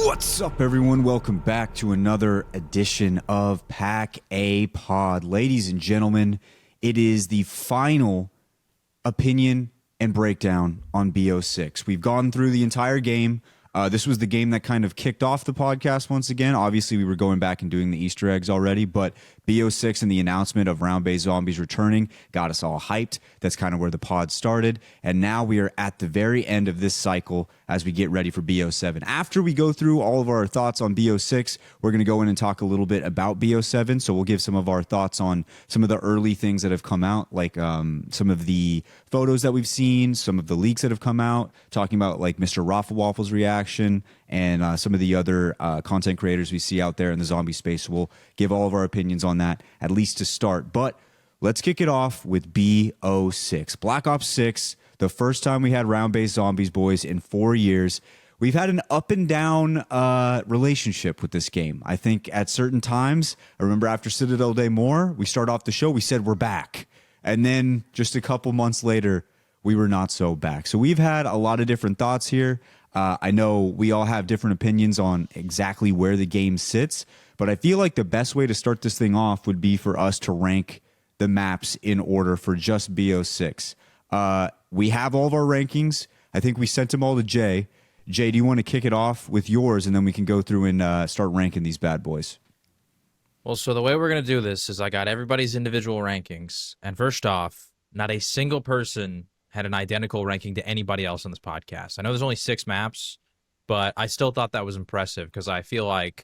What's up, everyone? Welcome back to another edition of Pack A Pod. Ladies and gentlemen, it is the final opinion and breakdown on BO6. We've gone through the entire game. This was the game that kind of kicked off the podcast once again. Obviously, we were going back and doing the Easter eggs already, but BO6 and the announcement of round-based zombies returning got us all hyped. That's kind of where the pod started. And now we are at the very end of this cycle as we get ready for BO7. After we go through all of our thoughts on BO6, we're going to go in and talk a little bit about BO7. So we'll give some of our thoughts on some of the early things that have come out, like some of the photos that we've seen, some of the leaks that have come out, talking about like Mr. Raffle Waffle's reaction and some of the other content creators we see out there in the zombie space. We'll give all of our opinions on that, at least to start. But let's kick it off with BO6. Black Ops 6, the first time we had round-based zombies, boys, in 4 years. We've had an up and down relationship with this game. I think at certain times, I remember after Citadel Day More, we start off the show, we said we're back. And then just a couple months later, we were not so back. So we've had a lot of different thoughts here. I know we all have different opinions on exactly where the game sits, but I feel like the best way to start this thing off would be for us to rank the maps in order for just BO6. We have all of our rankings. I think we sent them all to Jay. Jay, do you want to kick it off with yours, and then we can go through and start ranking these bad boys? Well, so the way we're going to do this is I got everybody's individual rankings, and first off, not a single person had an identical ranking to anybody else on this podcast. I know there's only 6 maps, but I still thought that was impressive because I feel like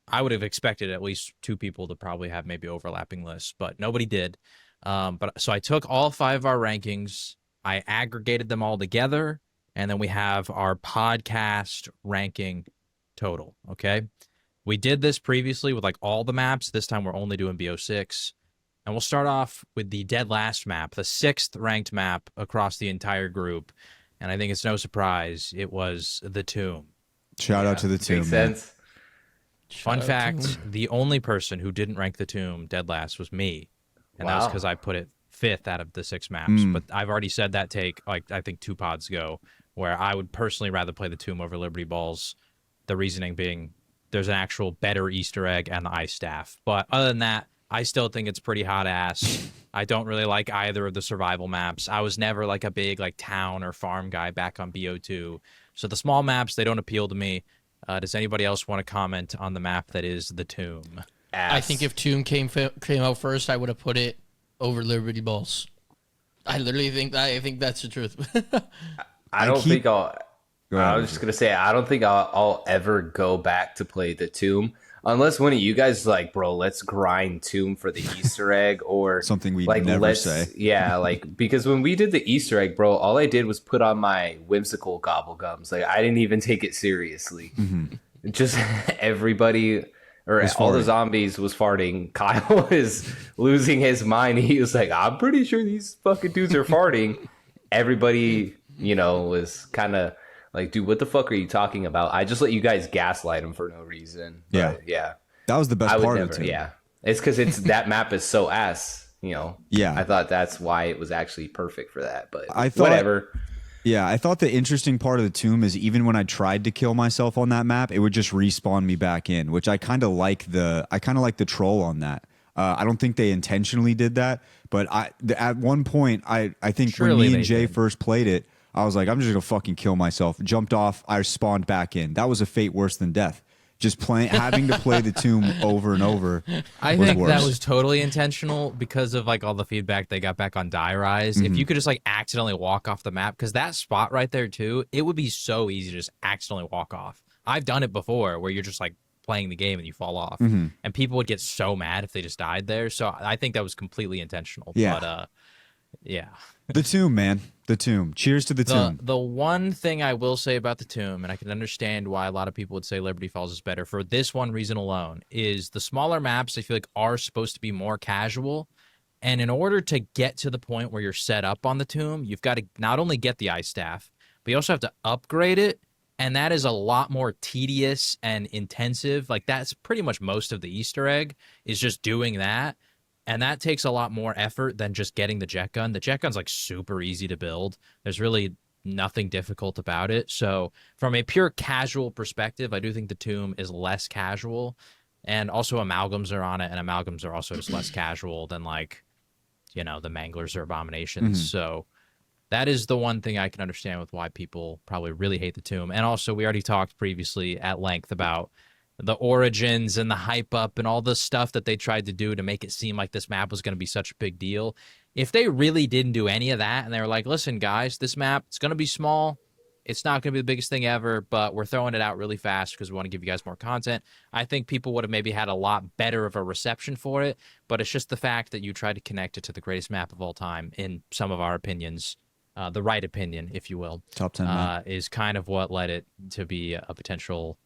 I would have expected at least 2 people to probably have maybe overlapping lists, but nobody did. So I took all 5 of our rankings, I aggregated them all together, and then we have our podcast ranking total, okay? We did this previously with like all the maps. This time we're only doing BO6. And we'll start off with the dead last map, the 6th ranked map across the entire group. And I think it's no surprise, it was the Tomb. Shout out to the Tomb. Makes sense. Fun fact, the only person who didn't rank the Tomb dead last was me. And that was because I put it 5th out of the 6 maps. But I've already said that take, like, I think 2 pods ago, where I would personally rather play the Tomb over Liberty Balls. The reasoning being there's an actual better Easter egg and the ice staff. But other than that, I still think it's pretty hot ass. I don't really like either of the survival maps. I was never like a big like town or farm guy back on BO2. So the small maps, they don't appeal to me. Does anybody else want to comment on the map that is the Tomb? I think if Tomb came out first, I would have put it over Liberty Balls. I literally think that's the truth. I was just gonna say I don't think I'll ever go back to play the Tomb unless one of you guys is like, bro, let's grind Tomb for the Easter egg or something we like never say. Yeah, like because when we did the Easter egg, bro, all I did was put on my whimsical gobble gums. Like I didn't even take it seriously. Just everybody or all the zombies was farting. Kyle is losing his mind. He was like, I'm pretty sure these fucking dudes are farting. Everybody, was kind of like, dude, what the fuck are you talking about? I just let you guys gaslight him for no reason. But, yeah. That was the best part of it, too. Yeah. It's because that map is so ass, Yeah. I thought that's why it was actually perfect for that, but whatever. Yeah, I thought the interesting part of the Tomb is even when I tried to kill myself on that map, it would just respawn me back in, which I kind of like the troll on that. I don't think they intentionally did that, but at one point, I think when me and Jay first played it, I was like, I'm just going to fucking kill myself. Jumped off, I spawned back in. That was a fate worse than death. Just having to play the Tomb over and over. I think that was totally intentional because of like all the feedback they got back on Die Rise. If you could just like accidentally walk off the map, because that spot right there too, it would be so easy to just accidentally walk off. I've done it before where you're just like playing the game and you fall off, and people would get so mad if they just died there. So I think that was completely intentional. Yeah. But yeah. The Tomb, man. The Tomb. Cheers to the Tomb. The one thing I will say about the Tomb, and I can understand why a lot of people would say Liberty Falls is better for this one reason alone, is the smaller maps I feel like are supposed to be more casual. And in order to get to the point where you're set up on the Tomb, you've got to not only get the ice staff, but you also have to upgrade it. And that is a lot more tedious and intensive. Like that's pretty much most of the Easter egg is just doing that. And that takes a lot more effort than just getting the jet gun. The jet gun's like super easy to build. There's really nothing difficult about it. So from a pure casual perspective, I do think the tomb is less casual, and also amalgams are on it, and amalgams are also just less casual than like, you know, the manglers or abominations. So that is the one thing I can understand with why people probably really hate the tomb. And also, we already talked previously at length about the origins and the hype up and all the stuff that they tried to do to make it seem like this map was going to be such a big deal. If they really didn't do any of that and they were like, listen, guys, this map, it's going to be small. It's not going to be the biggest thing ever, but we're throwing it out really fast because we want to give you guys more content. I think people would have maybe had a lot better of a reception for it, but it's just the fact that you tried to connect it to the greatest map of all time, in some of our opinions, the right opinion, if you will. Top 10 map. Is kind of what led it to be a potential,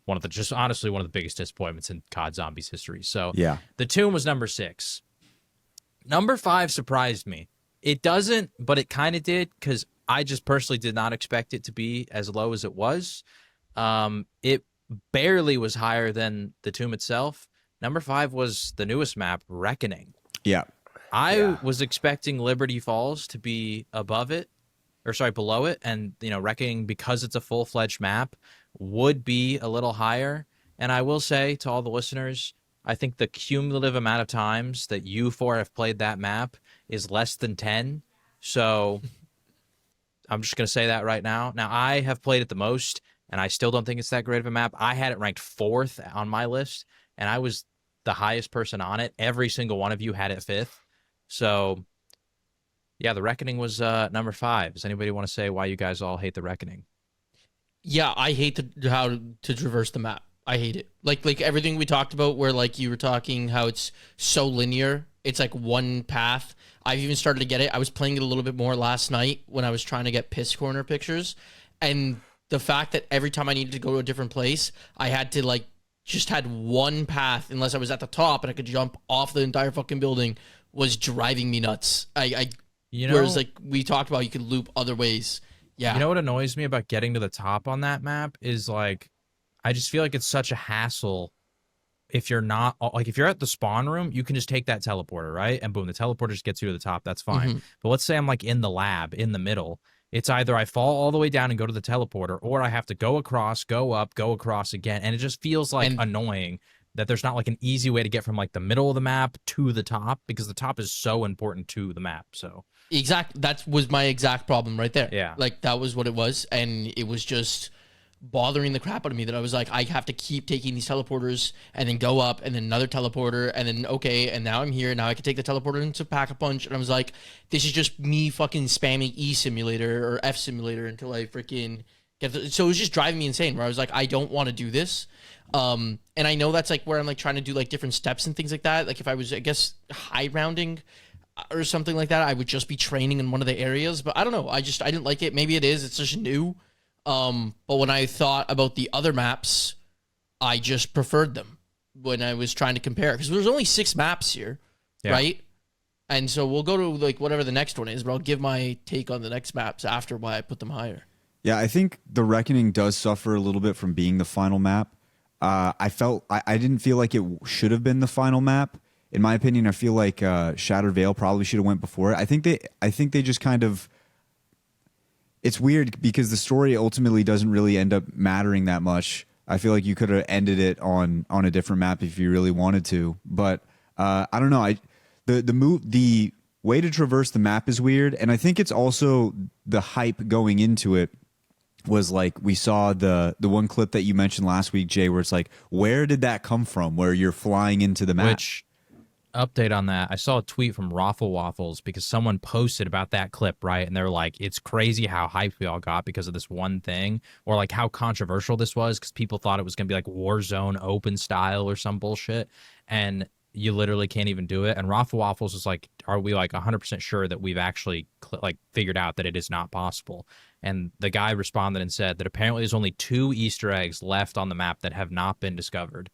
honestly, one of the biggest disappointments in COD Zombies history. So Yeah. the tomb was number 6. Number 5 surprised me. It doesn't, but it kind of did, because I just personally did not expect it to be as low as it was. It barely was higher than the tomb itself. Number 5 was the newest map, Reckoning. Yeah. I was expecting Liberty Falls to be below it, and Reckoning, because it's a full-fledged map, would be a little higher. And I will say to all the listeners, I think the cumulative amount of times that you 4 have played that map is less than 10. So I'm just going to say that right now. Now, I have played it the most, and I still don't think it's that great of a map. I had it ranked 4th on my list, and I was the highest person on it. Every single one of you had it 5th. So, yeah, the Reckoning was number 5. Does anybody want to say why you guys all hate the Reckoning? Yeah, I hate how to traverse the map. I hate it. Like everything we talked about, where like you were talking how it's so linear. It's like one path. I've even started to get it. I was playing it a little bit more last night when I was trying to get piss corner pictures, and the fact that every time I needed to go to a different place, I had to just had one path, unless I was at the top and I could jump off the entire fucking building, was driving me nuts. Whereas like we talked about, you could loop other ways. Yeah. You know what annoys me about getting to the top on that map is like, I just feel like it's such a hassle. If you're not if you're at the spawn room, you can just take that teleporter, right? And boom, the teleporter just gets you to the top. That's fine. Mm-hmm. But let's say I'm like in the lab in the middle. It's either I fall all the way down and go to the teleporter, or I have to go across, go up, go across again. And it just feels like annoying that there's not like an easy way to get from like the middle of the map to the top, because the top is so important to the map. So that was my exact problem right there. Yeah. Like that was what it was. And it was just bothering the crap out of me that I was like, I have to keep taking these teleporters and then go up and then another teleporter and then okay, and now I'm here. Now I can take the teleporter into Pack-a-Punch, and I was like, this is just me fucking spamming E simulator or F simulator until I freaking get so it was just driving me insane, where I was like, I don't want to do this. And I know that's like where I'm like trying to do like different steps and things like that. Like if I was, I guess, high rounding or something like that, I would just be training in one of the areas, but I don't know. I didn't like it. Maybe it's just new. But when I thought about the other maps, I just preferred them when I was trying to compare, because there's only 6 maps here, right? And so we'll go to like whatever the next one is, but I'll give my take on the next maps after why I put them higher. Yeah, I think the Reckoning does suffer a little bit from being the final map. I didn't feel like it should have been the final map. In my opinion, I feel like Shattered Veil probably should have went before it. I think they just kind of. It's weird because the story ultimately doesn't really end up mattering that much. I feel like you could have ended it on a different map if you really wanted to. But I don't know. The way to traverse the map is weird, and I think it's also the hype going into it. Was like we saw the one clip that you mentioned last week, Jay, where it's like, where did that come from? Where you're flying into the map. Which, update on that, I saw a tweet from Raffle Waffles because someone posted about that clip, right? And they're like, it's crazy how hyped we all got because of this one thing, or like how controversial this was because people thought it was going to be like Warzone open style or some bullshit. And you literally can't even do it. And Raffle Waffles was like, are we like 100% sure that we've actually figured out that it is not possible? And the guy responded and said that apparently there's only 2 Easter eggs left on the map that have not been discovered.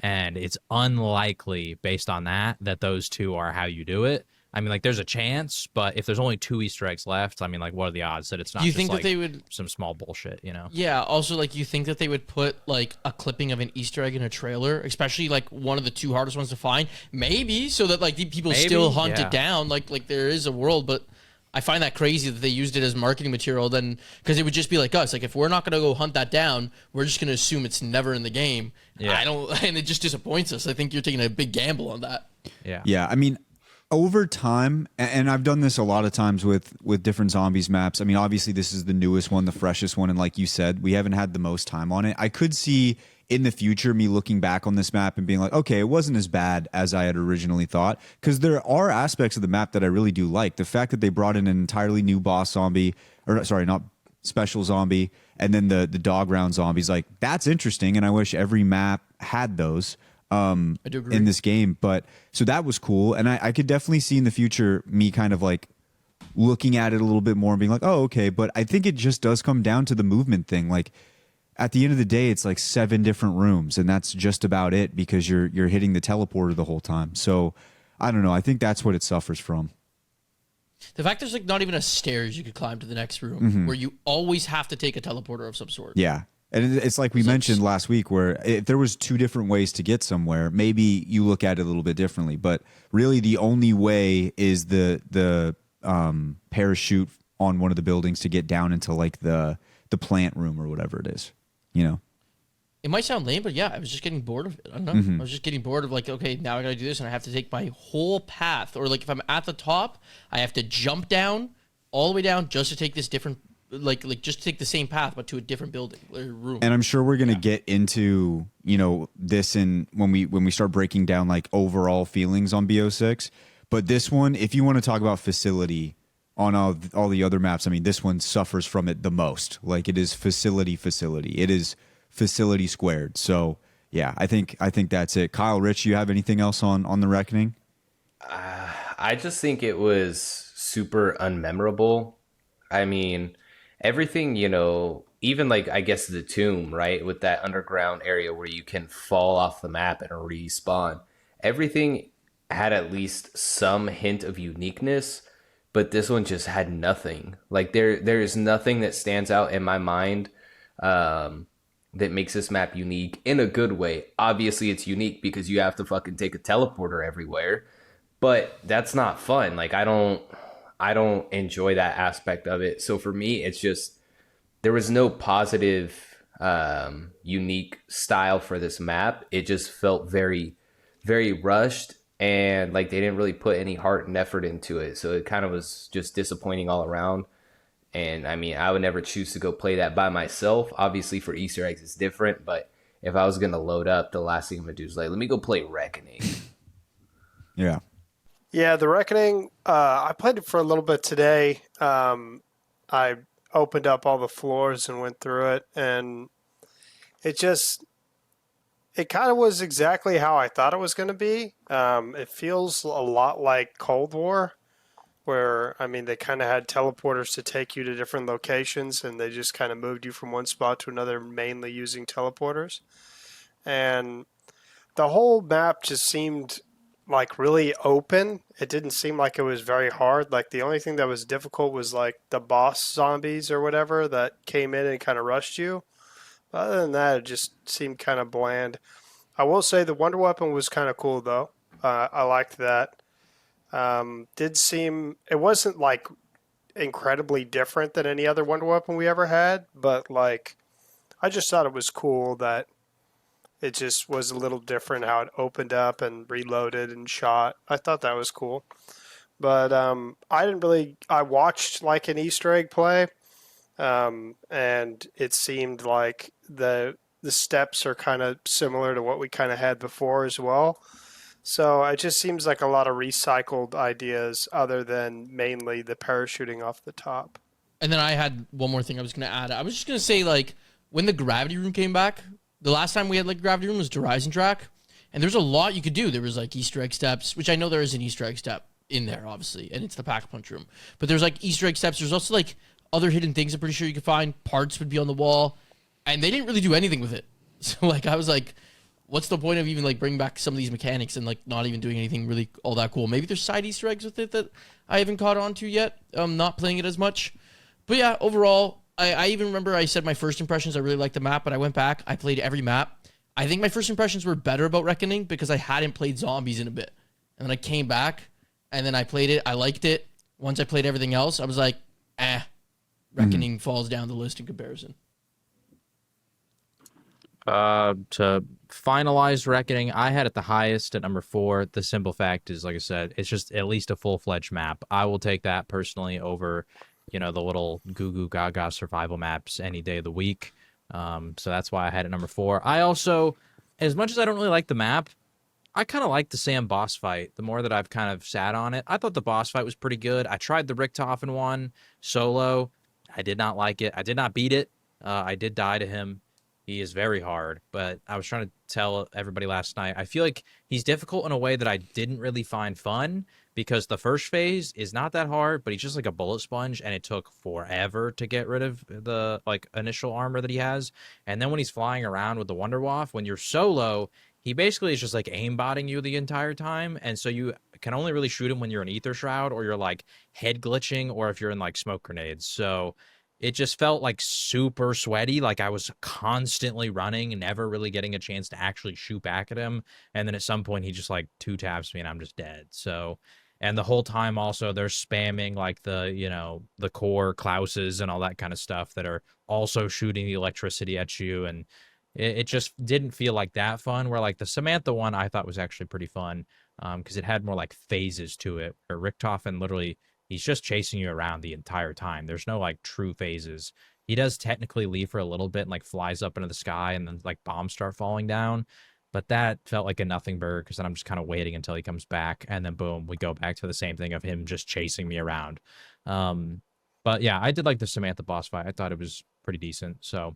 And it's unlikely, based on that those 2 are how you do it. I mean, like, there's a chance, but if there's only 2 Easter eggs left, I mean, like, what are the odds that it's not you just, think like, that they would, some small bullshit, you know? Yeah, also, like, you think that they would put, like, a clipping of an Easter egg in a trailer, especially, like, one of the 2 hardest ones to find? Maybe, so that, like, the people still hunt it down, like there is a world, but I find that crazy that they used it as marketing material then, because it would just be like us. Like, if we're not going to go hunt that down, we're just going to assume it's never in the game. Yeah. And it just disappoints us. I think you're taking a big gamble on that. Yeah. Yeah, I mean, over time, and I've done this a lot of times with different zombies maps. I mean, obviously this is the newest one, the freshest one, and like you said, we haven't had the most time on it. I could see in the future me looking back on this map and being like, okay, it wasn't as bad as I had originally thought, because there are aspects of the map that I really do like. The fact that they brought in an entirely new boss zombie, or sorry, not special zombie, and then the dog round zombies, like that's interesting, and I wish every map had those. I do agree. In this game, but so that was cool, and I could definitely see in the future me kind of like looking at it a little bit more and being like, oh, okay. But I think it just does come down to the movement thing. Like at the end of the day, it's like 7 different rooms, and that's just about it because you're hitting the teleporter the whole time. So I don't know. I think that's what it suffers from. The fact there's like not even a stairs you could climb to the next room, where you always have to take a teleporter of some sort. Yeah. And it's like we mentioned last week, where if there was 2 different ways to get somewhere, maybe you look at it a little bit differently. But really, the only way is the parachute on one of the buildings to get down into like the plant room or whatever it is. You know, It might sound lame, but yeah, I was just getting bored of it. I don't know. I was just getting bored of like, okay, now I gotta do this, and I have to take my whole path. Or like if I'm at the top, I have to jump down all the way down just to take this different. Like just to take the same path but to a different building or room. and I'm sure we're gonna get into this in when we start breaking down like overall feelings on BO6. But this one, if you want to talk about facility on all the other maps, I mean, this one suffers from it the most. Like it is facility. It is facility squared. So yeah, I think that's it. Kyle, Rich, you have anything else on the Reckoning? I just think it was super unmemorable. I mean, everything, even like, I guess the tomb, right? With that underground area where you can fall off the map and respawn. Everything had at least some hint of uniqueness, but this one just had nothing. Like there's nothing that stands out in my mind that makes this map unique in a good way. Obviously it's unique because you have to fucking take a teleporter everywhere, but that's not fun. Like I don't enjoy that aspect of it. So for me, it's just, there was no positive, unique style for this map. It just felt very, very rushed, and like they didn't really put any heart and effort into it. So it kind of was just disappointing all around. And I mean, I would never choose to go play that by myself. Obviously for Easter eggs, it's different, but if I was going to load up, the last thing I'm going to do is like, let me go play Reckoning. Yeah. Yeah, The Reckoning, I played it for a little bit today. I opened up all the floors and went through it, and it kind of was exactly how I thought it was going to be. It feels a lot like Cold War, where, I mean, they kind of had teleporters to take you to different locations, and they just kind of moved you from one spot to another, mainly using teleporters. And the whole map just seemed like really open. It didn't seem like it was very hard. Like the only thing that was difficult was like the boss zombies or whatever that came in and kind of rushed you. Other than that, it just seemed kind of bland. I will say the wonder weapon was kind of cool though. I liked that. It wasn't like incredibly different than any other wonder weapon we ever had, but like I just thought it was cool that it just was a little different how it opened up and reloaded and shot. I thought that was cool. But I watched like an Easter egg play, and it seemed like the steps are kind of similar to what we kind of had before as well. So it just seems like a lot of recycled ideas other than mainly the parachuting off the top. And then I had one more thing I was going to add. I was just going to say, like, when the gravity room came back, the last time we had like a gravity room was Horizon Track, and there's a lot you could do. There was like Easter egg steps, which I know there is an Easter egg step in there, obviously, and it's the Pack-a-Punch room. But there's like Easter egg steps. There's also like other hidden things I'm pretty sure you could find. Parts would be on the wall, and they didn't really do anything with it. So like I was like, what's the point of even like bringing back some of these mechanics and like not even doing anything really all that cool? Maybe there's side Easter eggs with it that I haven't caught on to yet. Not playing it as much. But yeah, overall, I even remember I said my first impressions, I really liked the map, but I went back, I played every map. I think my first impressions were better about Reckoning because I hadn't played Zombies in a bit. And then I came back, and then I played it, I liked it, Once I played everything else, I was like, Reckoning falls down the list in comparison. To finalize Reckoning, I had it the highest at number 4. The simple fact is, like I said, it's just at least a full-fledged map. I will take that personally over, the little goo goo gaga survival maps any day of the week. So that's why I had it number 4. I also, as much as I don't really like the map, I kind of like the Sam boss fight. The more that I've kind of sat on it, I thought the boss fight was pretty good. I tried the Richtofen one solo. I did not like it. I did not beat it. I did die to him. He is very hard, but I was trying to tell everybody last night, I feel like he's difficult in a way that I didn't really find fun, because the first phase is not that hard, but he's just like a bullet sponge, and it took forever to get rid of the initial armor that he has. And then when he's flying around with the Wunderwaffe, when you're solo, he basically is just like aimbotting you the entire time, and so you can only really shoot him when you're in Ether Shroud, or you're like head glitching, or if you're in like smoke grenades. So it just felt like super sweaty. Like I was constantly running and never really getting a chance to actually shoot back at him. And then at some point he just like 2-taps me and I'm just dead. So, and the whole time also they're spamming like the core Klauses and all that kind of stuff that are also shooting the electricity at you. And it just didn't feel like that fun, where like the Samantha one I thought was actually pretty fun, because it had more like phases to it, where Richtofen literally, he's just chasing you around the entire time. There's no like true phases. He does technically leave for a little bit and like flies up into the sky, and then like bombs start falling down. But that felt like a nothing burger, because then I'm just kind of waiting until he comes back, and then boom, we go back to the same thing of him just chasing me around. But yeah, I did like the Samantha boss fight. I thought it was pretty decent. So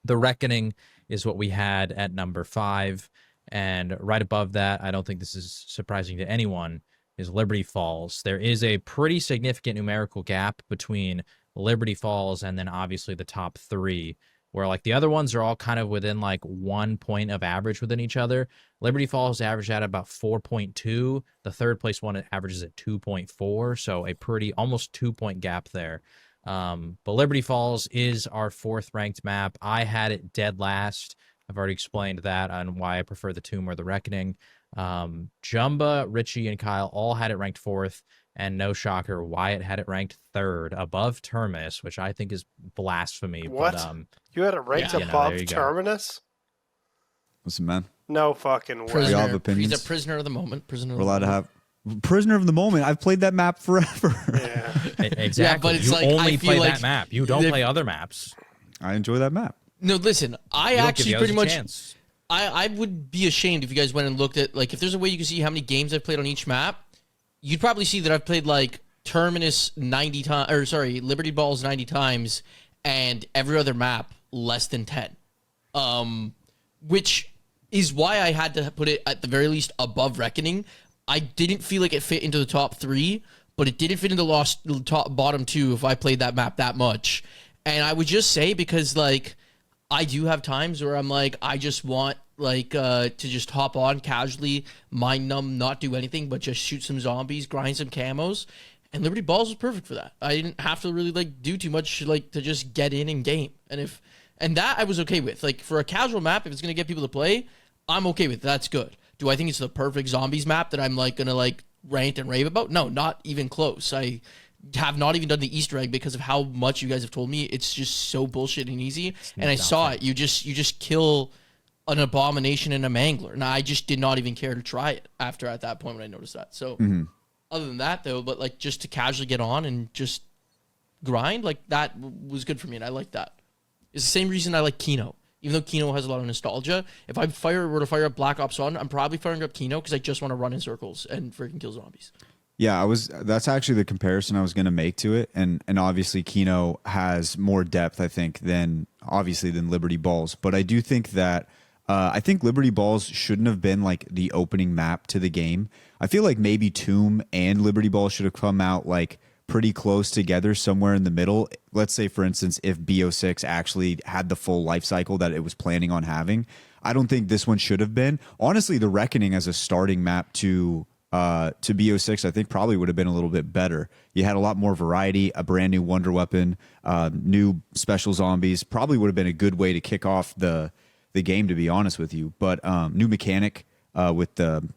the Reckoning is what we had at number 5. And right above that, I don't think this is surprising to anyone, is Liberty Falls. There is a pretty significant numerical gap between Liberty Falls and then obviously the top 3, where like the other ones are all kind of within like 1 point of average within each other. Liberty Falls averaged at about 4.2. The third place one averages at 2.4. So a pretty almost 2-point gap there. But Liberty Falls is our 4th ranked map. I had it dead last. I've already explained that on why I prefer the Tomb or the Reckoning. Jumba, Richie, and Kyle all had it ranked 4th, and no shocker, Wyatt had it ranked 3rd above Terminus, which I think is blasphemy. What? But, you had it ranked above Terminus? Listen, man. No fucking way. We all have Prisoner. opinions. He's a prisoner of the moment. We're allowed to have prisoner of the moment. I've played that map forever. Yeah. Exactly. Yeah, but it's you like, only I feel play like that map. You don't play other maps. I enjoy that map. No, listen, I You don't actually give the pretty others a much... chance. I would be ashamed if you guys went and looked at, like, if there's a way you can see how many games I've played on each map, you'd probably see that I've played, like, Terminus 90 times, or sorry, Liberty Balls 90 times, and every other map less than 10. Which is why I had to put it at the very least above Reckoning. I didn't feel like it fit into the top 3, but it didn't fit into the bottom 2 if I played that map that much. And I would just say, because, like, I do have times where I'm like, I just want like to just hop on casually, mind numb, not do anything, but just shoot some zombies, grind some camos. And Liberty Balls was perfect for that. I didn't have to really like do too much, like to just get in and game. And that I was okay with. Like for a casual map, if it's gonna get people to play, I'm okay with it. That's good. Do I think it's the perfect zombies map that I'm like gonna like rant and rave about? No, not even close. I have not even done the Easter egg because of how much you guys have told me. It's just so bullshit and easy. And I saw it. You just kill an abomination and a mangler. And I just did not even care to try it at that point when I noticed that. So other than that though, but like just to casually get on and just grind, like that was good for me. And I like that. It's the same reason I like Kino. Even though Kino has a lot of nostalgia, if I were to fire up Black Ops 1, I'm probably firing up Kino because I just want to run in circles and freaking kill zombies. Yeah, that's actually the comparison I was going to make to it. And obviously Kino has more depth, I think, than Liberty Balls. But I do think that I think Liberty Balls shouldn't have been like the opening map to the game. I feel like maybe Tomb and Liberty Balls should have come out like pretty close together, somewhere in the middle. Let's say, for instance, if BO6 actually had the full life cycle that it was planning on having. I don't think this one should have been. Honestly, the Reckoning as a starting map to BO6, I think probably would have been a little bit better. You had a lot more variety, a brand new wonder weapon, new special zombies. Probably would have been a good way to kick off the game, to be honest with you. But new mechanic with the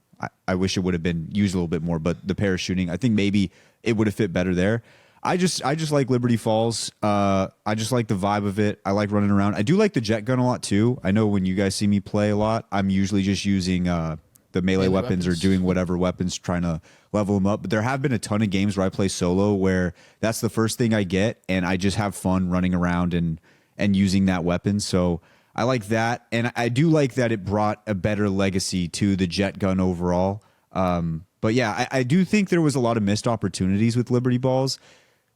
I wish it would have been used a little bit more, but the parachuting, I think maybe it would have fit better there. I just like Liberty Falls. I just like the vibe of it. I like running around. I do like the jet gun a lot too. I know when you guys see me play a lot, I'm usually just using the melee weapons or doing whatever weapons, trying to level them up. But there have been a ton of games where I play solo where that's the first thing I get, and I just have fun running around and using that weapon. So I like that, and I do like that it brought a better legacy to the jet gun overall. But yeah, I do think there was a lot of missed opportunities with Liberty Balls.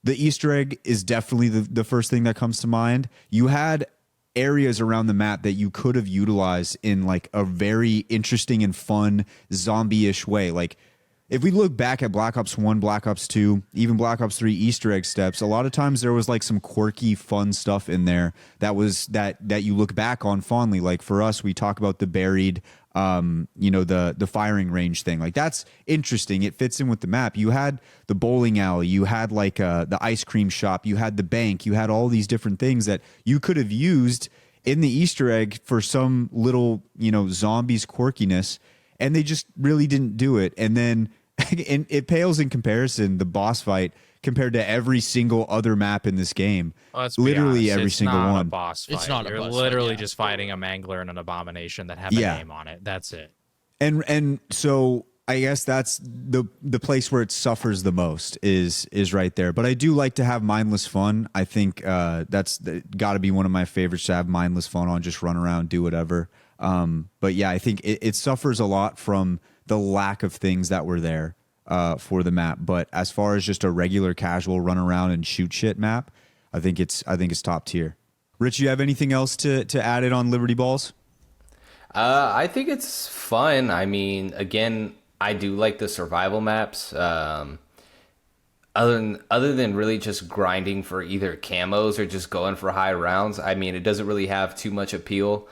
The Easter egg is definitely the first thing that comes to mind. You had areas around the map that you could have utilized in like a very interesting and fun zombie-ish way. Like if we look back at Black Ops 1, Black Ops 2, even Black Ops 3 Easter egg steps, a lot of times there was like some quirky, fun stuff in there that you look back on fondly. Like for us, we talk about the buried, the firing range thing. Like that's interesting. It fits in with the map. You had the bowling alley, you had like the ice cream shop, you had the bank, you had all these different things that you could have used in the Easter egg for some little, zombies quirkiness, and they just really didn't do it. And then and it pales in comparison, the boss fight, compared to every single other map in this game. Let's be literally honest, every it's single not one. A boss fight. It's not a You're boss fight, literally yeah. just fighting a mangler and an abomination that have a name on it. That's it. And so I guess that's the place where it suffers the most is right there. But I do like to have mindless fun. I think that's got to be one of my favorites, to have mindless fun on, just run around, do whatever. But yeah, I think it suffers a lot from the lack of things that were there for the map. But as far as just a regular casual run around and shoot shit map, I think it's top tier. Rich, you have anything else to add in on Liberty Balls? I think it's fun. I mean, again, I do like the survival maps. Other than really just grinding for either camos or just going for high rounds, I mean, it doesn't really have too much appeal.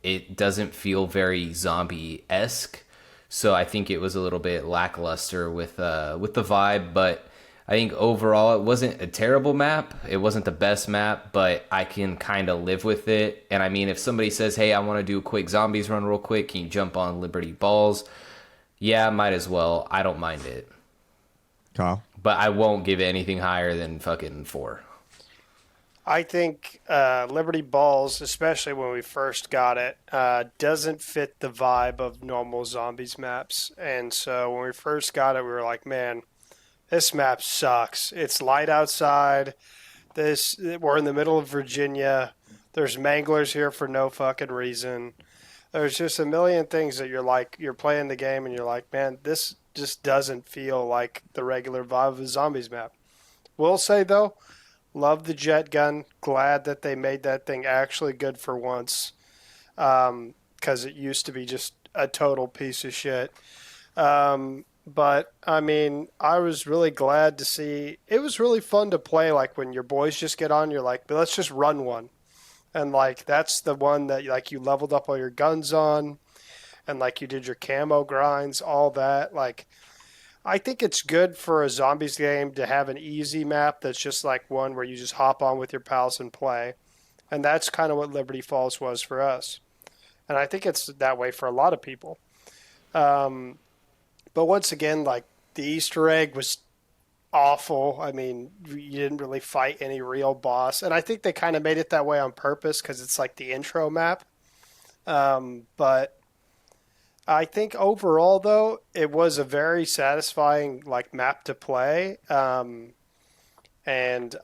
It doesn't feel very zombie-esque, so I think it was a little bit lackluster with the vibe. But I think overall it wasn't a terrible map. It wasn't the best map, but I can kind of live with it. And I mean, if somebody says, hey, I want to do a quick zombies run real quick, can you jump on Liberty Balls? Yeah, might as well. I don't mind it. Kyle? But I won't give it anything higher than fucking 4. I think Liberty Balls, especially when we first got it, doesn't fit the vibe of normal zombies maps. And so when we first got it, we were like, man, this map sucks. It's light outside. We're in the middle of Virginia. There's manglers here for no fucking reason. There's just a million things that you're playing the game and you're like, man, this just doesn't feel like the regular vibe of a zombies map. Will say though, love the jet gun. Glad that they made that thing actually good for once, because it used to be just a total piece of shit. But I mean, I was really glad to see. It was really fun to play. Like when your boys just get on, you're like, but let's just run one, and like that's the one that like you leveled up all your guns on, and like you did your camo grinds, all that. Like, I think it's good for a zombies game to have an easy map that's just like one where you just hop on with your pals and play, and that's kind of what Liberty Falls was for us, and I think it's that way for a lot of people. But once again, like the Easter egg was awful. I mean, you didn't really fight any real boss, and I think they kind of made it that way on purpose because it's like the intro map. But I think overall, though, it was a very satisfying like map to play, and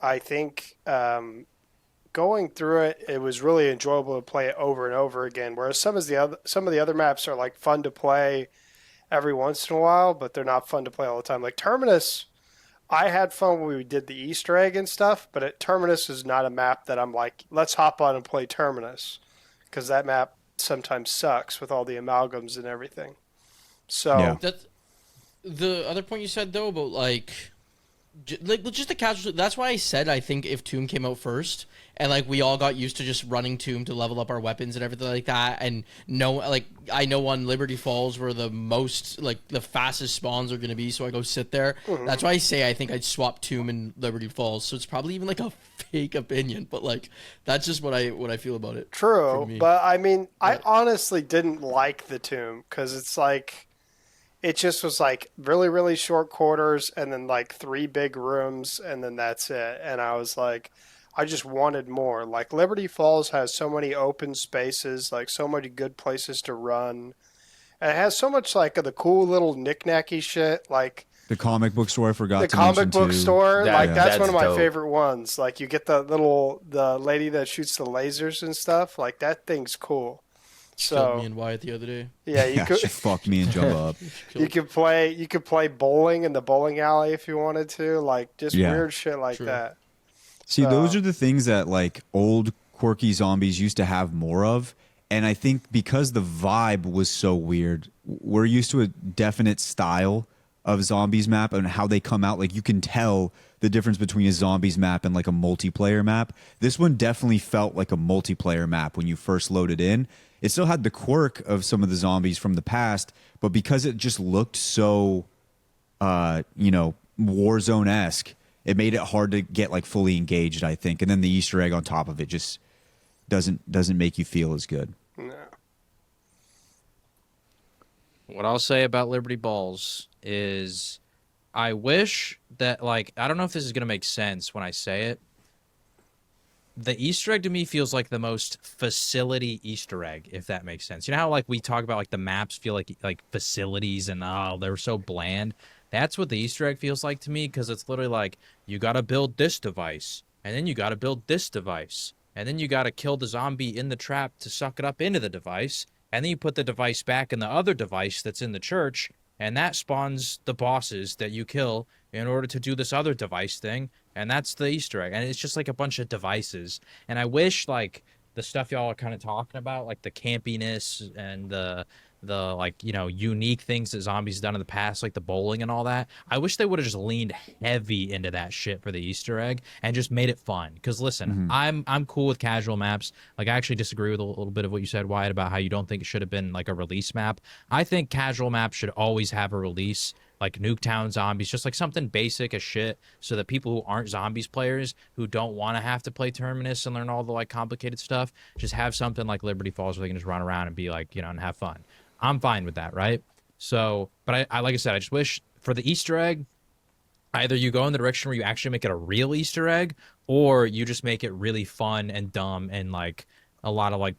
I think going through it, it was really enjoyable to play it over and over again. Whereas some of the other maps are like fun to play every once in a while, but they're not fun to play all the time. Like Terminus, I had fun when we did the Easter egg and stuff, but Terminus is not a map that I'm like, let's hop on and play Terminus, because that map sometimes sucks with all the amalgams and everything. So Yeah. That's the other point you said though about like Like just the casual. That's why I said I think if Tomb came out first, and like we all got used to just running Tomb to level up our weapons and everything like that, and I know on Liberty Falls where the most like the fastest spawns are gonna be, so I go sit there. That's why I say I think I'd swap Tomb and Liberty Falls. So it's probably even like a fake opinion, but like that's just what I feel about it. True, but I mean, I honestly didn't like the Tomb because it's like. It just was like really, really short quarters and then like 3 big rooms and then that's it. And I was like, I just wanted more. Like Liberty Falls has so many open spaces, like so many good places to run. And it has so much like the cool little knick-knacky shit. Like the comic book store, I forgot the to comic mention book too. store. Like that's one of my dope. favorite ones. Like you get the lady that shoots the lasers and stuff. Like that thing's cool. Killed me and Wyatt the other day. Yeah, you could She fucked me and jump up. you could play bowling in the bowling alley if you wanted to, like just weird shit like that. See, those are the things that like old quirky zombies used to have more of, and I think because the vibe was so weird, we're used to a definite style of zombies map and how they come out. Like you can tell the difference between a zombies map and like a multiplayer map. This one definitely felt like a multiplayer map when you first loaded in. It still had the quirk of some of the zombies from the past, but because it just looked so, Warzone-esque, it made it hard to get like fully engaged, I think. And then the Easter egg on top of it just doesn't make you feel as good. No. What I'll say about Liberty Balls is I wish that, like, I don't know if this is going to make sense when I say it. The Easter egg to me feels like the most facility Easter egg, if that makes sense. You know how like we talk about like the maps feel like facilities and they're so bland. That's what the Easter egg feels like to me, because it's literally like you got to build this device and then you got to build this device and then you got to kill the zombie in the trap to suck it up into the device, and then you put the device back in the other device that's in the church, and that spawns the bosses that you kill in order to do this other device thing. And that's the Easter egg. And it's just like a bunch of devices. And I wish like the stuff y'all are kind of talking about, like the campiness and the like, unique things that zombies done in the past, like the bowling and all that. I wish they would have just leaned heavy into that shit for the Easter egg and just made it fun. Because listen, I'm cool with casual maps. Like I actually disagree with a little bit of what you said, Wyatt, about how you don't think it should have been like a release map. I think casual maps should always have a release. Like Nuketown Zombies, just like something basic as shit, so that people who aren't zombies players, who don't want to have to play Terminus and learn all the like complicated stuff, just have something like Liberty Falls where they can just run around and be like, and have fun. I'm fine with that, right? So, but I like I said, I just wish for the Easter egg, either you go in the direction where you actually make it a real Easter egg, or you just make it really fun and dumb and like a lot of like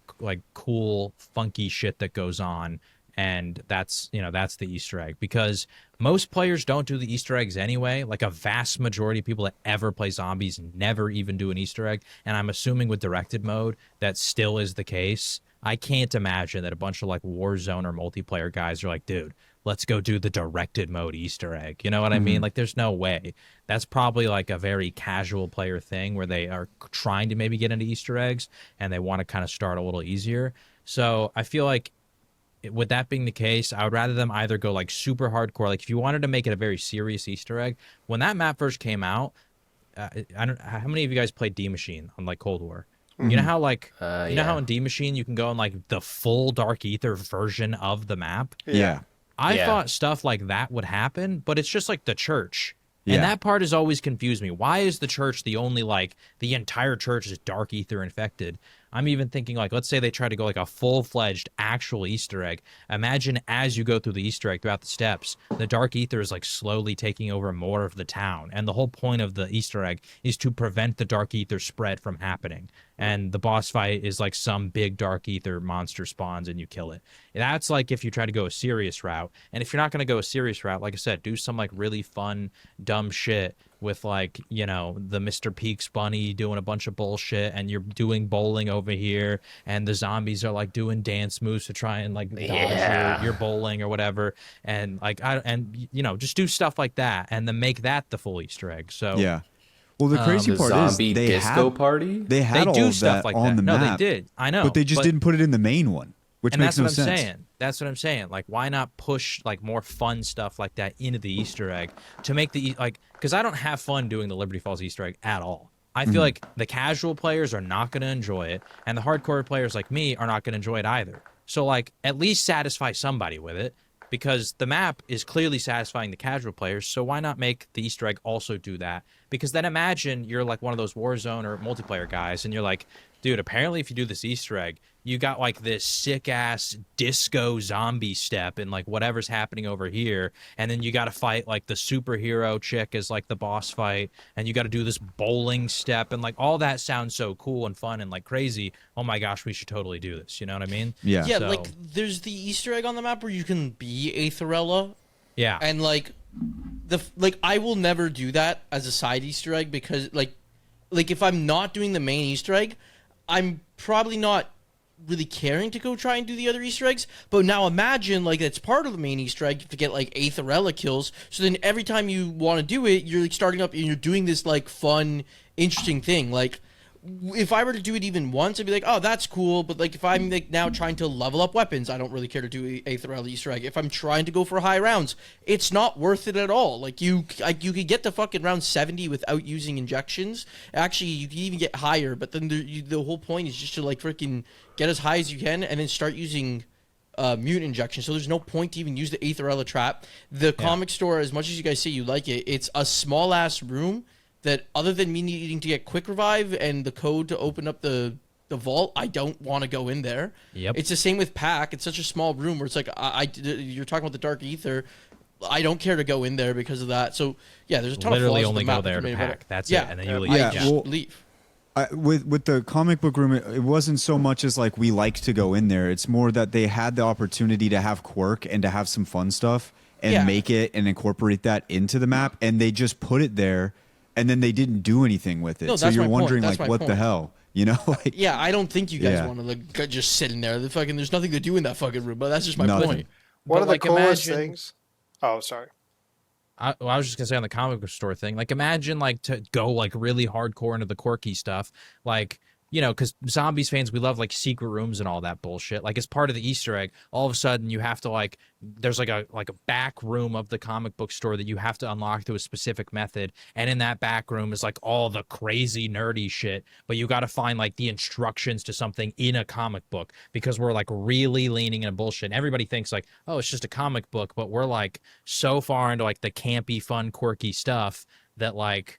cool, funky shit that goes on. And that's the Easter egg, because most players don't do the Easter eggs anyway. Like a vast majority of people that ever play zombies never even do an Easter egg. And I'm assuming with directed mode, that still is the case. I can't imagine that a bunch of like Warzone or multiplayer guys are like, dude, let's go do the directed mode Easter egg. You know what I mean? Like there's no way. That's probably like a very casual player thing where they are trying to maybe get into Easter eggs and they want to kind of start a little easier. So I feel like, with that being the case, I would rather them either go like super hardcore. Like if you wanted to make it a very serious Easter egg, when that map first came out, how many of you guys played D Machine on like Cold War? You know how like know how in D Machine you can go in like the full Dark Ether version of the map? Yeah. I thought stuff like that would happen, but it's just like the church. Yeah. And that part has always confused me. Why is the church the only, like, the entire church is Dark Ether infected? I'm even thinking, like, let's say they try to go, like, a full-fledged actual Easter egg. Imagine as you go through the Easter egg throughout the steps, the Dark Ether is, like, slowly taking over more of the town. And the whole point of the Easter egg is to prevent the Dark Ether spread from happening. And the boss fight is, like, some big Dark Ether monster spawns and you kill it. That's, like, if you try to go a serious route. And if you're not going to go a serious route, like I said, do some, like, really fun, dumb shit with, like, you know, the Mr. Peaks bunny doing a bunch of bullshit, and you're doing bowling over here, and the zombies are, like, doing dance moves to try and, like, dodge your bowling or whatever. And, like, you know, just do stuff like that, and then make that the full Easter egg. So yeah. Well, the crazy The part zombie is they disco had, party. they had they all do of stuff that like on that. the No, map. they did. I know. But they just didn't put it in the main one, which And makes that's no what I'm sense. saying. That's what I'm saying. Like, why not push like more fun stuff like that into the Easter egg to make the like? Because I don't have fun doing the Liberty Falls Easter egg at all. I feel like the casual players are not going to enjoy it, and the hardcore players like me are not going to enjoy it either. So, like, at least satisfy somebody with it, because the map is clearly satisfying the casual players, so why not make the Easter egg also do that? Because then imagine you're, like, one of those Warzone or multiplayer guys, and you're like, dude, apparently if you do this Easter egg, you got, like, this sick-ass disco zombie step and, like, whatever's happening over here, and then you got to fight, like, the superhero chick as, like, the boss fight, and you got to do this bowling step, and, like, all that sounds so cool and fun and, like, crazy. Oh, my gosh, we should totally do this. You know what I mean? Yeah. Yeah, So- like there's the Easter egg on the map where you can be a Thorella, Yeah. and like I will never do that as a side Easter egg because like if I'm not doing the main Easter egg, I'm probably not really caring to go try and do the other Easter eggs. But now imagine like it's part of the main Easter egg to get like a Thorella kills. So then every time you want to do it, you're like starting up and you're doing this like fun, interesting thing. Like if I were to do it even once, I'd be like, oh, that's cool. But like if I'm like now trying to level up weapons, I don't really care to do a Thorella Easter egg. If I'm trying to go for high rounds, it's not worth it at all. Like you could get to fucking round 70 without using injections. Actually, you can even get higher. But then the whole point is just to like freaking get as high as you can and then start using mutant injection. So there's no point to even use the Thorella trap. The comic store, as much as you guys say you like it, it's a small ass room that other than me needing to get quick revive and the code to open up the vault, I don't want to go in there. Yep. It's the same with Pack. It's such a small room where it's like you're talking about the Dark Ether. I don't care to go in there because of that. So yeah, there's a ton Literally of flaws only with the go map there for to me, pack. but- That's yeah, it, and then you leave. I Yeah, just well- leave. With the comic book room, it wasn't so much as like we like to go in there. It's more that they had the opportunity to have quirk and to have some fun stuff and Yeah. make it and incorporate that into the map, and they just put it there, and then they didn't do anything with it. No, So that's you're my point. wondering That's like, my what the point. hell, you know? Like, Yeah, I don't think you guys Yeah. want to like just sit in there. There's nothing to do in that fucking room. But that's just my Nothing. point. One But, of the like, coolest imagine- things. Oh, sorry. I was just gonna say on the comic book store thing, like imagine like to go like really hardcore into the quirky stuff, like, you know, because Zombies fans, we love like secret rooms and all that bullshit. Like as part of the Easter egg, all of a sudden you have to like, there's like a back room of the comic book store that you have to unlock through a specific method, and in that back room is like all the crazy nerdy shit. But you got to find like the instructions to something in a comic book because we're like really leaning into bullshit. And everybody thinks like, oh, it's just a comic book, but we're like so far into like the campy, fun, quirky stuff that like.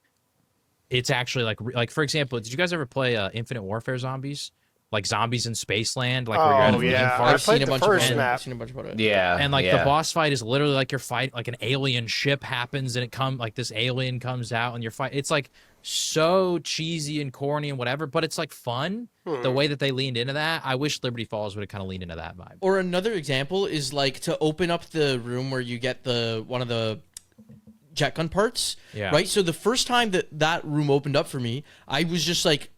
It's actually like for example, did you guys ever play Infinite Warfare Zombies? Like Zombies in Spaceland, like where you're at Oh, a yeah. theme I park? played the of first it. map. I've seen a bunch about it. Yeah. And like yeah. the boss fight is literally like you're fighting like an alien ship happens and it come like this alien comes out and you're fight. It's like so cheesy and corny and whatever, but it's like fun. The way that they leaned into that, I wish Liberty Falls would have kind of leaned into that vibe. Or another example is like to open up the room where you get one of the jet gun parts. Yeah. Right. So the first time that room opened up for me, I was just like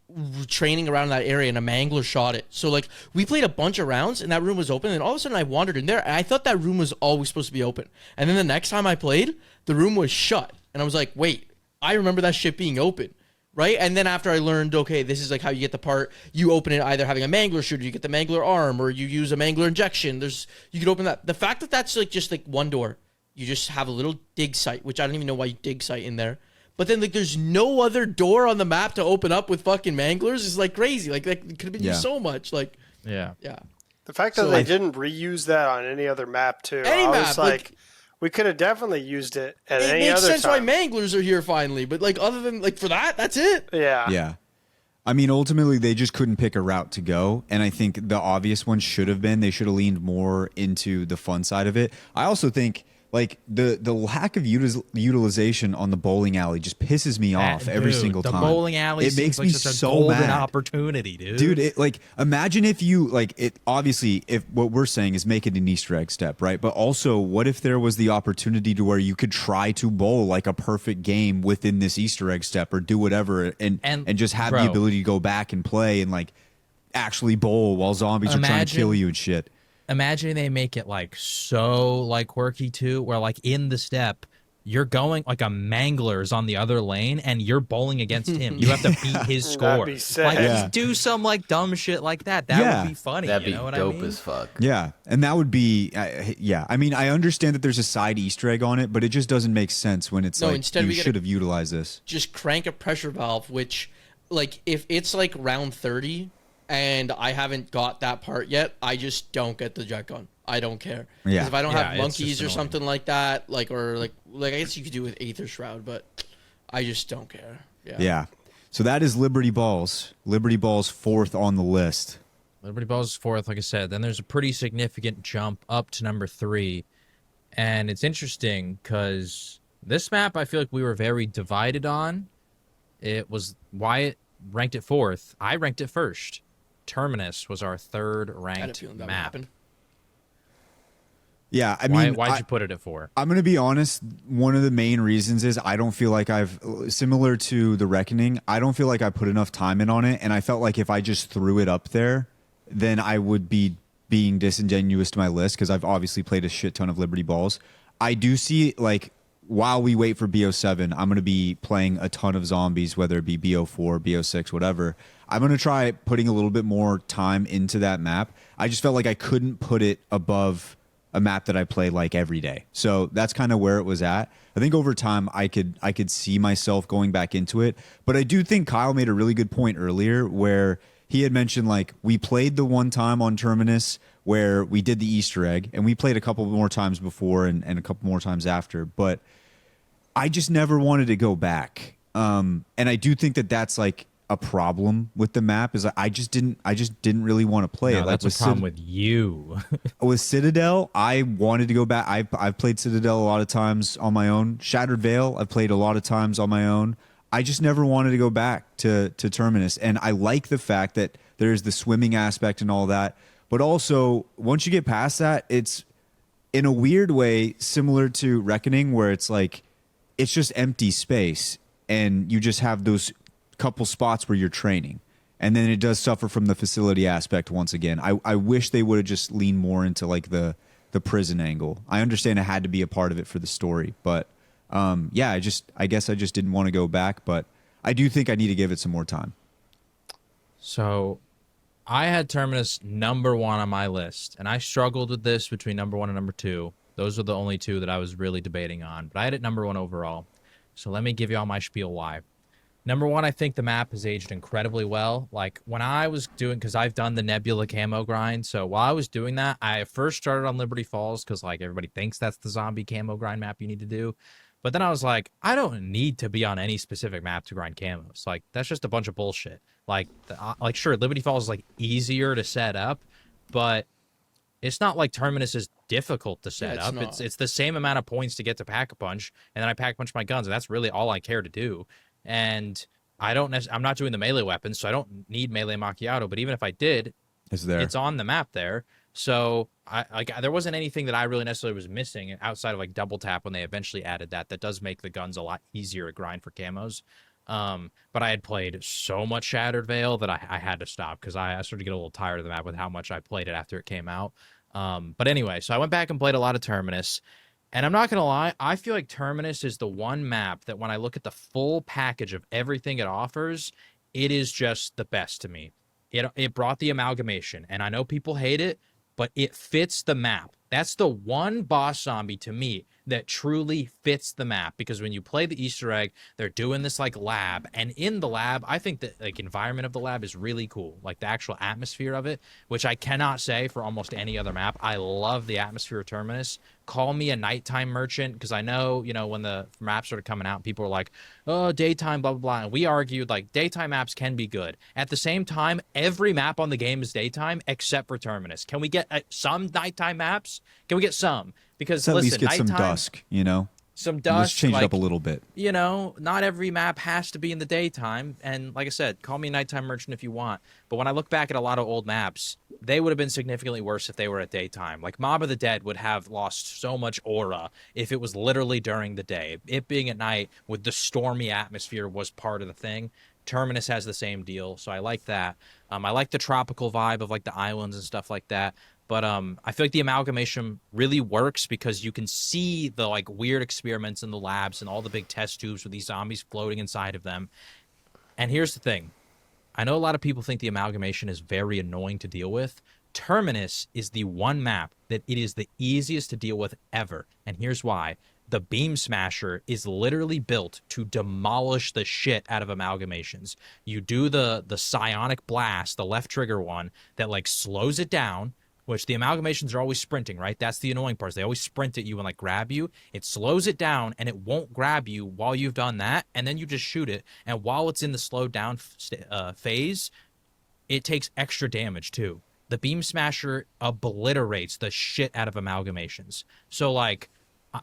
training around that area and a mangler shot it. So like we played a bunch of rounds and that room was open and all of a sudden I wandered in there and I thought that room was always supposed to be open. And then the next time I played, the room was shut. And I was like, wait, I remember that shit being open. Right. And then after I learned, okay, this is like how you get the part, you open it either having a mangler shooter, you get the mangler arm, or you use a mangler injection. You could open that. The fact that that's like just like one door, you just have a little dig site, which I don't even know why you dig site in there. But then like there's no other door on the map to open up with fucking manglers is like crazy. Like that could have been used so much. Like Yeah. yeah. The fact that So, they like- didn't reuse that on any other map too. Any I map, was like- we could have definitely used it at It any makes other sense time. why manglers are here finally. But like other than like for that, that's it. Yeah. Yeah. I mean, ultimately, they just couldn't pick a route to go. And I think the obvious one should have been they should have leaned more into the fun side of it. I also think, like, the lack of utilization on the bowling alley just pisses me off every Dude, single the time. bowling alley It makes seems like me such a so golden mad. opportunity, dude. Dude, it, like, imagine if you, like, it obviously, if what we're saying is make it an Easter egg step, right? But also, what if there was the opportunity to where you could try to bowl like a perfect game within this Easter egg step or do whatever and just have the bro. ability to go back and play and, like, actually bowl while zombies are trying to kill Imagine- you and shit. Imagine they make it like so like quirky too, where like in the step you're going like a Mangler's on the other lane and you're bowling against him. You have to beat his score. That'd be sick. Like, Yeah. do some like dumb shit like that. That would be funny. That'd you be know what dope I mean? as fuck. Yeah, and that would be yeah. I mean, I understand that there's a side Easter egg on it, but it just doesn't make sense when it's No, like instead you we gotta- should have utilized this. Just crank a pressure valve, which, like, if it's like round 30 and I haven't got that part yet, I just don't get the jet gun. I don't care. Yeah. 'Cause if I don't Yeah, have it's monkeys just or annoying. something like that, like, or like I guess you could do with Aether Shroud, but I just don't care. Yeah. Yeah. So that is Liberty Balls. Liberty Balls 4th on the list. Liberty Balls is 4th, like I said. Then there's a pretty significant jump up to number 3. And it's interesting because this map I feel like we were very divided on. It was Wyatt ranked it 4th. I ranked it 1st. Terminus was our 3rd I had a ranked feeling that would map. happen. Yeah, I mean, Why'd you put it at 4? I'm going to be honest. One of the main reasons is I don't feel like similar to The Reckoning, I don't feel like I put enough time in on it. And I felt like if I just threw it up there, then I would be being disingenuous to my list because I've obviously played a shit ton of Liberty Balls. I do see, like, while we wait for BO7, I'm going to be playing a ton of zombies, whether it be BO4, BO6, whatever. I'm going to try putting a little bit more time into that map. I just felt like I couldn't put it above a map that I play like every day. So that's kind of where it was at. I think over time I could see myself going back into it. But I do think Kyle made a really good point earlier where he had mentioned, like, we played the one time on Terminus where we did the Easter egg, and we played a couple more times before and a couple more times after, but I just never wanted to go back. And I do think that that's like a problem with the map is I just didn't really want to play No, it. Like that's a problem with you. with Citadel, I wanted to go back. I've played Citadel a lot of times on my own. Shattered Veil, I've played a lot of times on my own. I just never wanted to go back to Terminus. And I like the fact that there's the swimming aspect and all that. But also, once you get past that, it's in a weird way similar to Reckoning, where it's like it's just empty space and you just have those couple spots where you're training. And then it does suffer from the facility aspect once again. I wish they would have just leaned more into like the prison angle. I understand it had to be a part of it for the story, but yeah, I guess I just didn't want to go back, but I do think I need to give it some more time. So I had Terminus number 1 on my list, and I struggled with this between number 1 and number 2. Those are the only 2 that I was really debating on, but I had it number 1 overall. So let me give you all my spiel why. Number 1, I think the map has aged incredibly well. Like, when I was doing, because I've done the Nebula camo grind, so while I was doing that, I first started on Liberty Falls, because, like, everybody thinks that's the zombie camo grind map you need to do. But then I was like, I don't need to be on any specific map to grind camos. Like, that's just a bunch of bullshit. Like, sure, Liberty Falls is, like, easier to set up, but it's not like Terminus is difficult to set Yeah, up. not. It's the same amount of points to get to Pack-a-Punch, and then I Pack-a-Punch my guns, and that's really all I care to do. And I'm not doing the melee weapons, so I don't need melee macchiato. But even if I did, it's on the map there. So there wasn't anything that I really necessarily was missing outside of like double tap when they eventually added that. That does make the guns a lot easier to grind for camos. But I had played so much Shattered Veil that I had to stop because I started to get a little tired of the map with how much I played it after it came out. But anyway, so I went back and played a lot of Terminus. And I'm not going to lie, I feel like Terminus is the one map that when I look at the full package of everything it offers, it is just the best to me. It brought the amalgamation, and I know people hate it, but it fits the map. That's the one boss zombie to me that truly fits the map, because when you play the Easter egg, they're doing this like lab, and in the lab, I think the like environment of the lab is really cool, like the actual atmosphere of it, which I cannot say for almost any other map. I love the atmosphere of Terminus. Call me a nighttime merchant, because I know, when the maps started coming out, people were like, oh, daytime, blah, blah, blah. And we argued, like, daytime maps can be good. At the same time, every map on the game is daytime except for Terminus. Can we get some nighttime maps? Can we get some? Because, Let's listen, at least get some nighttime, dusk, some dusk. Let's change it up a little bit. Not every map has to be in the daytime. And like I said, call me a nighttime merchant if you want. But when I look back at a lot of old maps, they would have been significantly worse if they were at daytime. Like Mob of the Dead would have lost so much aura if it was literally during the day. It being at night with the stormy atmosphere was part of the thing. Terminus has the same deal, so I like that. I like the tropical vibe of like the islands and stuff like that. But I feel like the amalgamation really works because you can see the like weird experiments in the labs and all the big test tubes with these zombies floating inside of them. And here's the thing. I know a lot of people think the amalgamation is very annoying to deal with. Terminus is the one map that it is the easiest to deal with ever. And here's why. The Beam Smasher is literally built to demolish the shit out of amalgamations. You do the psionic blast, the left trigger one, that like slows it down, which the amalgamations are always sprinting, right? That's the annoying part. They always sprint at you and like grab you. It slows it down and it won't grab you while you've done that. And then you just shoot it. And while it's in the slowed down phase, it takes extra damage too. The Beam Smasher obliterates the shit out of amalgamations. So like,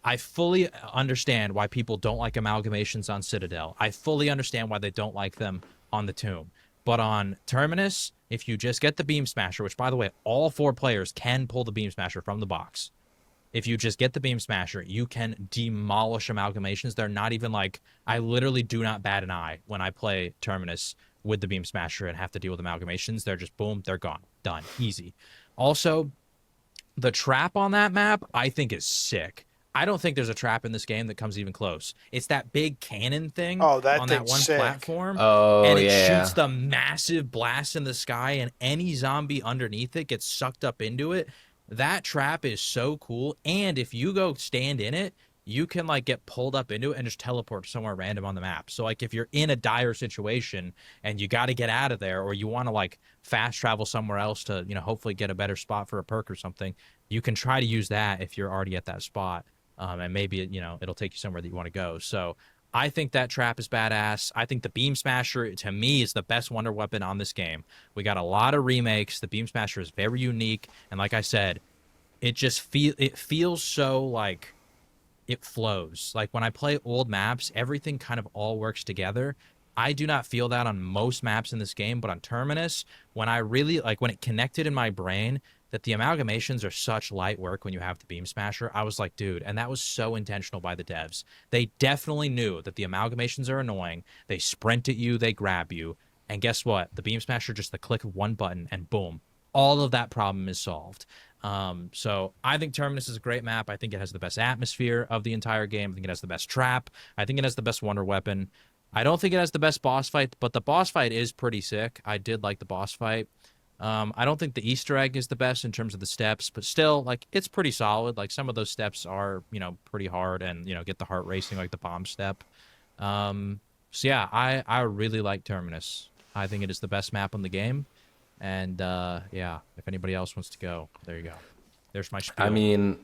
I fully understand why people don't like amalgamations on Citadel. I fully understand why they don't like them on the Tomb. But on Terminus, if you just get the Beam Smasher, which, by the way, all 4 players can pull the Beam Smasher from the box. If you just get the Beam Smasher, you can demolish amalgamations. They're not even like... I literally do not bat an eye when I play Terminus with the Beam Smasher and have to deal with amalgamations. They're just, boom, they're gone. Done. Easy. Also, the trap on that map, I think is sick. I don't think there's a trap in this game that comes even close. It's that big cannon thing Oh, that on that thing's one sick. platform. Oh, and it yeah. shoots the massive blast in the sky, and any zombie underneath it gets sucked up into it. That trap is so cool. And if you go stand in it, you can like get pulled up into it and just teleport somewhere random on the map. So like if you're in a dire situation and you got to get out of there, or you want to like fast travel somewhere else to, you know, hopefully get a better spot for a perk or something, you can try to use that if you're already at that spot. And maybe, you know, it'll take you somewhere that you want to go. So I think that trap is badass. I think the Beam Smasher, to me, is the best wonder weapon on this game. We got a lot of remakes. The Beam Smasher is very unique. And like I said, it feels so like it flows. Like when I play old maps, everything kind of all works together. I do not feel that on most maps in this game, but on Terminus, when I really, like when it connected in my brain that the amalgamations are such light work when you have the Beam Smasher, I was like, dude, and that was so intentional by the devs. They definitely knew that the amalgamations are annoying. They sprint at you, they grab you, and guess what? The Beam Smasher, just the click of one button, and boom, all of that problem is solved. So I think Terminus is a great map. I think it has the best atmosphere of the entire game. I think it has the best trap. I think it has the best wonder weapon. I don't think it has the best boss fight, but the boss fight is pretty sick. I did like the boss fight. I don't think the Easter egg is the best in terms of the steps, but still, like, it's pretty solid. Like, some of those steps are, you know, pretty hard and, you know, get the heart racing, like the bomb step. So, yeah, I really like Terminus. I think it is the best map in the game. And, yeah, if anybody else wants to go, there you go. There's my spiel. I mean,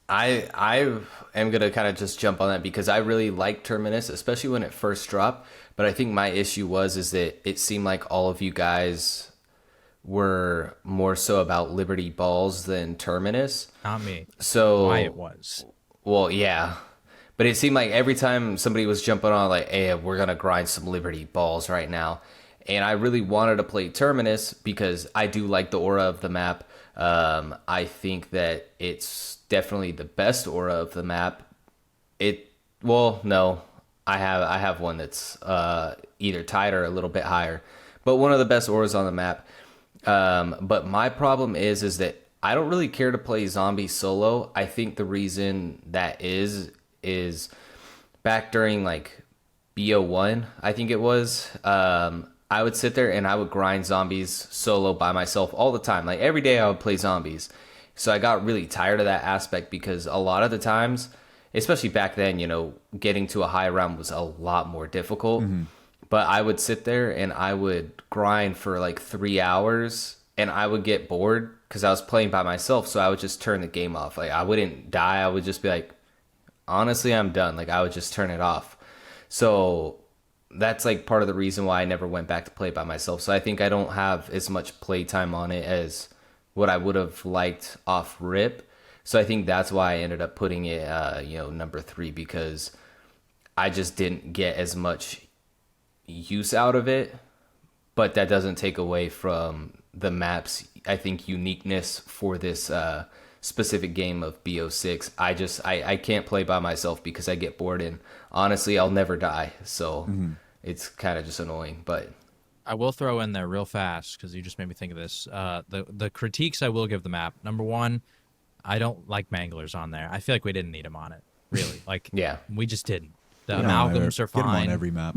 I am going to kind of just jump on that because I really like Terminus, especially when it first dropped. But I think my issue is that it seemed like all of you guys were more so about Liberty Balls than Terminus. Not me. So Why it was. Well, yeah. But it seemed like every time somebody was jumping on, like, hey, we're going to grind some Liberty Balls right now. And I really wanted to play Terminus because I do like the aura of the map. I think that it's definitely the best aura of the map. No, I have one that's either tied or a little bit higher. But one of the best auras on the map. But my problem is that I don't really care to play zombie solo. I think the reason that is back during like BO1, I think it was, I would sit there and I would grind zombies solo by myself all the time. Like every day I would play zombies. So I got really tired of that aspect because a lot of the times, especially back then, you know, getting to a high round was a lot more difficult. Mm-hmm. But I would sit there and I would grind for like 3 hours and I would get bored because I was playing by myself. So I would just turn the game off. Like I wouldn't die. I would just be like, honestly, I'm done. Like I would just turn it off. So that's like part of the reason why I never went back to play by myself. So I think I don't have as much playtime on it as what I would have liked off rip. So I think that's why I ended up putting it, number 3, because I just didn't get as much use out of it. But that doesn't take away from the map's, I think, uniqueness for this specific game of BO6. I can't play by myself because I get bored, and honestly, I'll never die. So it's kind of just annoying. But I will throw in there real fast because you just made me think of this. The critiques I will give the map. Number one, I don't like Manglers on there. I feel like we didn't need them on it. Really, like we just didn't. The amalgams are fine. Get them on every map.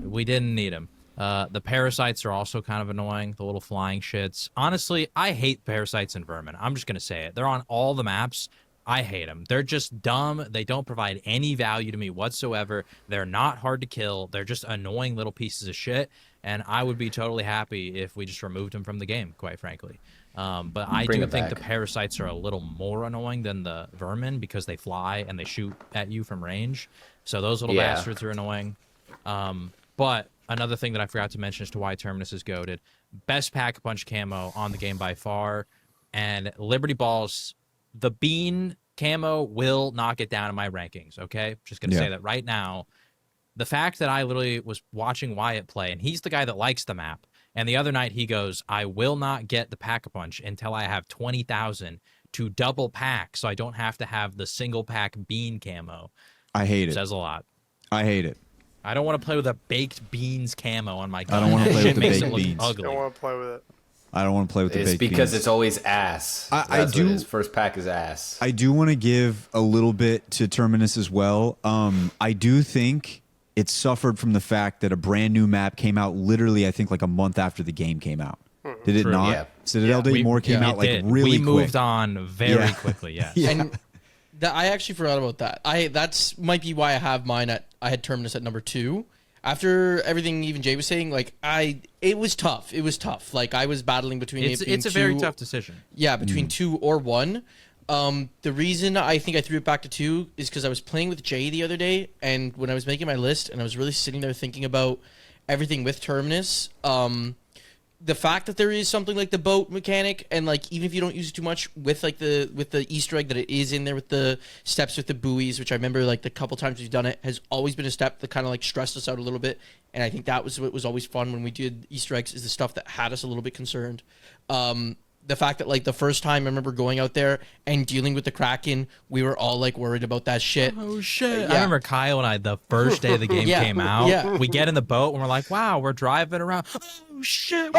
We didn't need them. The parasites are also kind of annoying. The little flying shits. Honestly, I hate parasites and vermin. I'm just gonna say it. They're on all the maps. I hate them. They're just dumb. They don't provide any value to me whatsoever. They're not hard to kill. They're just annoying little pieces of shit. And I would be totally happy if we just removed them from the game, quite frankly. But I do think the parasites are a little more annoying than the vermin because they fly and they shoot at you from range. So those little bastards are annoying. But another thing that I forgot to mention as to why Terminus is goated. Best Pack-a-Punch camo on the game by far. And Liberty Balls, the bean camo will knock it down in my rankings, okay? Just going to say that right now. The fact that I literally was watching Wyatt play, and he's the guy that likes the map, and the other night he goes, I will not get the Pack-a-Punch until I have 20,000 to double pack so I don't have to have the single pack bean camo. I hate it. Says a lot. I hate it. I don't want to play with a baked beans camo on my gun. I don't want to play with the makes baked it look beans. ugly. Don't want to play with it. I don't want to play with the baked beans. It's because it's always ass. I do. What it is. First pack is ass. I do want to give a little bit to Terminus as well. I do think it suffered from the fact that a brand new map came out literally, I think, like a month after the game came out. Did it not? Yeah. Citadel Day more came out like really we quick. moved on very quickly, yes. And I actually forgot about that. That's might be why I have mine I had Terminus at number 2. After everything even Jay was saying, like it was tough. It was tough. Like I was battling between it's a very tough decision. Yeah, between 2 or 1. The reason I think I threw it back to 2 is because I was playing with Jay the other day, and when I was making my list, and I was really sitting there thinking about everything with Terminus, the fact that there is something like the boat mechanic, and like even if you don't use it too much, with like with the Easter egg that it is in there with the steps with the buoys, which I remember like the couple times we've done it has always been a step that kind of like stressed us out a little bit, and I think that was what was always fun when we did Easter eggs, is the stuff that had us a little bit concerned. The fact that like the first time I remember going out there and dealing with the Kraken, we were all like worried about that shit. Oh shit! I remember Kyle and I the first day the game came out. Yeah. We get in the boat and we're like, "Wow, we're driving around." Oh shit!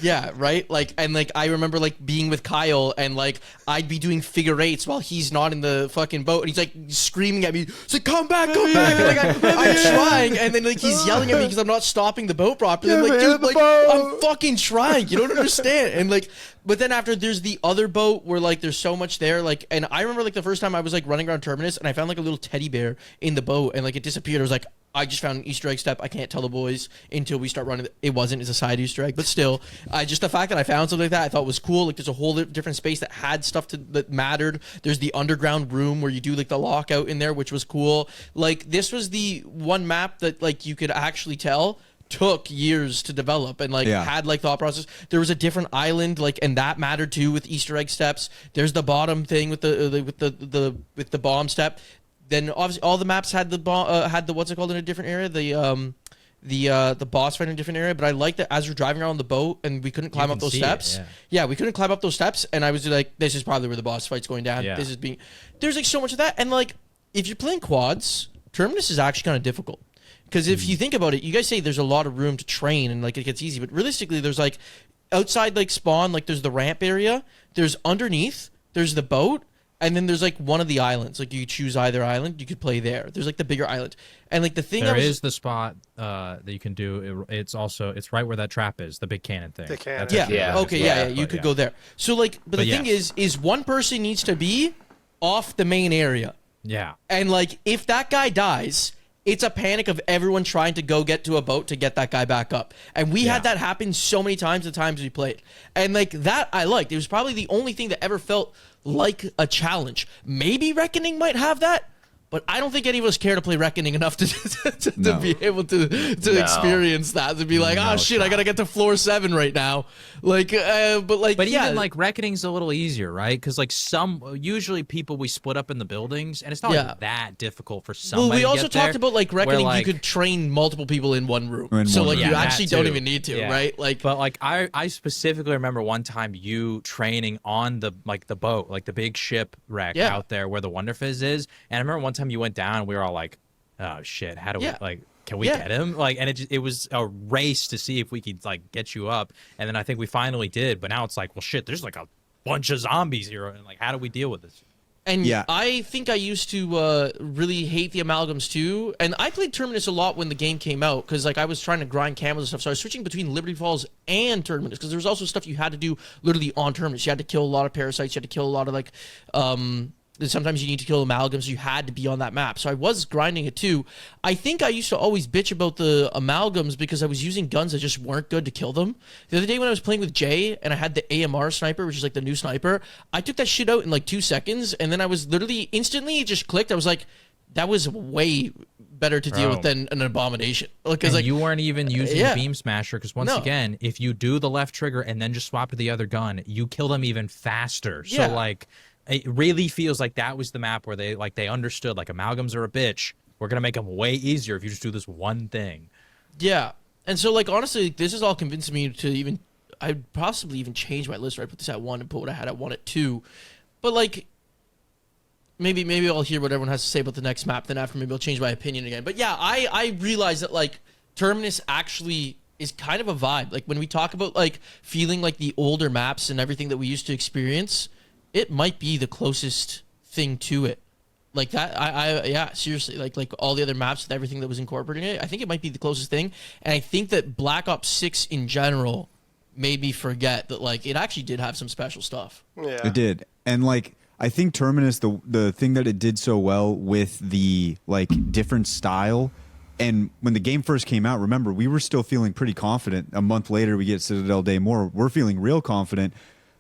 Yeah, right? Like, and like I remember like being with Kyle and like I'd be doing figure eights while he's not in the fucking boat, and he's like screaming at me, "It's like come back!" And, like I'm trying, and then like he's yelling at me because I'm not stopping the boat properly. I'm like, dude, like I'm fucking trying. You don't understand. And like, but then after there's the other boat where like there's so much there, like, and I remember like the first time I was like running around Terminus and I found like a little teddy bear in the boat and like it disappeared. I was like, I just found an Easter egg step. I can't tell the boys until we start running. It wasn't. It's a side Easter egg, but still, just the fact that I found something like that, I thought was cool. Like, there's a whole different space that had stuff that mattered. There's the underground room where you do like the lockout in there, which was cool. Like, this was the one map that like you could actually tell took years to develop and like had like thought process. There was a different island, like, and that mattered too with Easter egg steps. There's the bottom thing with the bomb step. Then obviously all the maps had the what's it called in a different area, the boss fight in a different area. But I like that as we're driving around the boat and we couldn't climb up those steps. We couldn't climb up those steps, and I was like, this is probably where the boss fight's going down. There's like so much of that, and like if you're playing quads, Terminus is actually kind of difficult. Because if you think about it, you guys say there's a lot of room to train and like it gets easy, but realistically there's like outside like spawn, like there's the ramp area, there's underneath, there's the boat, and then there's like one of the islands. Like you choose either island, you could play there. There's like the bigger island, and like the thing there is the spot that you can do. It's right where that trap is, the big cannon thing. The cannon. You could go there. So like, but the thing is one person needs to be off the main area. Yeah, and like if that guy dies, it's a panic of everyone trying to go get to a boat to get that guy back up. And we had that happen so many times the times we played. And like that I liked. It was probably the only thing that ever felt like a challenge. Maybe Reckoning might have that, but I don't think any of us care to play Reckoning enough to be able to experience that, to be like, oh shit, I gotta get to floor 7 right now. Like, but even like Reckoning's a little easier, right? Because like usually people we split up in the buildings, and it's not like that difficult for somebody. Well, we also to get talked about like Reckoning. Like, you could train multiple people in one room, you actually don't even need to, right? Like, but like I specifically remember one time you training on the boat, like the big ship wreck out there where the Wonder Fizz is, and I remember one time you went down and we were all like, oh shit, how do we like can we get him? Like, and it was a race to see if we could like get you up. And then I think we finally did. But now it's like, well, shit, there's like a bunch of zombies here, and like, how do we deal with this? And I think I used to really hate the amalgams too. And I played Terminus a lot when the game came out because like I was trying to grind camos and stuff. So I was switching between Liberty Falls and Terminus because there was also stuff you had to do literally on Terminus. You had to kill a lot of parasites. You had to kill a lot of like sometimes you need to kill amalgams. You had to be on that map. So I was grinding it too. I think I used to always bitch about the amalgams because I was using guns that just weren't good to kill them. The other day when I was playing with Jay and I had the AMR sniper, which is like the new sniper, I took that shit out in like 2 seconds. And then I was literally instantly, it just clicked. I was like, that was way better to deal with than an abomination. Because like you weren't even using Beam Smasher because once again, if you do the left trigger and then just swap to the other gun, you kill them even faster. So like, it really feels like that was the map where they understood like amalgams are a bitch. We're gonna make them way easier if you just do this one thing. Yeah, and so like honestly, this is all convincing me to even I'd possibly even change my list. Right, put this at 1 and put what I had at 1 at 2. But like maybe I'll hear what everyone has to say about the next map. Then after maybe I'll change my opinion again. But yeah, I realize that like Terminus actually is kind of a vibe. Like when we talk about like feeling like the older maps and everything that we used to experience, it might be the closest thing to it. Like that, yeah, seriously, like all the other maps with everything that was incorporated in it, I think it might be the closest thing. And I think that Black Ops 6 in general made me forget that like it actually did have some special stuff. Yeah, it did. And like I think Terminus, the thing that it did so well with the like different style. And when the game first came out, remember, we were still feeling pretty confident. A month later, we get Citadel Day more. We're feeling real confident.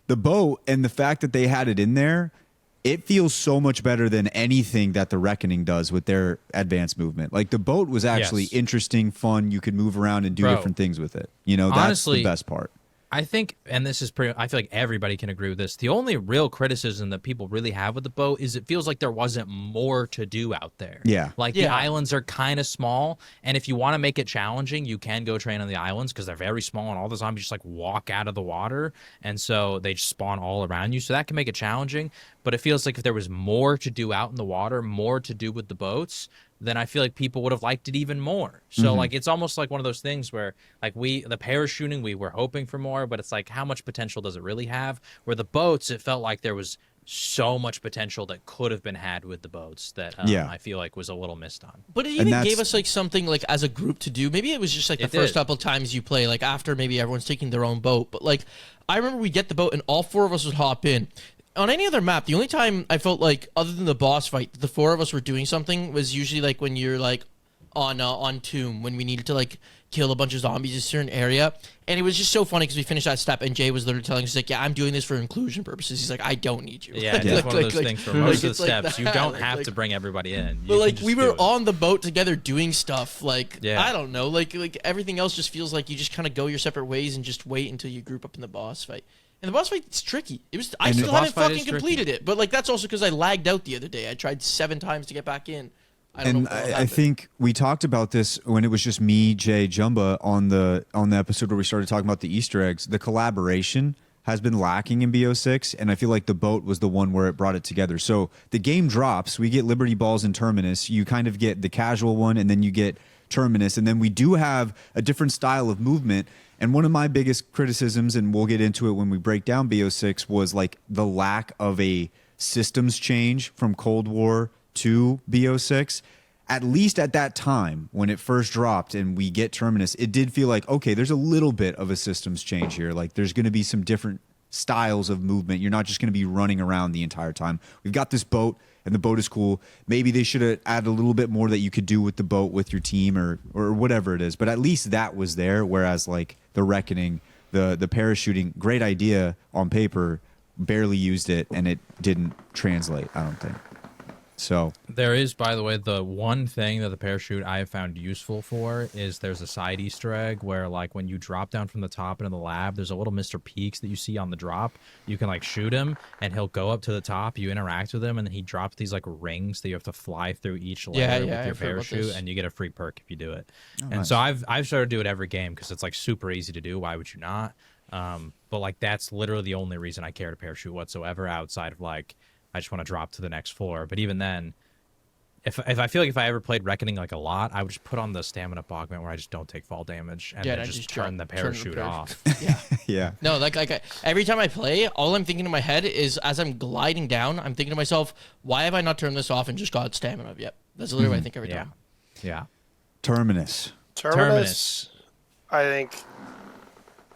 The boat and the fact that they had it in there, it feels so much better than anything that the Reckoning does with their advanced movement. Like the boat was actually interesting, fun. You could move around and do different things with it. You know, that's honestly, the best part. I think, and this is pretty, I feel like everybody can agree with this. The only real criticism that people really have with the boat is it feels like there wasn't more to do out there. Yeah. Like the islands are kind of small. And if you want to make it challenging, you can go train on the islands because they're very small and all the zombies just like walk out of the water. And so they just spawn all around you. So that can make it challenging. But it feels like if there was more to do out in the water, more to do with the boats, then I feel like people would have liked it even more. So like it's almost like one of those things where like the parachuting, we were hoping for more, but it's like how much potential does it really have? Where the boats, it felt like there was so much potential that could have been had with the boats that I feel like was a little missed on. But it even gave us like something like as a group to do. Maybe it was just like the first couple times you play, like after maybe everyone's taking their own boat. But like I remember we get the boat and all 4 of us would hop in. On any other map, the only time I felt like, other than the boss fight, the 4 of us were doing something was usually like when you're like on Tomb, when we needed to like kill a bunch of zombies in a certain area. And it was just so funny because we finished that step and Jay was literally telling us like, yeah, I'm doing this for inclusion purposes. He's like, I don't need you. Yeah, it's one of those things for most of the steps. You don't have to bring everybody in. But like we were on the boat together doing stuff. Like, I don't know, like everything else just feels like you just kind of go your separate ways and just wait until you group up in the boss fight. And the boss fight is tricky. I still haven't fucking completed it. But like that's also because I lagged out the other day. I tried 7 times to get back in. I think we talked about this when it was just me, Jay, Jumba on the episode where we started talking about the Easter eggs. The collaboration has been lacking in BO6, and I feel like the boat was the one where it brought it together. So the game drops. We get Liberty Balls and Terminus. You kind of get the casual one, and then you get Terminus, and then we do have a different style of movement. And one of my biggest criticisms, and we'll get into it when we break down BO6, was like the lack of a systems change from Cold War to BO6. At least at that time when it first dropped and we get Terminus, it did feel like, okay, there's a little bit of a systems change here. Like there's going to be some different styles of movement. You're not just going to be running around the entire time. We've got this boat and the boat is cool. Maybe they should have added a little bit more that you could do with the boat with your team or whatever it is. But at least that was there. Whereas like the Reckoning, the parachuting, great idea on paper, barely used it and it didn't translate, I don't think. So there is, by the way, the one thing that the parachute I have found useful for is there's a side Easter egg where like when you drop down from the top into the lab, there's a little Mr. Peaks that you see on the drop. You can like shoot him and he'll go up to the top, you interact with him, and then he drops these like rings that you have to fly through each layer with your parachute, and you get a free perk if you do it. So I've started to do it every game because it's like super easy to do. Why would you not? But like that's literally the only reason I care to parachute whatsoever outside of like I just want to drop to the next floor. But even then, if I feel like if I ever played Reckoning like a lot, I would just put on the stamina augment where I just don't take fall damage and then just turn the parachute off. Yeah. Yeah. No, like every time I play, all I'm thinking in my head is as I'm gliding down, I'm thinking to myself, why have I not turned this off and just got stamina up yet? That's literally what I think every time. Yeah. Terminus. I think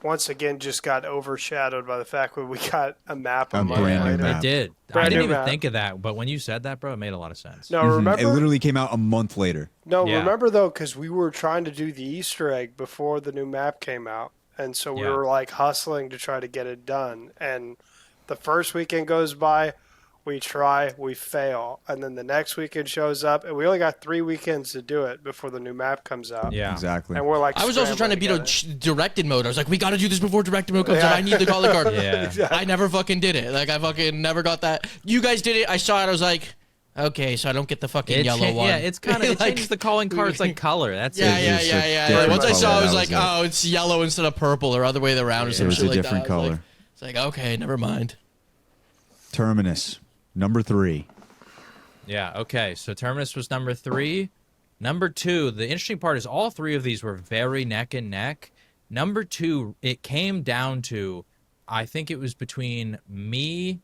once again just got overshadowed by the fact that we got a map a month brand new later. map. It did. Brand I didn't new even map. think of that, but when you said that, bro, it made a lot of sense. No, remember? It literally came out a month later. No, Yeah. remember though, because we were trying to do the Easter egg before the new map came out, and so we Yeah. were like hustling to try to get it done. And the first weekend goes by, we try, we fail, and then the next weekend shows up, and we only got 3 weekends to do it before the new map comes out. Yeah. Exactly. And we're like, I was also trying to beat scrambling a directed mode. I was like, we got to do this before directed mode comes out. I need the calling card. Yeah. I never fucking did it. Like, I fucking never got that. You guys did it. I saw it. I was like, okay, so I don't get the fucking yellow one. Yeah, it's kind of it Like- changes the calling card's like color. That's Yeah, it. yeah, just yeah, a yeah. different Once I saw, color, I was that like, was it. oh, it's yellow instead of purple or other way around or some It was shit a like different that. I was color. It's like, okay, never mind. Terminus. Number 3. Yeah, okay. So Terminus was number 3. Number 2, the interesting part is all 3 of these were very neck and neck. Number 2, it came down to, I think it was between me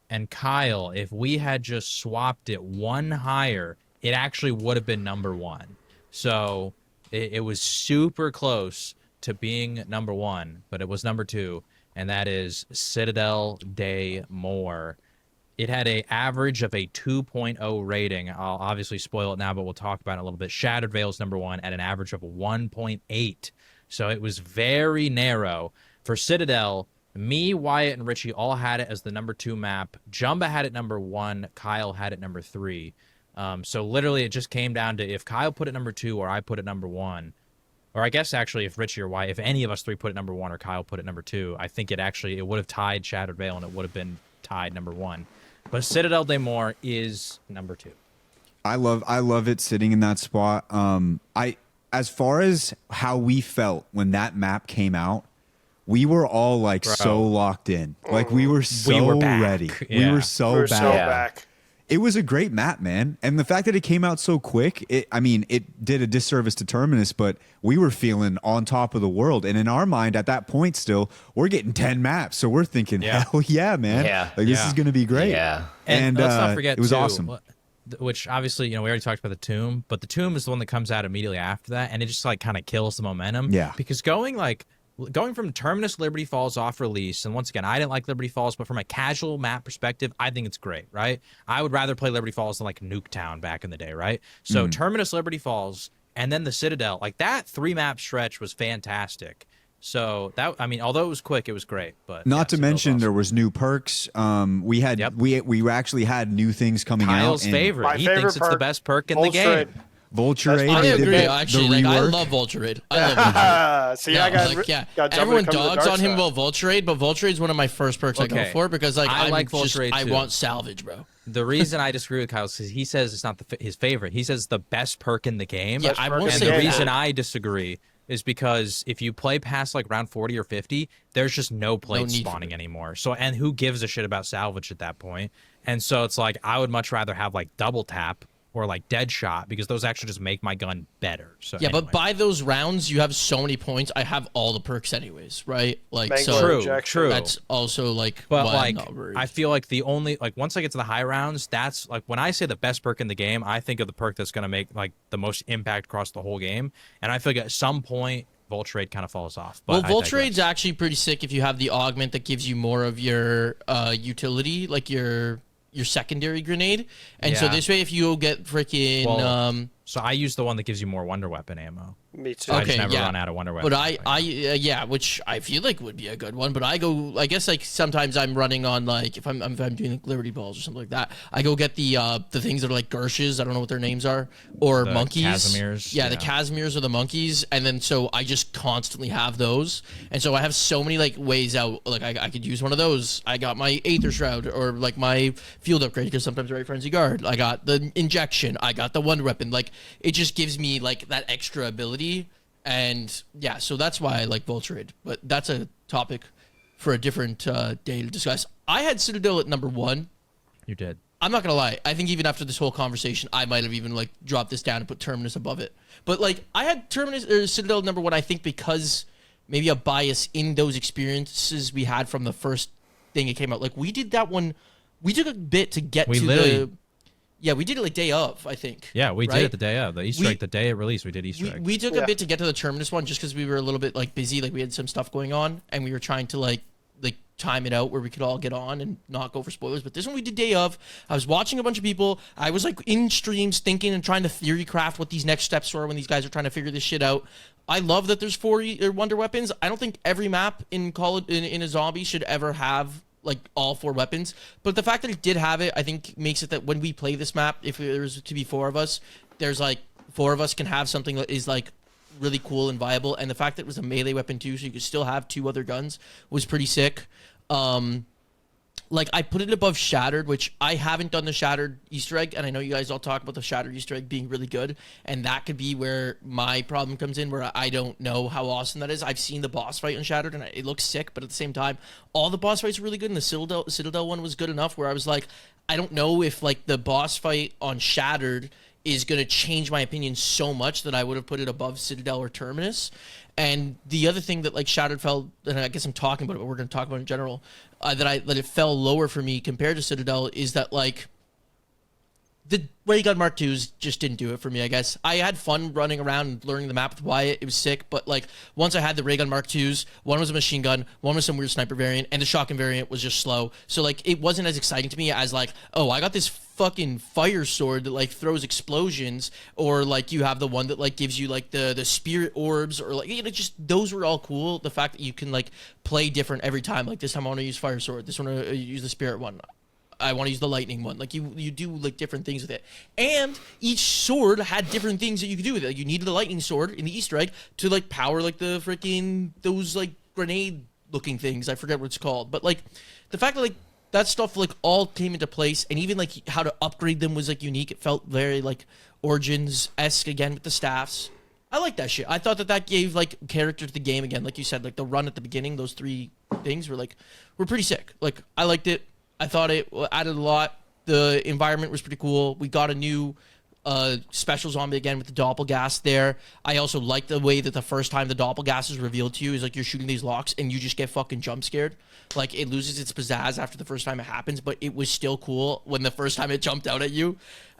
and Kyle. If we had just swapped it one higher, it actually would have been number 1. So it was super close to being number 1, but it was number 2, and that is Citadel Veil. It had an average of a 2.0 rating. I'll obviously spoil it now, but we'll talk about it a little bit. Shattered Veil's number 1 at an average of 1.8. So it was very narrow. For Citadel, me, Wyatt, and Richie all had it as the number 2 map. Jumba had it number 1. Kyle had it number 3. So literally it just came down to if Kyle put it number 2 or I put it number 1. Or I guess actually if Richie or Wyatt, if any of us 3 put it number 1 or Kyle put it number 2, I think it would have tied Shattered Veil and it would have been tied number 1. But Citadel Veil is number 2. I love it sitting in that spot. As far as how we felt when that map came out, we were all like so locked in. Like we were so back. ready. Yeah. We were so we were back. so back. It was a great map, man. And the fact that it came out so quick, it did a disservice to Terminus, but we were feeling on top of the world. And in our mind at that point still, we're getting 10 maps. So we're thinking, hell yeah, man. Yeah. Like this is going to be great. Yeah. And let's not forget, it was too, awesome. Which obviously, we already talked about the Tomb, but the Tomb is the one that comes out immediately after that, and it just like kind of kills the momentum. Yeah. Because going from Terminus Liberty Falls off release, and once again, I didn't like Liberty Falls, but from a casual map perspective, I think it's great, right? I would rather play Liberty Falls than like Nuketown back in the day, right? So Terminus Liberty Falls, and then the Citadel, like that 3-map stretch was fantastic. So that, although it was quick, it was great. But Not to Citadel's mention awesome. there was new perks. We had Yep. we actually had new things coming Kyle's out. and favorite. My He favorite thinks it's the perk, best perk in the Vulture game. Raid. Vulture Raid. I we did agree. the Actually, like, I rework. love Vulture Raid. I love Vulture Raid. See, No, I got like, yeah. got Jumbo Everyone to come to the dogs dark on him side. about Vulture Raid, but Vulture Raid's one of my first perks I go Okay. for because like I I'm like just, Vulture Raid, I too. want salvage, bro. The reason I disagree with Kyle is 'cause he says it's not his favorite. He says the best perk in the game. Yeah, I perk won't in And say the game. reason that. I disagree is because if you play past like round 40 or 50, there's just no plates need for spawning anymore. So, and who gives a shit about salvage at that point? And so it's like I would much rather have like double tap or like dead shot because those actually just make my gun better. So Yeah, anyway. but by those rounds, you have so many points. I have all the perks anyways, right? Like, Mango so True. that's also like But why like, I'm not worried. I feel like the only like once I get to the high rounds, that's like when I say the best perk in the game, I think of the perk that's gonna make like the most impact across the whole game. And I feel like at some point, Vulture Raid kind of falls off. But Well, I Vulture digress. Raid's actually pretty sick if you have the augment that gives you more of your utility, like your secondary grenade. And so Yeah. this way, if you get freaking Well, So I use the one that gives you more Wonder Weapon ammo. Me too. So I Okay, just never yeah. run out of Wonder Weapon. But yeah, which I feel like would be a good one. But I go, I guess like sometimes I'm running on like if I'm doing like Liberty Balls or something like that, I go get the things that are like Gershes. I don't know what their names are, or The monkeys. Casimirs, Yeah, the yeah. Casimirs or the monkeys, and then so I just constantly have those, and so I have so many like ways out. Like I could use one of those. I got my Aether Shroud or like my field upgrade because sometimes I write Frenzy Guard. I got the injection. I got the Wonder Weapon. Like it just gives me like that extra ability. And yeah, so that's why I like Vulture Raid. But that's a topic for a different day to discuss. I had Citadel at number 1. You did. I'm not gonna lie. I think even after this whole conversation, I might have even like dropped this down and put Terminus above it. But like I had Terminus or Citadel number 1. I think because maybe a bias in those experiences we had from the first thing it came out. Like we did that one. We took a bit to get to the. Yeah, we did it like day of, I think. Yeah, we right? did it the day of. The Easter egg, the day it released, we did Easter egg. We took a bit to get to the Terminus one just because we were a little bit like busy. Like we had some stuff going on and we were trying to like time it out where we could all get on and not go for spoilers. But this one we did day of. I was watching a bunch of people. I was like in streams thinking and trying to theory craft what these next steps were when these guys are trying to figure this shit out. I love that there's 4 wonder weapons. I don't think every map in a zombie should ever have like all 4 weapons, but the fact that it did have it, I think makes it that when we play this map, if there's to be 4 of us, there's like 4 of us can have something that is like really cool and viable. And the fact that it was a melee weapon too, so you could still have 2 other guns, was pretty sick. Like I put it above Shattered, which I haven't done the Shattered Easter egg, and I know you guys all talk about the Shattered Easter egg being really good, and that could be where my problem comes in, where I don't know how awesome that is. I've seen the boss fight in Shattered, and it looks sick, but at the same time, all the boss fights are really good, and the Citadel one was good enough where I was like, I don't know if like the boss fight on Shattered is going to change my opinion so much that I would have put it above Citadel or Terminus. And the other thing that like Shattered fell, and I guess I'm talking about it, but we're going to talk about it in general, that it fell lower for me compared to Citadel is that like the Ray Gun Mark IIs just didn't do it for me, I guess. I had fun running around and learning the map with Wyatt. It was sick, but like once I had the Ray Gun Mark IIs, one was a machine gun, one was some weird sniper variant, and the shotgun variant was just slow. So like it wasn't as exciting to me as like, oh, I got this fucking fire sword that like throws explosions, or like you have the one that like gives you like the spirit orbs, or like, you know, just those were all cool. The fact that you can like play different every time. Like this time I want to use fire sword, this one I use the spirit one, I want to use the lightning one. Like you do like different things with it, and each sword had different things that you could do with it. Like you needed the lightning sword in the Easter egg to like power like the freaking those like grenade looking things. I forget what it's called, but like the fact that like that stuff like all came into place, and even like how to upgrade them was like unique. It felt very like Origins-esque again with the staffs. I like that shit. I thought that gave like character to the game again. Like you said, like the run at the beginning, those 3 things were pretty sick. Like I liked it. I thought it added a lot. The environment was pretty cool. We got a new special zombie again with the doppelgas there. I also like the way that the first time the doppelgas is revealed to you is like you're shooting these locks and you just get fucking jump scared. Like it loses its pizzazz after the first time it happens, but it was still cool when the first time it jumped out at you.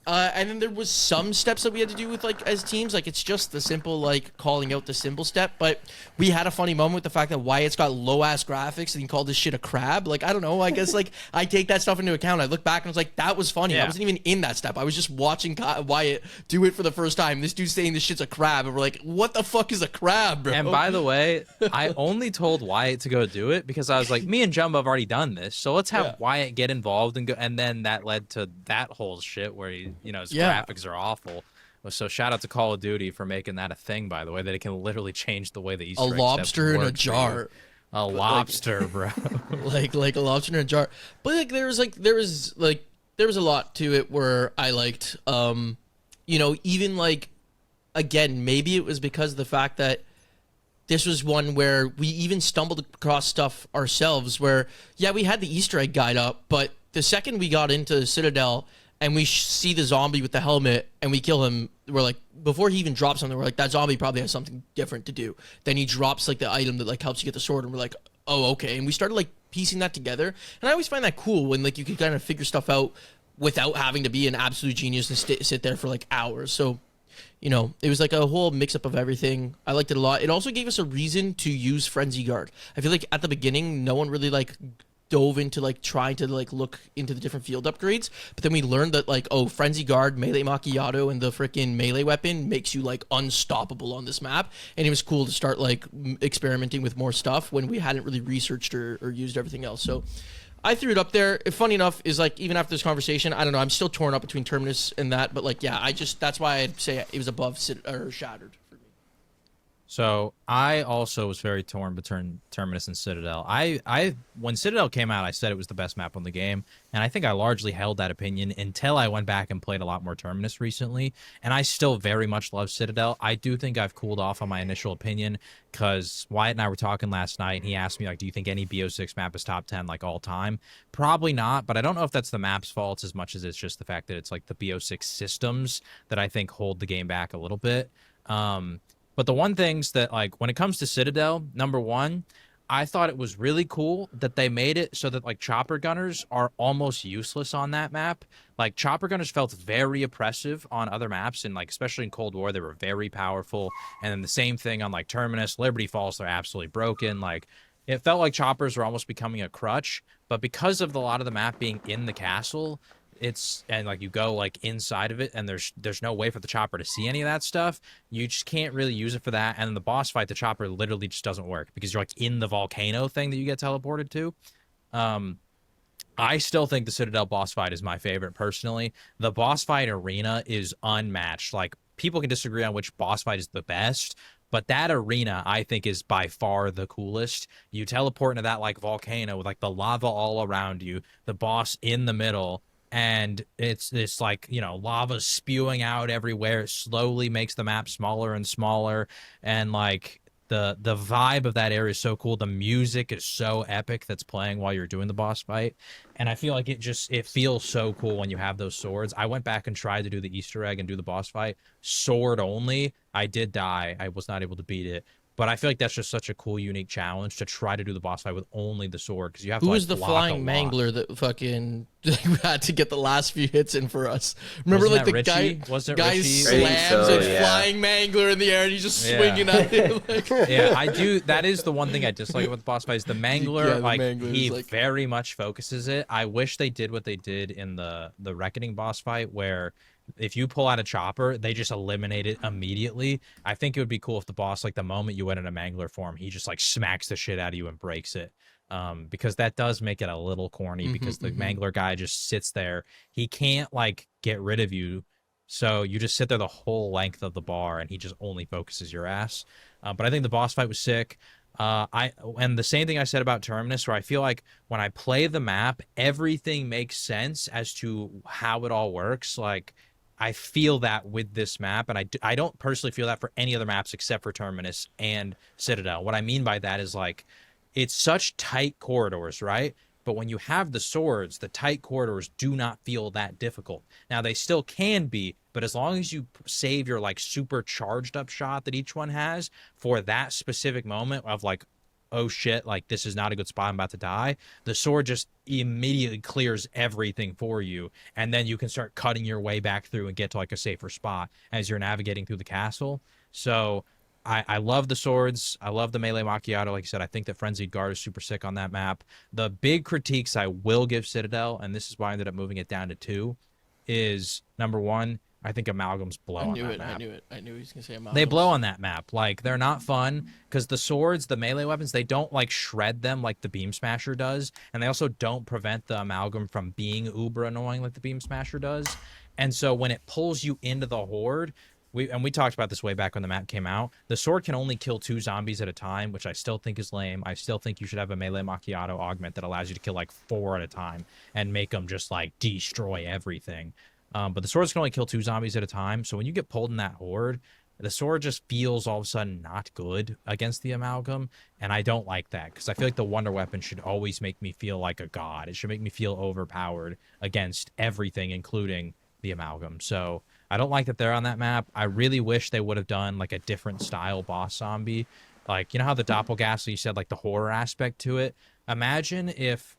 And then there was some steps that we had to do with like as teams. Like it's just the simple like calling out the symbol step. But we had a funny moment with the fact that Wyatt's got low ass graphics and he called this shit a crab. Like I don't know. I guess like I take that stuff into account. I look back and I was like, that was funny. Yeah. I wasn't even in that step. I was just watching Wyatt do it for the first time. This dude's saying this shit's a crab, and we're like, what the fuck is a crab, bro? And by the way, I only told Wyatt to go do it because I was like, me and Jumbo have already done this, so let's have Wyatt get involved and go. And then that led to that whole shit where he, you know, his graphics are awful. So shout out to Call of Duty for making that a thing, by the way, that it can literally change the way the Easter egg lobster in a work for you. jar. A lobster, bro. like a lobster in a jar. But like there was a lot to it where I liked you know, even like again, maybe it was because of the fact that this was one where we even stumbled across stuff ourselves where we had the Easter egg guide up, but the second we got into Citadel and we see the zombie with the helmet and we kill him, we're like, before he even drops something, we're like, that zombie probably has something different to do. Then he drops like the item that like helps you get the sword, and we're like, oh, okay. And we started like piecing that together. And I always find that cool when like you can kind of figure stuff out without having to be an absolute genius and sit there for like hours. So, you know, it was like a whole mix up of everything. I liked it a lot. It also gave us a reason to use Frenzy Guard. I feel like at the beginning, no one really like dove into like trying to like look into the different field upgrades, but then we learned that like, oh, Frenzy Guard, Melee Macchiato, and the freaking melee weapon makes you like unstoppable on this map. And it was cool to start like experimenting with more stuff when we hadn't really researched or used everything else. So I threw it up there. Funny enough is like, even after this conversation, I don't know, I'm still torn up between Terminus and that, but like, yeah, that's why I'd say it was above or Shattered for me. So I also was very torn between Terminus and Citadel. I when Citadel came out, I said it was the best map on the game, and I think I largely held that opinion until I went back and played a lot more Terminus recently, and I still very much love Citadel. I do think I've cooled off on my initial opinion because Wyatt and I were talking last night, and he asked me, like, do you think any BO6 map is top 10, like, all time? Probably not, but I don't know if that's the map's fault as much as it's just the fact that it's, like, the BO6 systems that I think hold the game back a little bit. But the one things that, like, when it comes to Citadel, number one, I thought it was really cool that they made it so that, like, chopper gunners are almost useless on that map. Like, chopper gunners felt very oppressive on other maps, and, like, especially in Cold War, they were very powerful. And then the same thing on, like, Terminus, Liberty Falls, they're absolutely broken. Like, it felt like choppers were almost becoming a crutch, but because of a lot of the map being in the castle, and like you go like inside of it and there's no way for the chopper to see any of that stuff, you just can't really use it for that. And in the boss fight, the chopper literally just doesn't work because you're like in the volcano thing that you get teleported to. I still think the Citadel boss fight is my favorite personally. The boss fight arena is unmatched. Like, people can disagree on which boss fight is the best, but that arena, I think, is by far the coolest. You teleport into that like volcano with like the lava all around you, the boss in the middle, and it's this like, you know, lava spewing out everywhere. It slowly makes the map smaller and smaller, and like the vibe of that area is so cool. The music is so epic that's playing while you're doing the boss fight, and I feel like it feels so cool when you have those swords. I went back and tried to do the Easter egg and do the boss fight sword only. I did die. I was not able to beat it. But I feel like that's just such a cool, unique challenge to try to do the boss fight with only the sword, because you have to. Who like, was the block flying a lot. mangler that fucking had to get the last few hits in for us? Remember, Wasn't like that the Richie? guy, Wasn't guy Richie? slams So, a yeah. flying mangler in the air and he's just Yeah. swinging at it. Like, Yeah, I do. That is the one thing I dislike with the boss fight is the mangler. Yeah, the like mangler he is, like- very much focuses it. I wish they did what they did in the Reckoning boss fight, where if you pull out a chopper, they just eliminate it immediately. I think it would be cool if the boss, like the moment you went in a mangler form, he just like smacks the shit out of you and breaks it. Because that does make it a little corny, because the mangler guy just sits there. He can't like get rid of you. So you just sit there the whole length of the bar and he just only focuses your ass. But I think the boss fight was sick. And the same thing I said about Terminus, where I feel like when I play the map, everything makes sense as to how it all works. Like, I feel that with this map, and I don't personally feel that for any other maps except for Terminus and Citadel. What I mean by that is, like, it's such tight corridors, right? But when you have the swords, the tight corridors do not feel that difficult. Now, they still can be, but as long as you save your, like, super charged up shot that each one has for that specific moment of, like, oh shit, like, this is not a good spot, I'm about to die, the sword just immediately clears everything for you, and then you can start cutting your way back through and get to, like, a safer spot as you're navigating through the castle. So I love the swords. I love the melee macchiato. Like I said, I think that Frenzied Guard is super sick on that map. The big critiques I will give Citadel, and this is why I ended up moving it down to 2, is number 1, I think amalgams blow on that map. I knew he was gonna say amalgams. They blow on that map. Like, they're not fun because the swords, the melee weapons, they don't like shred them like the Beam Smasher does, and they also don't prevent the amalgam from being uber annoying like the Beam Smasher does. And so when it pulls you into the horde, we talked about this way back when the map came out, the sword can only kill 2 zombies at a time, which I still think is lame. I still think you should have a melee macchiato augment that allows you to kill like 4 at a time and make them just like destroy everything. But the swords can only kill 2 zombies at a time, so when you get pulled in that horde, the sword just feels all of a sudden not good against the amalgam, and I don't like that, because I feel like the wonder weapon should always make me feel like a god. It should make me feel overpowered against everything, including the amalgam. So I don't like that they're on that map. I really wish they would have done like a different style boss zombie. Like, you know how the Doppelganger, you said, like the horror aspect to it? Imagine if,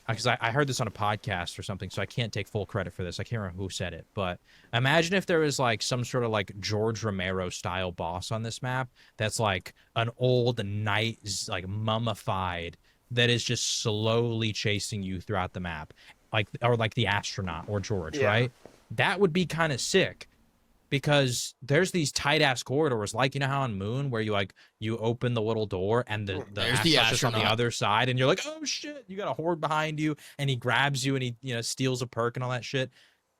because I heard this on a podcast or something, so I can't take full credit for this. I can't remember who said it, but imagine if there was like some sort of like George Romero style boss on this map that's like an old knight, like mummified, that is just slowly chasing you throughout the map, like, or like the astronaut or George, right? That would be kind of sick, because there's these tight ass corridors, like, you know how on Moon where you open the little door and the astronaut's just on the other side, and you're like, oh shit, you got a horde behind you, and he grabs you and he, you know, steals a perk and all that shit.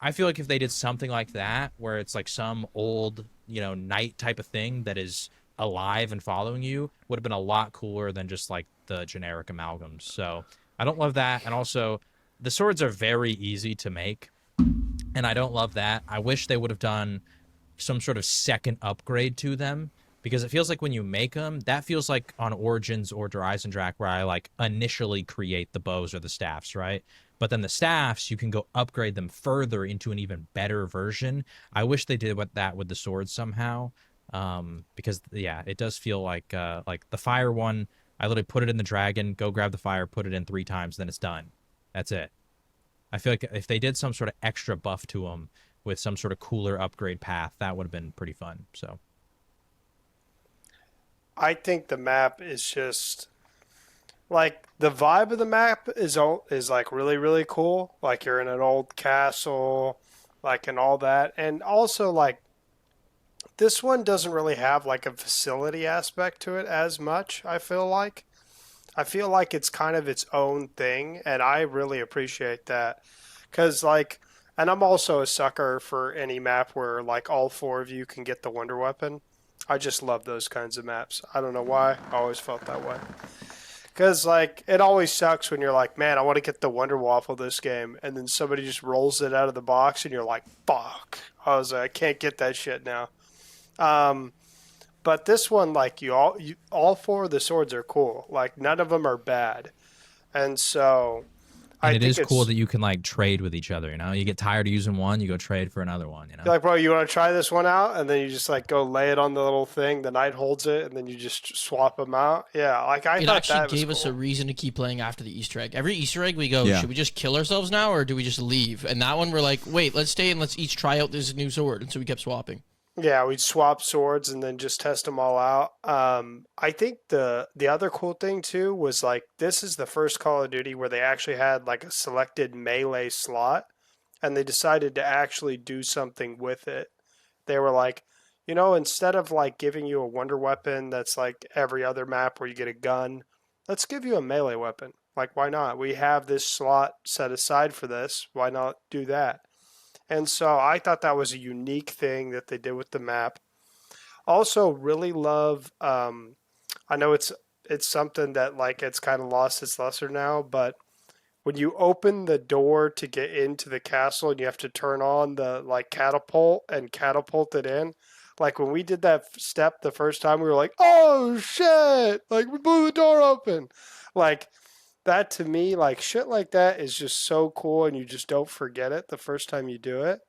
I feel like if they did something like that, where it's like some old, you know, knight type of thing that is alive and following you would have been a lot cooler than just like the generic amalgams. So I don't love that. And also the swords are very easy to make, and I don't love that. I wish they would have done some sort of second upgrade to them, because it feels like when you make them, that feels like on Origins or Dreisendrach where I like initially create the bows or the staffs, right? But then the staffs, you can go upgrade them further into an even better version. I wish they did that with the swords somehow, because yeah, it does feel like the fire one, I literally put it in the dragon, go grab the fire, put it in 3 times, then it's done. That's it. I feel like if they did some sort of extra buff to them with some sort of cooler upgrade path, that would have been pretty fun. So I think the map is just like the vibe of the map is like really really cool. Like you're in an old castle, like and all that, and also like this one doesn't really have like a facility aspect to it as much. I feel like it's kind of its own thing, and I really appreciate that because like. And I'm also a sucker for any map where like all 4 of you can get the wonder weapon. I just love those kinds of maps. I don't know why. I always felt that way. Because like it always sucks when you're like, man, I want to get the wonder waffle this game, and then somebody just rolls it out of the box, and you're like, fuck. I can't get that shit now. But this one, like all 4 of the swords are cool. Like none of them are bad, and so. And it is cool that you can like trade with each other, you know? You get tired of using one, you go trade for another one, you know? You're like, bro, you want to try this one out? And then you just like go lay it on the little thing. The knight holds it, and then you just swap them out. Yeah, like I thought that actually gave us a reason to keep playing after the Easter egg. Every Easter egg we go, should we just kill ourselves now, or do we just leave? And that one we're like, wait, let's stay and let's each try out this new sword. And so we kept swapping. Yeah, we'd swap swords and then just test them all out. I think the other cool thing too was like this is the first Call of Duty where they actually had like a selected melee slot, and they decided to actually do something with it. They were like, you know, instead of like giving you a wonder weapon that's like every other map where you get a gun, let's give you a melee weapon. Like, why not? We have this slot set aside for this. Why not do that? And so I thought that was a unique thing that they did with the map. Also, really love. I know it's something that like it's kind of lost its luster now, but when you open the door to get into the castle and you have to turn on the like catapult and catapult it in, like when we did that step the first time, we were like, "Oh shit!" Like we blew the door open, like. That to me, like shit like that is just so cool, and you just don't forget it the first time you do it.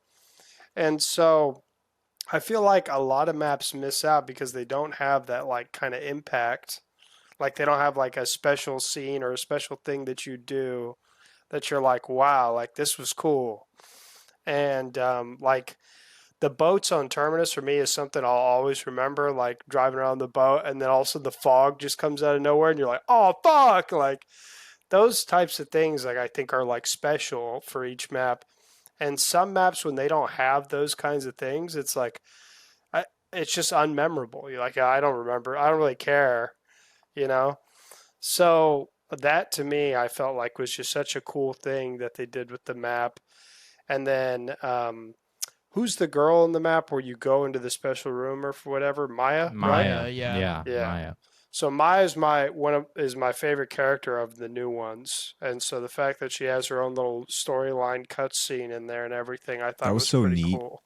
And so I feel like a lot of maps miss out because they don't have that like kind of impact. Like they don't have like a special scene or a special thing that you do that you're like, wow, like this was cool. And like the boats on Terminus for me is something I'll always remember, like driving around the boat, and then also the fog just comes out of nowhere, and you're like, oh fuck, like. Those types of things, like I think, are like special for each map, and some maps when they don't have those kinds of things, it's like, it's just unmemorable. You're like, I don't remember, I don't really care, you know. So that to me, I felt like was just such a cool thing that they did with the map. And then, who's the girl in the map where you go into the special room or for whatever? Maya, Maya, right? yeah. Maya. So Maya's is my favorite character of the new ones, and so the fact that she has her own little storyline cutscene in there and everything, I thought that was so pretty neat. Cool.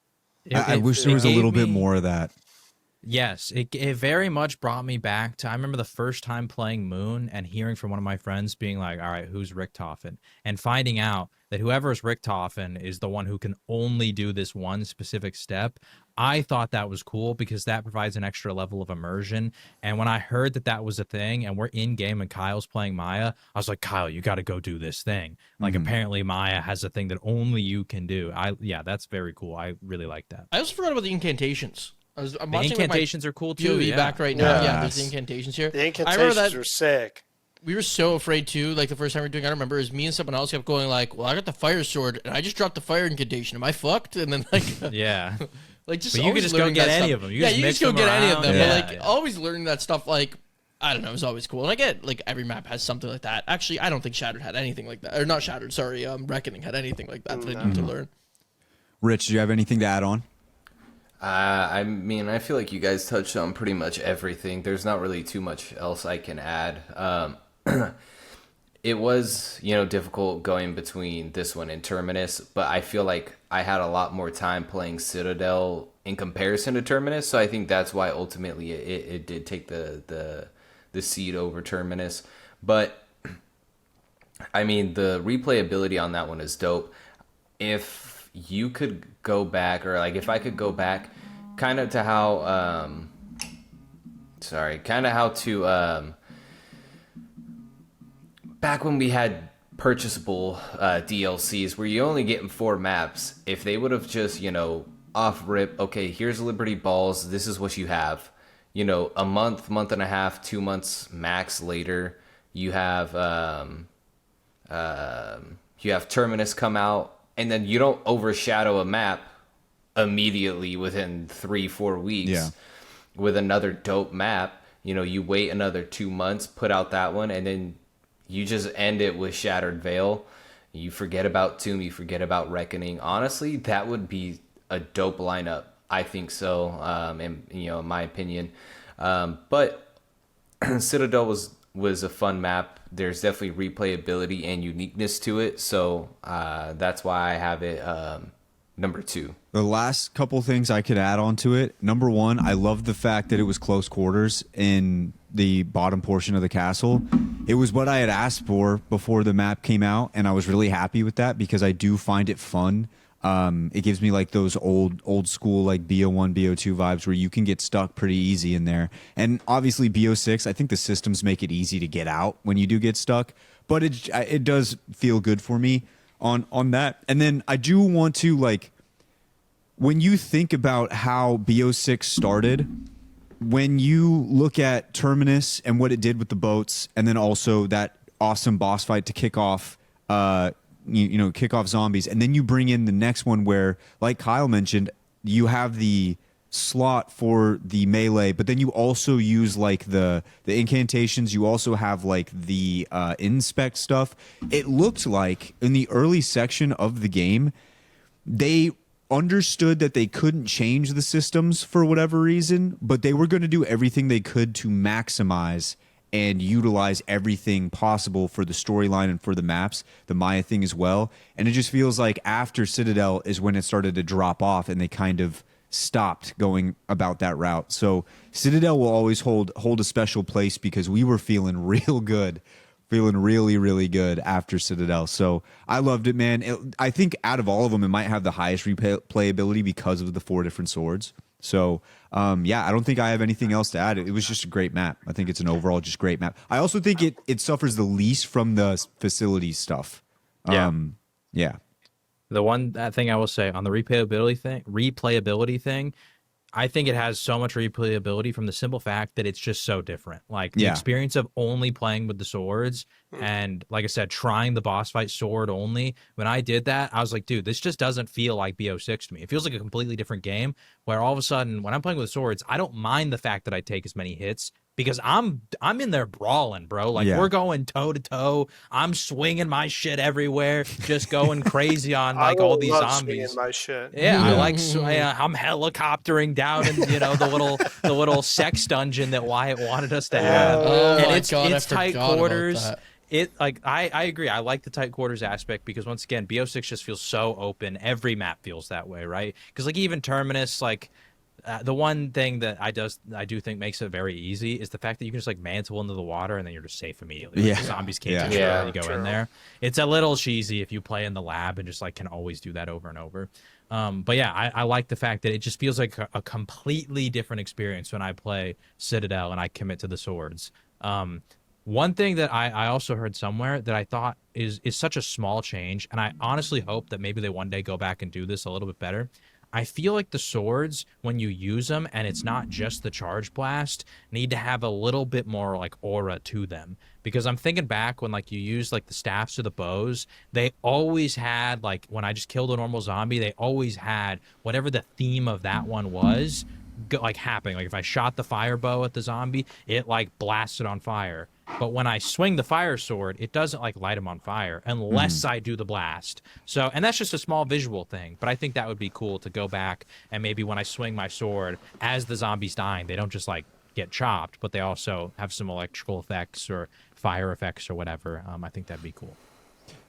I wish there was a little bit more of that. Yes, it very much brought me back to, I remember the first time playing Moon and hearing from one of my friends being like, all right, who's Richtofen? And finding out that whoever is Richtofen is the one who can only do this one specific step. I thought that was cool because that provides an extra level of immersion. And when I heard that that was a thing and we're in game and Kyle's playing Maya, I was like, Kyle, you got to go do this thing. Like apparently Maya has a thing that only you can do. Yeah, that's very cool. I really like that. I also forgot about the incantations. I'm the watching incantations are cool too. POV back right now. Yeah, there's the incantations here. The incantations are sick. We were so afraid too. Like the first time we were doing, I remember is me and someone else kept going like, "Well, I got the fire sword and I just dropped the fire incantation. Am I fucked?" And then like, yeah, like just but you could just go get any of them. You just go get any of them. Yeah. But like always learning that stuff, like I don't know, is always cool. And I get like every map has something like that. Actually, I don't think Shattered had anything like that, or not Shattered. Sorry, Reckoning had anything like that that I need to learn. Rich, do you have anything to add on? I mean, I feel like you guys touched on pretty much everything. There's not really too much else I can add. It was, difficult going between this one and Terminus, but I feel like I had a lot more time playing Citadel in comparison to Terminus, so I think that's why ultimately it did take the seed over Terminus. But I mean, the replayability on that one is dope. If you could go back, or like if I could go back, kind of to how, back when we had purchasable DLCs where you only getting 4 maps, if they would have just, off rip, okay, here's Liberty Balls, this is what you have. A month, month and a half, 2 months max later, you have Terminus come out, and then you don't overshadow a map immediately within 3-4 weeks with another dope map. You wait another 2 months, put out that one, and then you just end it with Shattered Veil. You forget about Tomb, you forget about Reckoning. Honestly, that would be a dope lineup. I think so, in my opinion. But Citadel was a fun map. There's definitely replayability and uniqueness to it. So that's why I have it number 2. The last couple things I could add on to it. Number 1, I love the fact that it was close quarters in the bottom portion of the castle. It was what I had asked for before the map came out, and I was really happy with that because I do find it fun. It gives me like those old school like BO1, BO2 vibes where you can get stuck pretty easy in there. And obviously BO6, I think the systems make it easy to get out when you do get stuck, but it does feel good for me on that. And then I do want to, like, when you think about how BO6 started, when you look at Terminus and what it did with the boats, and then also that awesome boss fight to kick off kick off zombies, and then you bring in the next one where, like Kyle mentioned, you have the slot for the melee, but then you also use like the incantations. You also have like the inspect stuff. It looked like in the early section of the game, they understood that they couldn't change the systems for whatever reason, but they were going to do everything they could to maximize and utilize everything possible for the storyline and for the maps, the Maya thing as well. And it just feels like after Citadel is when it started to drop off and they kind of stopped going about that route. So Citadel will always hold a special place because we were feeling real good, feeling really, really good after Citadel. So I loved it, man. I think out of all of them, it might have the highest replayability because of the 4 different swords. So, I don't think I have anything else to add. It was just a great map. I think it's an overall just great map. I also think it suffers the least from the facility stuff. Yeah. The one thing I will say on the replayability thing, I think it has so much replayability from the simple fact that it's just so different. Like the experience of only playing with the swords and, like I said, trying the boss fight sword only. When I did that, I was like, dude, this just doesn't feel like BO6 to me. It feels like a completely different game where all of a sudden when I'm playing with swords, I don't mind the fact that I take as many hits because I'm in there brawling, bro. Like we're going toe to toe. I'm swinging my shit everywhere, just going crazy on like all these zombies. My shit. Yeah, I'm helicoptering down in the little sex dungeon that Wyatt wanted us to have. And it's tight quarters. I agree. I like the tight quarters aspect because once again, BO6 just feels so open. Every map feels that way, right? Because like even Terminus, like the one thing that I do think makes it very easy is the fact that you can just like mantle into the water and then you're just safe immediately. Like, the zombies can't touch you when you go in there. It's a little cheesy if you play in the lab and just like can always do that over and over. But yeah, I like the fact that it just feels like a completely different experience when I play Citadel and I commit to the swords. One thing that I also heard somewhere that I thought is such a small change, and I honestly hope that maybe they one day go back and do this a little bit better. I feel like the swords, when you use them, and it's not just the charge blast, need to have a little bit more like aura to them. Because I'm thinking back when like you use like the staffs or the bows, they always had like when I just killed a normal zombie, they always had whatever the theme of that one was like happening. Like if I shot the fire bow at the zombie, it like blasted on fire. But when I swing the fire sword, it doesn't like light them on fire unless I do the blast. So, and that's just a small visual thing, but I think that would be cool to go back and maybe when I swing my sword, as the zombies dying, they don't just like get chopped, but they also have some electrical effects or fire effects or whatever. I think that'd be cool.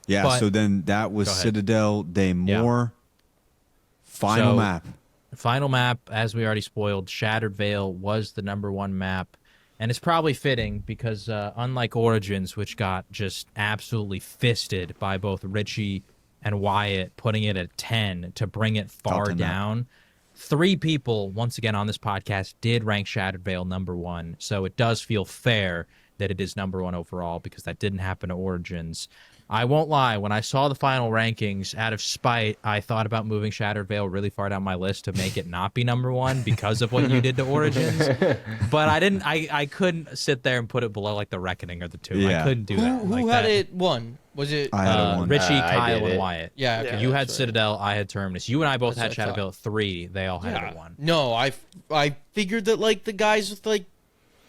Yeah. But, so then that was Citadel Veil. Final map. Final map, as we already spoiled, Shattered Veil was the #1 map. And it's probably fitting because unlike Origins, which got just absolutely fisted by both Richie and Wyatt, putting it at 10 to bring it far down, 3 people, once again on this podcast, did rank Shattered Veil #1. So it does feel fair that it is #1 overall because that didn't happen to Origins. I won't lie, when I saw the final rankings, out of spite, I thought about moving Shattered Veil really far down my list to make it not be #1 because of what you did to Origins. But I couldn't sit there and put it below like the Reckoning or the 2. Yeah. I couldn't do that. Who had it one? Was it I had it one. Richie, I Kyle, did and it. Wyatt? Yeah, okay, You had that's right. Citadel, I had Terminus. You and I both had That's what I Shattered Veil at 3. They all had it at 1. No, I figured that like the guys with like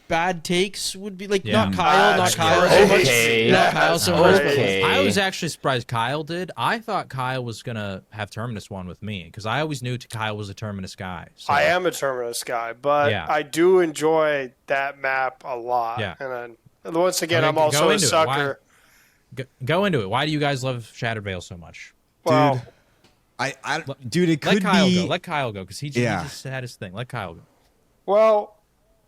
bad takes would be like Yeah. not Kyle so Okay. much. Not Kyle so much. but- Okay. I was actually surprised Kyle did. I thought Kyle was going to have Terminus 1 with me because I always knew Kyle was a Terminus guy. So. I am a Terminus guy, but Yeah. I do enjoy that map a lot. Yeah. And then, once again, Okay, I'm go also a into it. sucker. Go into it. Why do you guys love Shattered Veil so much? Well, Dude, it Let could Kyle be. go. Let Kyle go because he just had his thing. Let Kyle go. well,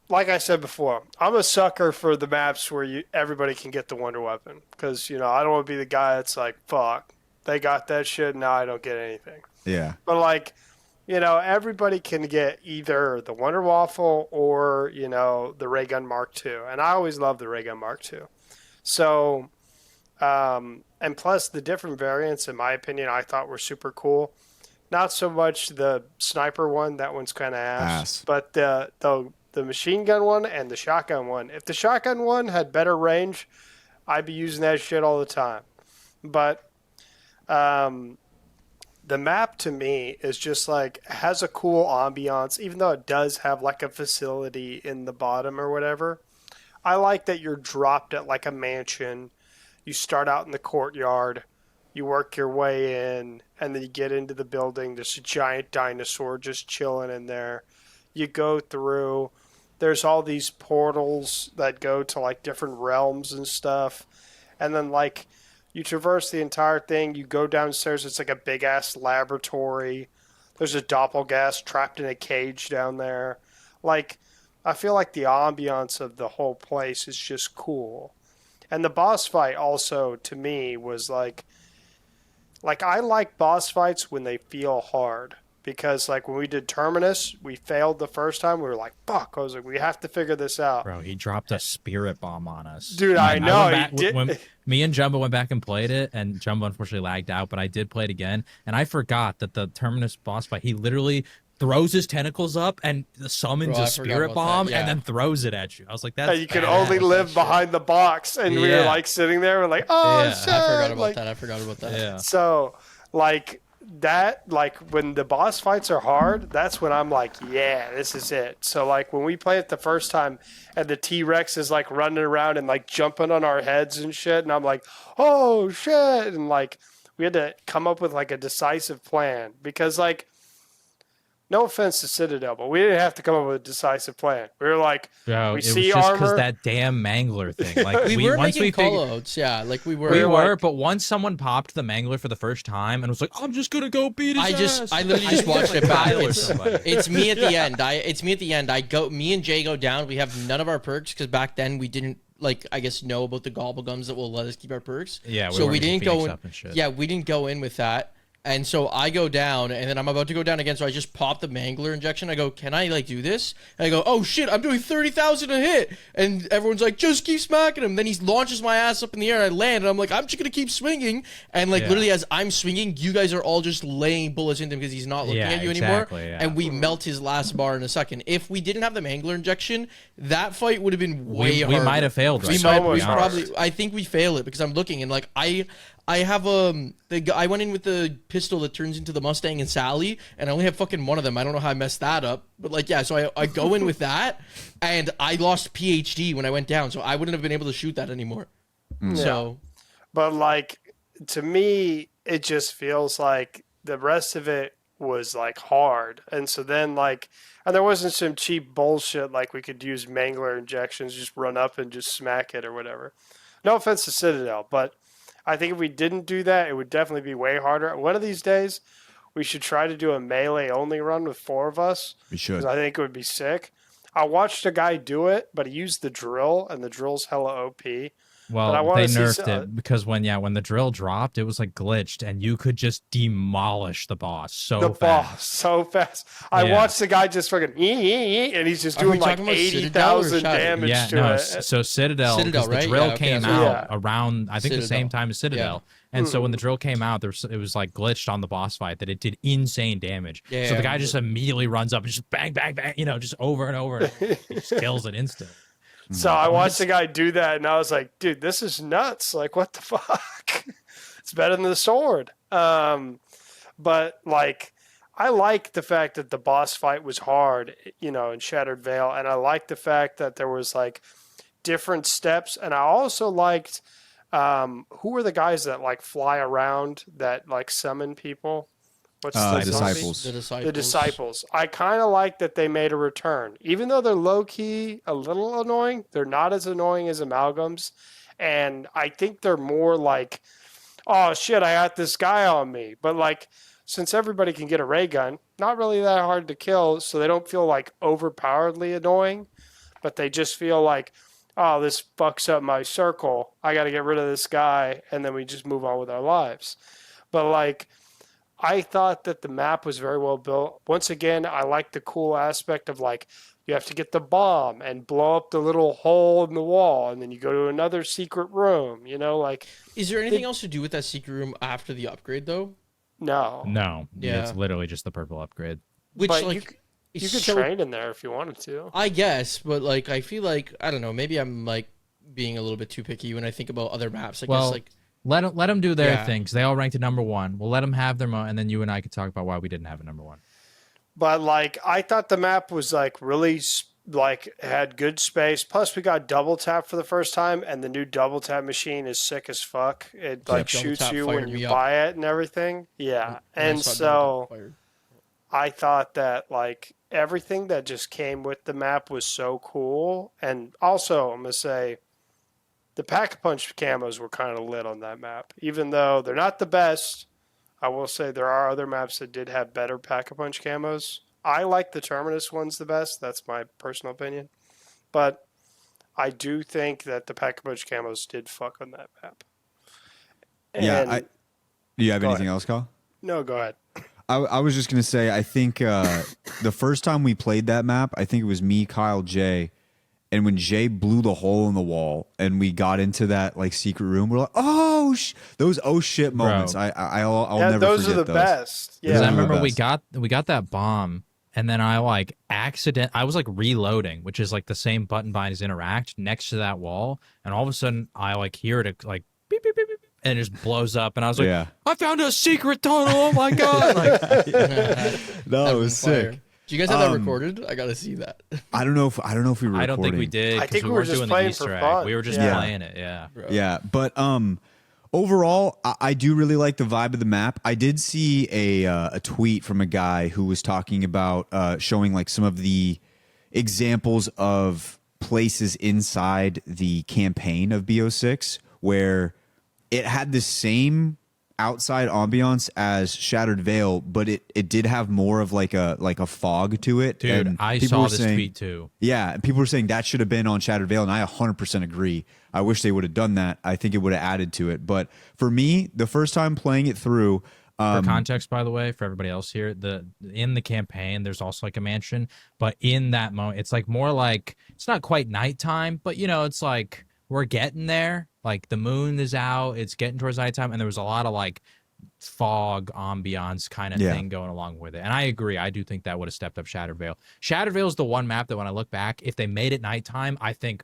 like I said before, I'm a sucker for the maps where everybody can get the Wonder Weapon because I don't want to be the guy that's like, fuck, they got that shit, now I don't get anything. Yeah. But like, everybody can get either the Wonder Waffle or the Ray Gun Mark II, and I always love the Ray Gun Mark II. So, and plus the different variants, in my opinion, I thought were super cool. Not so much the sniper one; that one's kind of ass. But the machine gun one and the shotgun one. If the shotgun one had better range, I'd be using that shit all the time. But the map to me is just like has a cool ambiance, even though it does have like a facility in the bottom or whatever. I like that you're dropped at like a mansion. You start out in the courtyard, you work your way in, and then you get into the building. There's a giant dinosaur just chilling in there. You go through. There's all these portals that go to like different realms and stuff. And then like you traverse the entire thing. You go downstairs. It's like a big ass laboratory. There's a doppelganger trapped in a cage down there. Like, I feel like the ambiance of the whole place is just cool. And the boss fight also, to me, was like I like boss fights when they feel hard. Because, like, when we did Terminus, we failed the first time. We were like, fuck. I was like, we have to figure this out. Bro, he dropped a spirit bomb on us. Dude, I know. When me and Jumbo went back and played it, and Jumbo unfortunately lagged out, but I did play it again, and I forgot that the Terminus boss fight, he literally throws his tentacles up and summons a spirit bomb and then throws it at you. I was like, that's you can only live behind the box. And we were, like, sitting there. We're like, oh, shit. I forgot about that. Yeah. So, like... that, like, when the boss fights are hard, that's when I'm like, yeah, this is it. So, like, when we play it the first time and the T-Rex is, like, running around and, like, jumping on our heads and shit, and I'm like, oh, shit. And, like, we had to come up with, like, a decisive plan because, like, no offense to Citadel, but we didn't have to come up with a decisive plan. We were like, we see was just armor. because that damn mangler thing. Like we were making call-outs, like we were. We were, like, but once someone popped the mangler for the first time and was like, I'm just gonna go beat his ass. I literally just watched it back. Kyle or somebody. It's me at the end. Me and Jay go down. We have none of our perks because back then we didn't I guess know about the gobble gums that will let us keep our perks. Yeah, so we didn't go in. Up and shit. Yeah, we didn't go in with that. And so I go down, and then I'm about to go down again, so I just pop the mangler injection. I go, can I, do this? And I go, oh, shit, I'm doing 30,000 a hit. And everyone's like, just keep smacking him. Then he launches my ass up in the air, and I land, and I'm like, I'm just going to keep swinging. And, literally, as I'm swinging, you guys are all just laying bullets into him because he's not looking at you anymore. Yeah. And we melt his last bar in a second. If we didn't have the mangler injection, that fight would have been way harder. We might have failed. I think we fail it because I'm looking, and, I have I went in with the pistol that turns into the Mustang and Sally, and I only have fucking one of them. I don't know how I messed that up, but like yeah, so I go in with that, and I lost PhD when I went down, so I wouldn't have been able to shoot that anymore. So, but like to me, it just feels like the rest of it was like hard, and so then like, and there wasn't some cheap bullshit like we could use mangler injections, just run up and just smack it or whatever. No offense to Citadel, but I think if we didn't do that, it would definitely be way harder. One of these days, we should try to do a melee only run with 4 of us. We should. I think it would be sick. I watched a guy do it, but he used the drill, and the drill's hella OP. Well, they nerfed it because when the drill dropped, it was like glitched, and you could just demolish the boss so fast. I watched the guy just fucking and he's just doing like 80,000 damage to it. So Citadel, right? the drill came out around I think the same time as Citadel. And so when the drill came out, it was like glitched on the boss fight that it did insane damage. So the guy just immediately runs up and just bang, bang, bang, just over and over. And he just kills it instant. So I watched the guy do that, and I was like, dude, this is nuts. Like, what the fuck? It's better than the sword. But, like, I like the fact that the boss fight was hard, in Shattered Veil, and I like the fact that there was, like, different steps, and I also liked who were the guys that, like, fly around that, like, summon people? What's the disciples. The disciples. I kind of like that they made a return. Even though they're low-key a little annoying, they're not as annoying as amalgams. And I think they're more like, oh, shit, I got this guy on me. But, like, since everybody can get a ray gun, not really that hard to kill, so they don't feel, like, overpoweredly annoying. But they just feel like, oh, this fucks up my circle. I got to get rid of this guy. And then we just move on with our lives. But, like, I thought that the map was very well built. Once again, I like the cool aspect of like you have to get the bomb and blow up the little hole in the wall, and then you go to another secret room. Like. Is there anything else to do with that secret room after the upgrade, though? No. Yeah, it's literally just the purple upgrade. Which but like you could train in there if you wanted to. I guess, but like I feel like I don't know. Maybe I'm like being a little bit too picky when I think about other maps. I guess like. Let them do their thing because they all ranked at number 1. We'll let them have their and then you and I can talk about why we didn't have a number 1. But like, I thought the map was like really like had good space. Plus, we got double tap for the first time, and the new double tap machine is sick as fuck. It like shoots you when you buy it and everything. Yeah, and so I thought that like everything that just came with the map was so cool. And also, I'm gonna say. The Pack-a-Punch camos were kind of lit on that map. Even though they're not the best, I will say there are other maps that did have better Pack-a-Punch camos. I like the Terminus ones the best. That's my personal opinion. But I do think that the Pack-a-Punch camos did fuck on that map. And do you have anything else, Kyle? No, go ahead. I was just going to say, I think the first time we played that map, I think it was me, Kyle, Jay, and when Jay blew the hole in the wall and we got into that like secret room, we're like, oh, those oh shit moments. I'll never those forget are the best. Yeah, because I remember we got that bomb, and then I like I was like reloading, which is like the same button bindings interact next to that wall, and all of a sudden I like hear it like beep beep beep beep, and it just blows up, and I was like, I found a secret tunnel. Oh my god! Like, no, it was sick. Do you guys have that recorded? I gotta see that. I don't know if we recorded. I don't think we did. I think we were were just doing playing the Easter for egg. fun. We were just playing it. Yeah. Yeah, but overall, I do really like the vibe of the map. I did see a tweet from a guy who was talking about showing like some of the examples of places inside the campaign of BO6 where it had the same outside ambiance as Shattered Veil, but it did have more of like a fog to it. Dude, and I saw this tweet too. Yeah, and people were saying that should have been on Shattered Veil, and I 100% agree. I wish they would have done that. I think it would have added to it. But for me, the first time playing it through, for context, by the way, for everybody else here, in the campaign, there's also like a mansion, but in that moment, it's like more like it's not quite nighttime, but it's like we're getting there. Like the moon is out, it's getting towards nighttime, and there was a lot of like fog ambiance kind of thing going along with it. And I agree. I do think that would have stepped up Shattered Veil. Shattered Veil is the one map that when I look back, if they made it nighttime, I think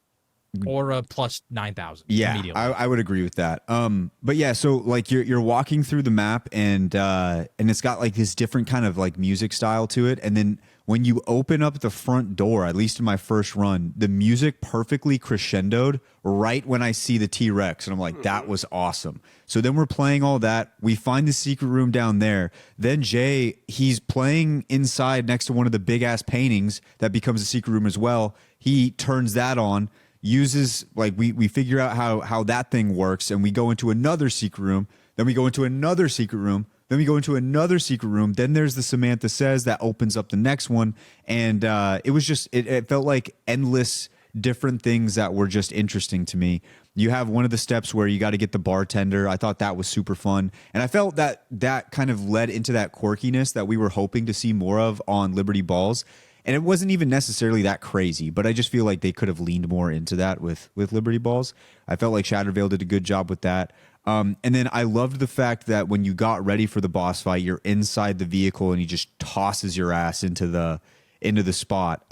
or a plus 9,000. Yeah, immediately. I would agree with that. But yeah, so like you're walking through the map and it's got like this different kind of like music style to it, and then when you open up the front door, at least in my first run, the music perfectly crescendoed right when I see the T-Rex, and I'm like, that was awesome. So then we're playing all that. We find the secret room down there. Then Jay, he's playing inside next to one of the big ass paintings that becomes a secret room as well. He turns that on, uses like we figure out how that thing works, and we go into another secret room. Then we go into another secret room. Then we go into another secret room. Then there's the Samantha Says that opens up the next one. And it was just, it felt like endless different things that were just interesting to me. You have one of the steps where you got to get the bartender. I thought that was super fun. And I felt that that kind of led into that quirkiness that we were hoping to see more of on Liberty Balls. And it wasn't even necessarily that crazy, but I just feel like they could have leaned more into that with Liberty Balls. I felt like Shattered Veil did a good job with that. And then I loved the fact that when you got ready for the boss fight, you're inside the vehicle and he just tosses your ass into the spot,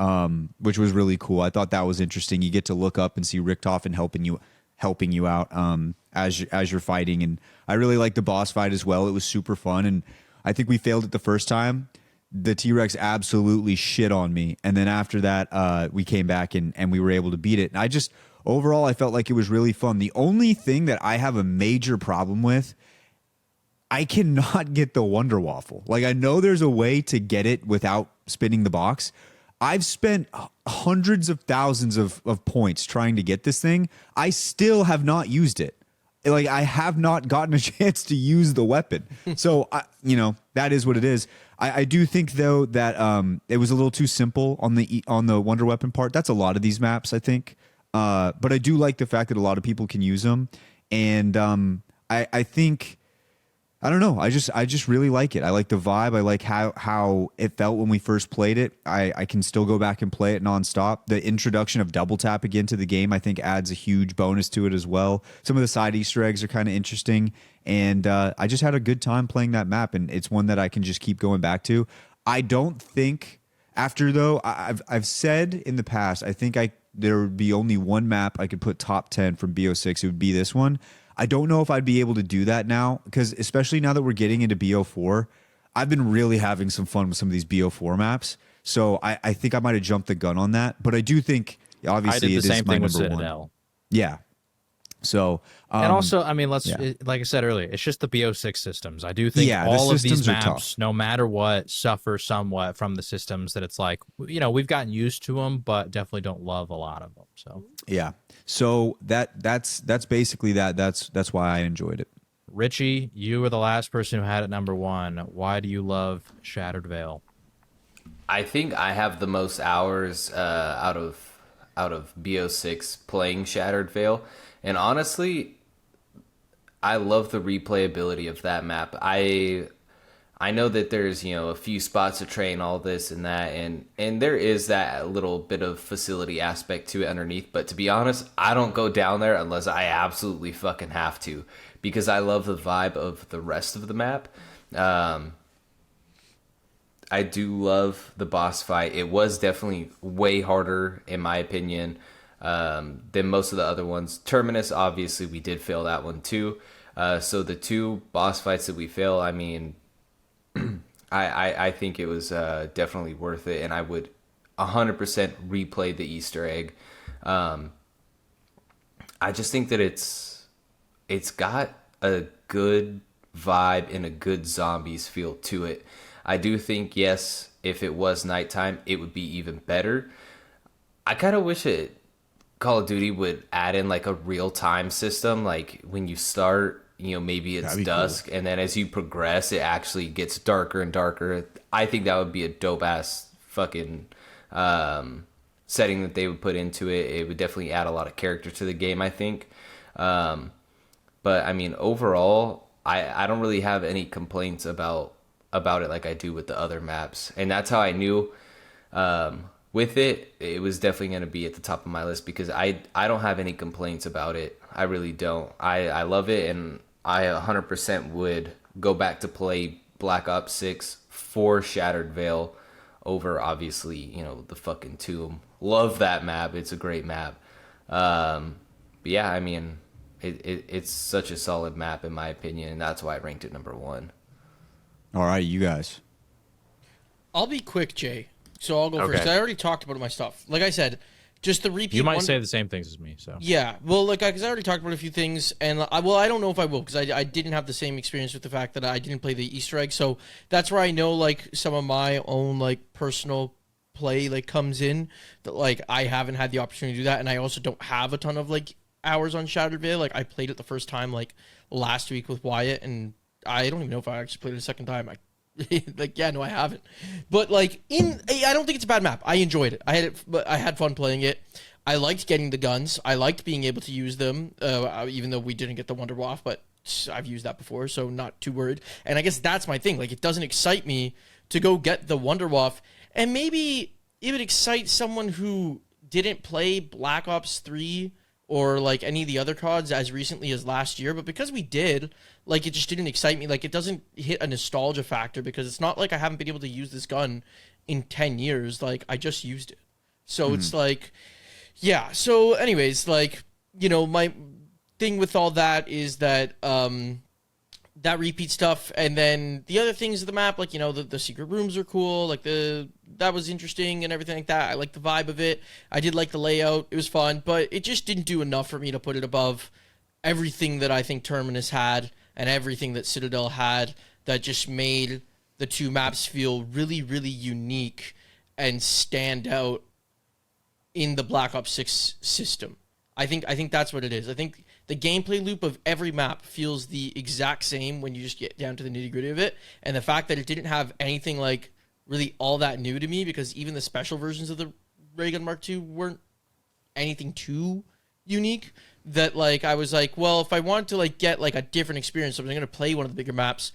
which was really cool. I thought that was interesting. You get to look up and see Richtofen helping you out as you're fighting, and I really liked the boss fight as well. It was super fun, and I think we failed it the first time. The T-Rex absolutely shit on me, and then after that, we came back and we were able to beat it. And I just overall, I felt like it was really fun. The only thing that I have a major problem with, I cannot get the Wonder Waffle. Like, I know there's a way to get it without spinning the box. I've spent hundreds of thousands of points trying to get this thing. I still have not used it. Like, I have not gotten a chance to use the weapon. So, that is what it is. I do think, though, that it was a little too simple on the Wonder Weapon part. That's a lot of these maps, I think. But I do like the fact that a lot of people can use them. And I think, I don't know, I just really like it. I like the vibe. I like how it felt when we first played it. I can still go back and play it nonstop. The introduction of double tap again to the game, I think, adds a huge bonus to it as well. Some of the side Easter eggs are kind of interesting. And I just had a good time playing that map. And it's one that I can just keep going back to. I don't think after, though, I've said in the past, I think there would be only one map I could put top 10 from BO6. It would be this one. I don't know if I'd be able to do that now, because especially now that we're getting into BO4, I've been really having some fun with some of these BO4 maps. So I think I might have jumped the gun on that. But I do think, obviously, I did the it same is my thing with number Citadel. one. Yeah. So, and also, I mean, yeah. like I said earlier, it's just the BO6 systems. I do think Yeah, all the of these systems are maps, tough. no matter what, suffer somewhat from the systems that it's like, we've gotten used to them, but definitely don't love a lot of them. So yeah. So that's basically that. That's why I enjoyed it. Richie, you were the last person who had it number one. Why do you love Shattered Veil? I think I have the most hours out of BO6 playing Shattered Veil, and honestly, I love the replayability of that map. I know that there's a few spots to train, all this and that, and there is that little bit of facility aspect to it underneath. But to be honest, I don't go down there unless I absolutely fucking have to, because I love the vibe of the rest of the map. I do love the boss fight. It was definitely way harder, in my opinion, than most of the other ones. Terminus, obviously, we did fail that one too. So the two boss fights that we fail, I mean, I think it was definitely worth it, and I would 100% replay the Easter egg. I just think that it's got a good vibe and a good zombies feel to it. I do think, yes, if it was nighttime, it would be even better. I kind of wish Call of Duty would add in like a real-time system, like when you start, maybe it's dusk, cool. And then as you progress, it actually gets darker and darker. I think that would be a dope-ass fucking setting that they would put into it. It would definitely add a lot of character to the game, I think. But, I mean, overall, I don't really have any complaints about it like I do with the other maps. And that's how I knew with it was definitely going to be at the top of my list, because I don't have any complaints about it. I really don't. I love it, and I 100% would go back to play Black Ops 6 for Shattered Veil over, obviously, the fucking Tomb. Love that map. It's a great map. But yeah, I mean, it's such a solid map in my opinion, and that's why I ranked it number 1. All right, you guys. I'll be quick, Jay. So I'll go first. 'Cause I already talked about my stuff. Like I said, just the repeat. You might say the same things as me. So yeah, well, like because I already talked about a few things, and I don't know if I will because I didn't have the same experience with the fact that I didn't play the Easter egg. So that's where I know like some of my own like personal play like comes in that like I haven't had the opportunity to do that, and I also don't have a ton of like hours on Shattered Veil. Like I played it the first time like last week with Wyatt, and I don't even know if I actually played it a second time. Like yeah, no, I haven't. But like I don't think it's a bad map. I enjoyed it. I had fun playing it. I liked getting the guns. I liked being able to use them, even though we didn't get the Wonder Waff, but I've used that before, so not too worried. And I guess that's my thing. Like, it doesn't excite me to go get the Wonder Waff, and maybe it would excite someone who didn't play Black Ops 3 or, like, any of the other CODs as recently as last year, but because we did, like, it just didn't excite me. Like, it doesn't hit a nostalgia factor because it's not like I haven't been able to use this gun in 10 years. Like, I just used it. So it's like... Yeah, so anyways, like, you know, my thing with all that is that that repeat stuff, and then the other things of the map, like, you know, the secret rooms are cool, like that was interesting and everything like that. I like the vibe of it. I did like the layout. It was fun, but it just didn't do enough for me to put it above everything that I think Terminus had and everything that Citadel had that just made the two maps feel really, really unique and stand out in the Black Ops 6 system. I think that's what it is. I think the gameplay loop of every map feels the exact same when you just get down to the nitty-gritty of it. And the fact that it didn't have anything like really all that new to me, because even the special versions of the Ray Gun Mark II weren't anything too unique, that like I was like, well, if I want to like get like a different experience, so I'm going to play one of the bigger maps,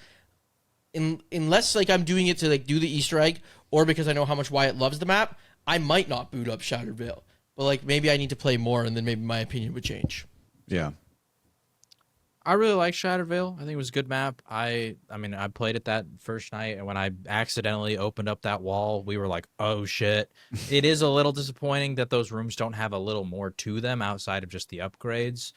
unless like I'm doing it to like do the Easter egg or because I know how much Wyatt loves the map, I might not boot up Shattered Veil, but like maybe I need to play more, and then maybe my opinion would change. Yeah, I really like Shattered Veil. I think it was a good map. I mean, I played it that first night, and when I accidentally opened up that wall, we were like, "Oh shit!" It is a little disappointing that those rooms don't have a little more to them outside of just the upgrades.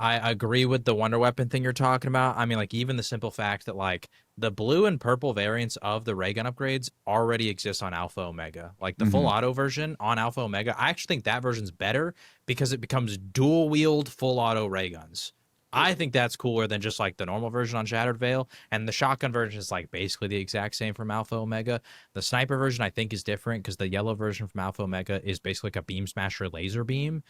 I agree with the Wonder Weapon thing you're talking about. I mean, like, even the simple fact that, like, the blue and purple variants of the ray gun upgrades already exist on Alpha Omega. Like, the full auto version on Alpha Omega, I actually think that version's better because it becomes dual-wield full auto ray guns. I think that's cooler than just, like, the normal version on Shattered Veil. And the shotgun version is, like, basically the exact same from Alpha Omega. The sniper version, I think, is different because the yellow version from Alpha Omega is basically like a beam smasher laser beam.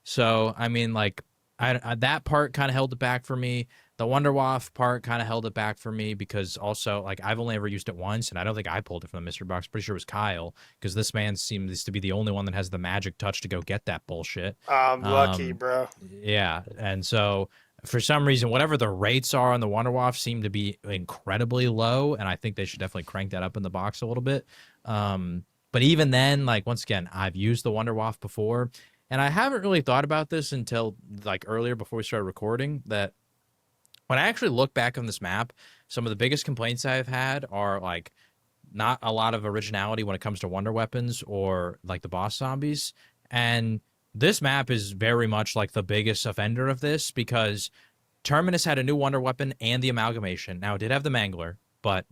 So, I mean, like, I that part kind of held it back for me. The Wonder Waff part kind of held it back for me because also, like, I've only ever used it once, and I don't think I pulled it from the mystery box. Pretty sure it was Kyle, because this man seems to be the only one that has the magic touch to go get that bullshit. I'm lucky, bro. Yeah, and so for some reason, whatever the rates are on the Wonder Waff seem to be incredibly low, and I think they should definitely crank that up in the box a little bit. But even then, like, once again, I've used the Wonder Waff before, and I haven't really thought about this until, like, earlier before we started recording, that when I actually look back on this map, some of the biggest complaints I've had are, like, not a lot of originality when it comes to wonder weapons or, like, the boss zombies. And this map is very much, like, the biggest offender of this because Terminus had a new wonder weapon and the amalgamation. Now, it did have the Mangler, but,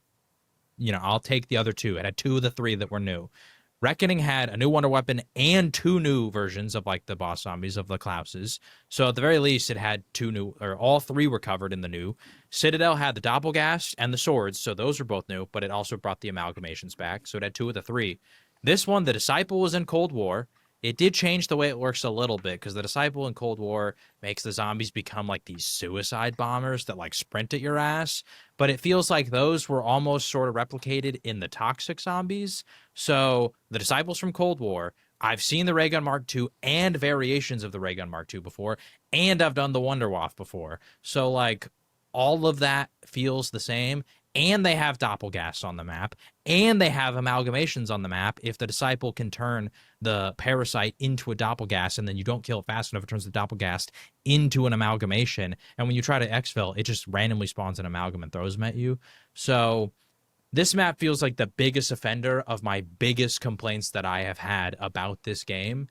you know, I'll take the other two. It had 2 of the 3 that were new. Reckoning had a new wonder weapon and 2 new versions of, like, the boss zombies of the Klauses. So at the very least, it had 2 new, or all 3 were covered in the new. Citadel had the Doppelgast and the swords, so those were both new, but it also brought the amalgamations back, so it had 2 of the 3. This one, the Disciple, was in Cold War. It did change the way it works a little bit, because the Disciple in Cold War makes the zombies become like these suicide bombers that like sprint at your ass. But it feels like those were almost sort of replicated in the toxic zombies. So the Disciples from Cold War, I've seen the Ray Gun Mark II and variations of the Ray Gun Mark II before, and I've done the Wonder Waff before. So like all of that feels the same. And they have Doppelgasts on the map, and they have amalgamations on the map. If the Disciple can turn the Parasite into a Doppelgast, and then you don't kill it fast enough, it turns the Doppelgast into an amalgamation. And when you try to exfil, it just randomly spawns an amalgam and throws them at you. So this map feels like the biggest offender of my biggest complaints that I have had about this game.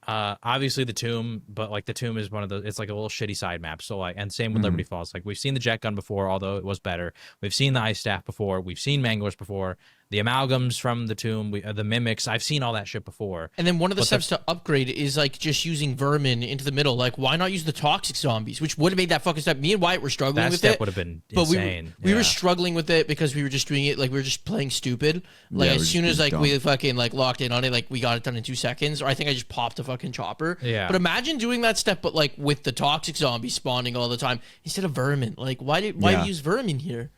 Obviously the tomb, but like the tomb is one of the, it's like a little shitty side map. So like, and same with Liberty Falls. Like we've seen the jet gun before, although it was better. We've seen the ice staff before. We've seen manglers before. The amalgams from the tomb, the mimics. I've seen all that shit before. And then one of the steps to upgrade is like just using vermin into the middle. Like, why not use the toxic zombies, which would have made that fucking step. Me and Wyatt were struggling with it. That step would have been insane. We were struggling with it because we were just doing it like we were just playing stupid. Like as soon as like dumb. we fucking like locked in on it, like we got it done in 2 seconds. Or I think I just popped a fucking chopper. Yeah. But imagine doing that step, but like with the toxic zombies spawning all the time instead of vermin. Like why use vermin here?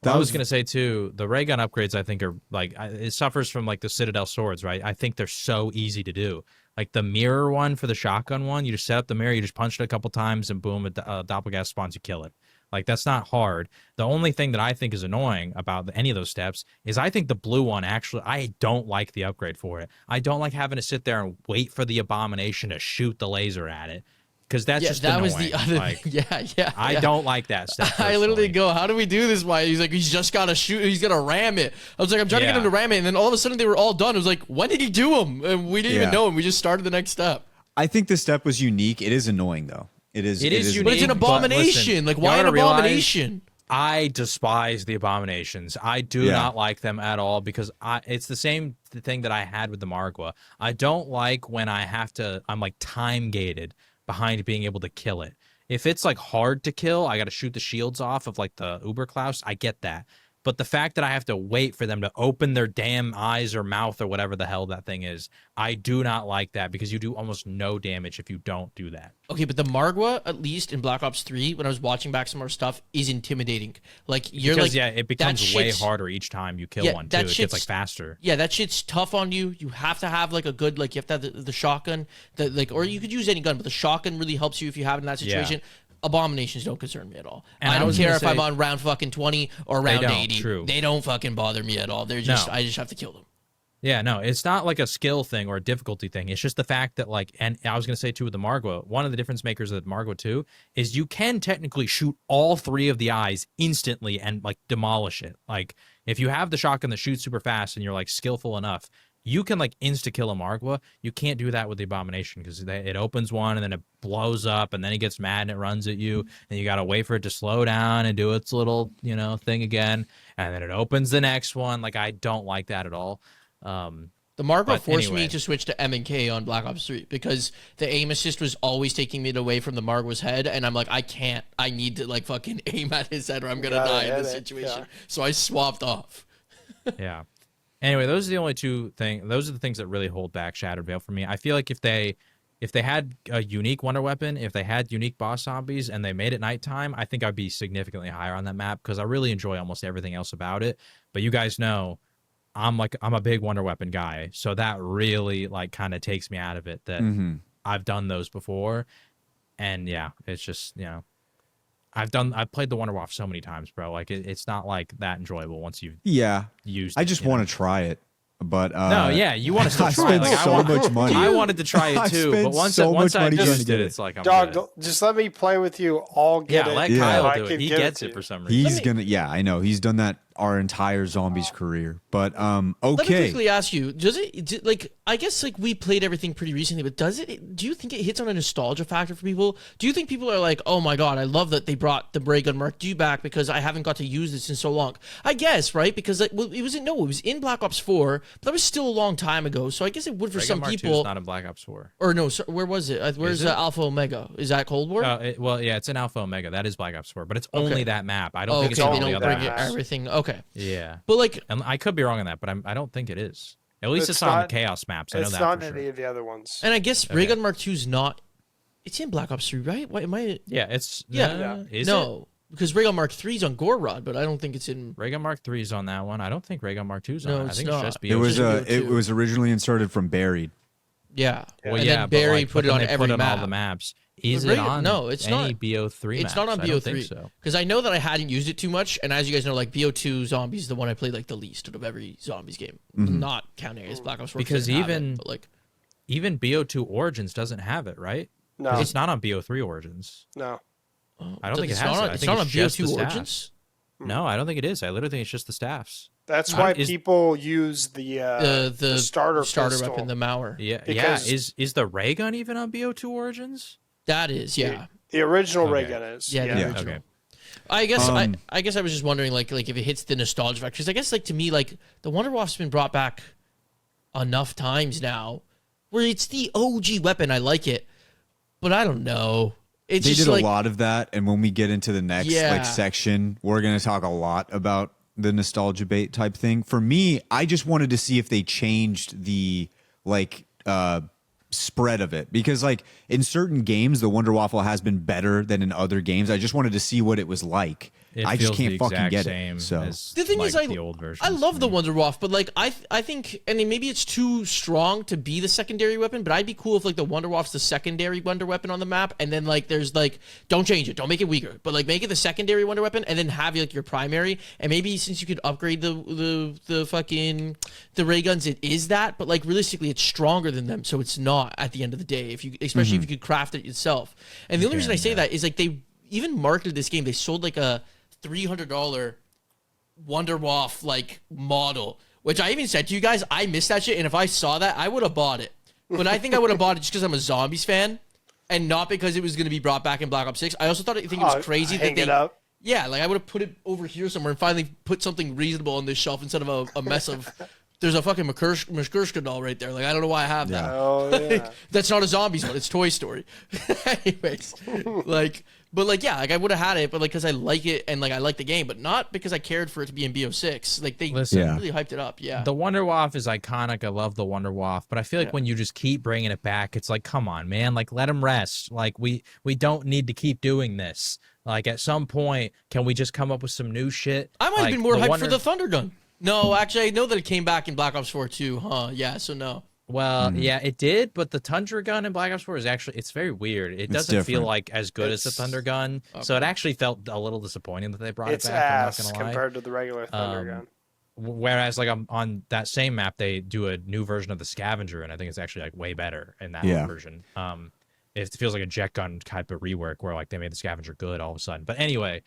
I was going to say, too, the ray gun upgrades, I think, are, like, it suffers from, like, the Citadel swords, right? I think they're so easy to do. Like, the mirror one for the shotgun one, you just set up the mirror, you just punch it a couple times, and boom, a doppelganger spawns, you kill it. Like, that's not hard. The only thing that I think is annoying about any of those steps is I think the blue one, actually, I don't like the upgrade for it. I don't like having to sit there and wait for the abomination to shoot the laser at it. Because that's just that annoying. Was the other like, thing. Yeah. I don't like that stuff. I literally go, how do we do this? Why? He's like, he's just got to shoot. He's got to ram it. I was like, I'm trying to get him to ram it. And then all of a sudden they were all done. I was like, when did he do them? And we didn't even know him. We just started the next step. I think this step was unique. It is annoying, though. It is unique. But it's an abomination. Like, why an abomination? I despise the abominations. I do not like them at all because it's the same thing that I had with the Margwa. I don't like when I'm like time gated behind being able to kill it. If it's like hard to kill, I got to shoot the shields off of like the Uberklaus. I get that. But the fact that I have to wait for them to open their damn eyes or mouth or whatever the hell that thing is, I do not like that because you do almost no damage if you don't do that. Okay, but the Margwa, at least in Black Ops 3, when I was watching back some of our stuff, is intimidating. Like you're because, like, it becomes way harder each time you kill one too. It gets like faster. Yeah, that shit's tough on you. You have to have like a good, like you have to have the shotgun, or you could use any gun, but the shotgun really helps you if you have it in that situation. Yeah. Abominations don't concern me at all. And I don't care if I'm on round fucking 20 or round 80. True. They don't fucking bother me at all. They're just I just have to kill them. Yeah, no, it's not like a skill thing or a difficulty thing. It's just the fact that, like, and I was going to say, too, with the Margwa, one of the difference makers of the Margwa, too, is you can technically shoot all 3 of the eyes instantly and, like, demolish it. Like, if you have the shotgun that shoots super fast and you're, like, skillful enough, you can, like, insta-kill a Margwa. You can't do that with the Abomination because it opens one and then it blows up and then it gets mad and it runs at you. And you got to wait for it to slow down and do its little, thing again. And then it opens the next one. Like, I don't like that at all. The Margwa forced me to switch to M&K on Black Ops 3 because the aim assist was always taking me away from the Margwa's head. And I'm like, I can't. I need to, like, fucking aim at his head or I'm going to die in this situation. Yeah. So I swapped off. Yeah. Anyway, those are the only two things. Those are the things that really hold back Shattered Veil for me. I feel like if they had a unique wonder weapon, if they had unique boss zombies, and they made it nighttime, I think I'd be significantly higher on that map because I really enjoy almost everything else about it. But you guys know, I'm a big wonder weapon guy, so that really like kind of takes me out of it. That I've done those before, and yeah, it's just I've played the Wonder Waff so many times, bro. Like it's not like that enjoyable once you've used it. I just want to try it, but no, yeah, you want to still try it. Like, so much money. I wanted to try it too, but once I used it, it's like I'm dog. good. Just let me play with you. I'll get it. Let Kyle do it. He gets it for some reason. He's gonna. Yeah, I know. He's done that our entire Zombies career. But okay. Let me quickly ask you: I guess like we played everything pretty recently, but do you think it hits on a nostalgia factor for people? Do you think people are like, oh my god, I love that they brought the Ray Gun Mark II back because I haven't got to use this in so long? I guess, right? Because it was in Black Ops 4, but that was still a long time ago. So I guess it would for some people. Mark II is not in Black Ops 4. Or no, where was it? Where's Alpha Omega? Is that Cold War? It's in Alpha Omega. That is Black Ops 4, but it's only that map. I don't think it's all the other maps. Everything. Okay. Yeah, but like, and I could be wrong on that, but I don't think it is. At least it's not on the Chaos maps. I know that it's not for any sure. of the other ones. And I guess Ray Gun Mark II is not. It's in Black Ops 3, right? Why am I? Yeah, it's Is it? Because Ray Gun Mark III is on Gore Rod, but I don't think it's in. Ray Gun Mark III is on that one. I don't think Ray Gun Mark II is on. I think not. It's just BO2. It was originally inserted from Buried. Yeah. Well, and then Barry put it on every map. All the maps. Is it on? No, it's any not. BO3 maps? It's not on BO3. Because I know that I hadn't used it too much, and as you guys know, like BO2 Zombies is the one I played like the least out of every Zombies game. Not counting as Black Ops 4. Because even BO2 Origins doesn't have it, right? No, it's not on BO3 Origins. No, I don't think it has it. It's not on BO2 Origins. No, I don't think it is. I literally think it's just the staffs. That's why people use the starter pistol. weapon, the Mauer. Yeah, Because- Is the ray gun even on BO2 Origins? That is, yeah. The original ray Okay. gun is. Yeah, the original. Okay. I guess I guess I was just wondering like if it hits the nostalgia factor, because I guess like to me like the Wonder Waff's been brought back enough times now where it's the OG weapon. I like it, but I don't know. It's They just did like, a lot of that, and when we get into the next Yeah. section, we're going to talk a lot about the nostalgia bait type thing. For me, I just wanted to see if they changed the spread of it, because like in certain games the Wonder Waffle has been better than in other games. I just wanted to see what it was like. I just can't fucking get it. So the thing is, the old version. I love the Wonder Waff, but like I think, and maybe it's too strong to be the secondary weapon, but I'd be cool if like the Wonder Waff's the secondary Wonder Weapon on the map, and then like there's like don't change it, don't make it weaker, but like make it the secondary Wonder Weapon, and then have like your primary, and maybe since you could upgrade the fucking the ray guns, it is that, but like realistically it's stronger than them, so it's not at the end of the day, if you especially if you could craft it yourself. And the only reason I say that is like they even marketed this game, they sold like a $300 Wonder Waff like model, which I even said to you guys, I missed that shit, and if I saw that, I would have bought it. But I think I would have bought it just because I'm a Zombies fan, and not because it was going to be brought back in Black Ops 6. I also think it was crazy that hang they, it up. yeah, like I would have put it over here somewhere and finally put something reasonable on this shelf instead of a mess of. There's a fucking Makurshka doll right there. Like I don't know why I have that. Oh yeah. That's not a Zombies one. It's Toy Story. Anyways, like, but like, yeah, like I would have had it, but like, cause I like it and like I like the game, but not because I cared for it to be in BO6. Like they really hyped it up. Yeah. The Wonder Waff is iconic. I love the Wonder Waff, but I feel like when you just keep bringing it back, it's like, come on, man, like let him rest. Like we don't need to keep doing this. Like at some point, can we just come up with some new shit? I might have been more hyped for the Thunder Gun. No, actually, I know that it came back in Black Ops 4 too, huh? Yeah, so no. Well, yeah, it did, but the Tundra Gun in Black Ops 4 is actually, it's very weird. It doesn't feel like as good as the Thunder Gun, so it actually felt a little disappointing that they brought it back. It's I'm not ass gonna lie. compared to the regular Thunder Gun. Whereas, like on that same map, they do a new version of the Scavenger, and I think it's actually like way better in that version. It feels like a jet gun type of rework where like they made the Scavenger good all of a sudden. But anyway,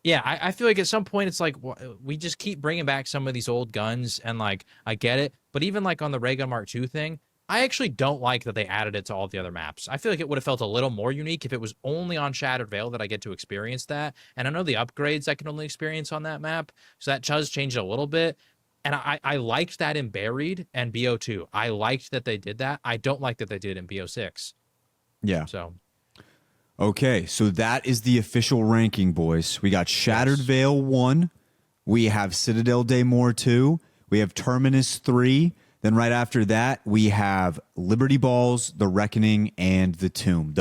yeah, I feel like at some point it's like we just keep bringing back some of these old guns, and like I get it, but even like on the Ray Gun Mark II thing, I actually don't like that they added it to all the other maps. I feel like it would have felt a little more unique if it was only on Shattered Veil that I get to experience that. And I know the upgrades I can only experience on that map, so that does change it a little bit. And I liked that in Buried and BO2. I liked that they did that. I don't like that they did it in BO6. yeah. So Okay, so that is the official ranking, boys. We got Shattered Veil 1. We have Citadel Daymore 2. We have Terminus 3. Then right after that, we have Liberty Balls, The Reckoning, and The Tomb.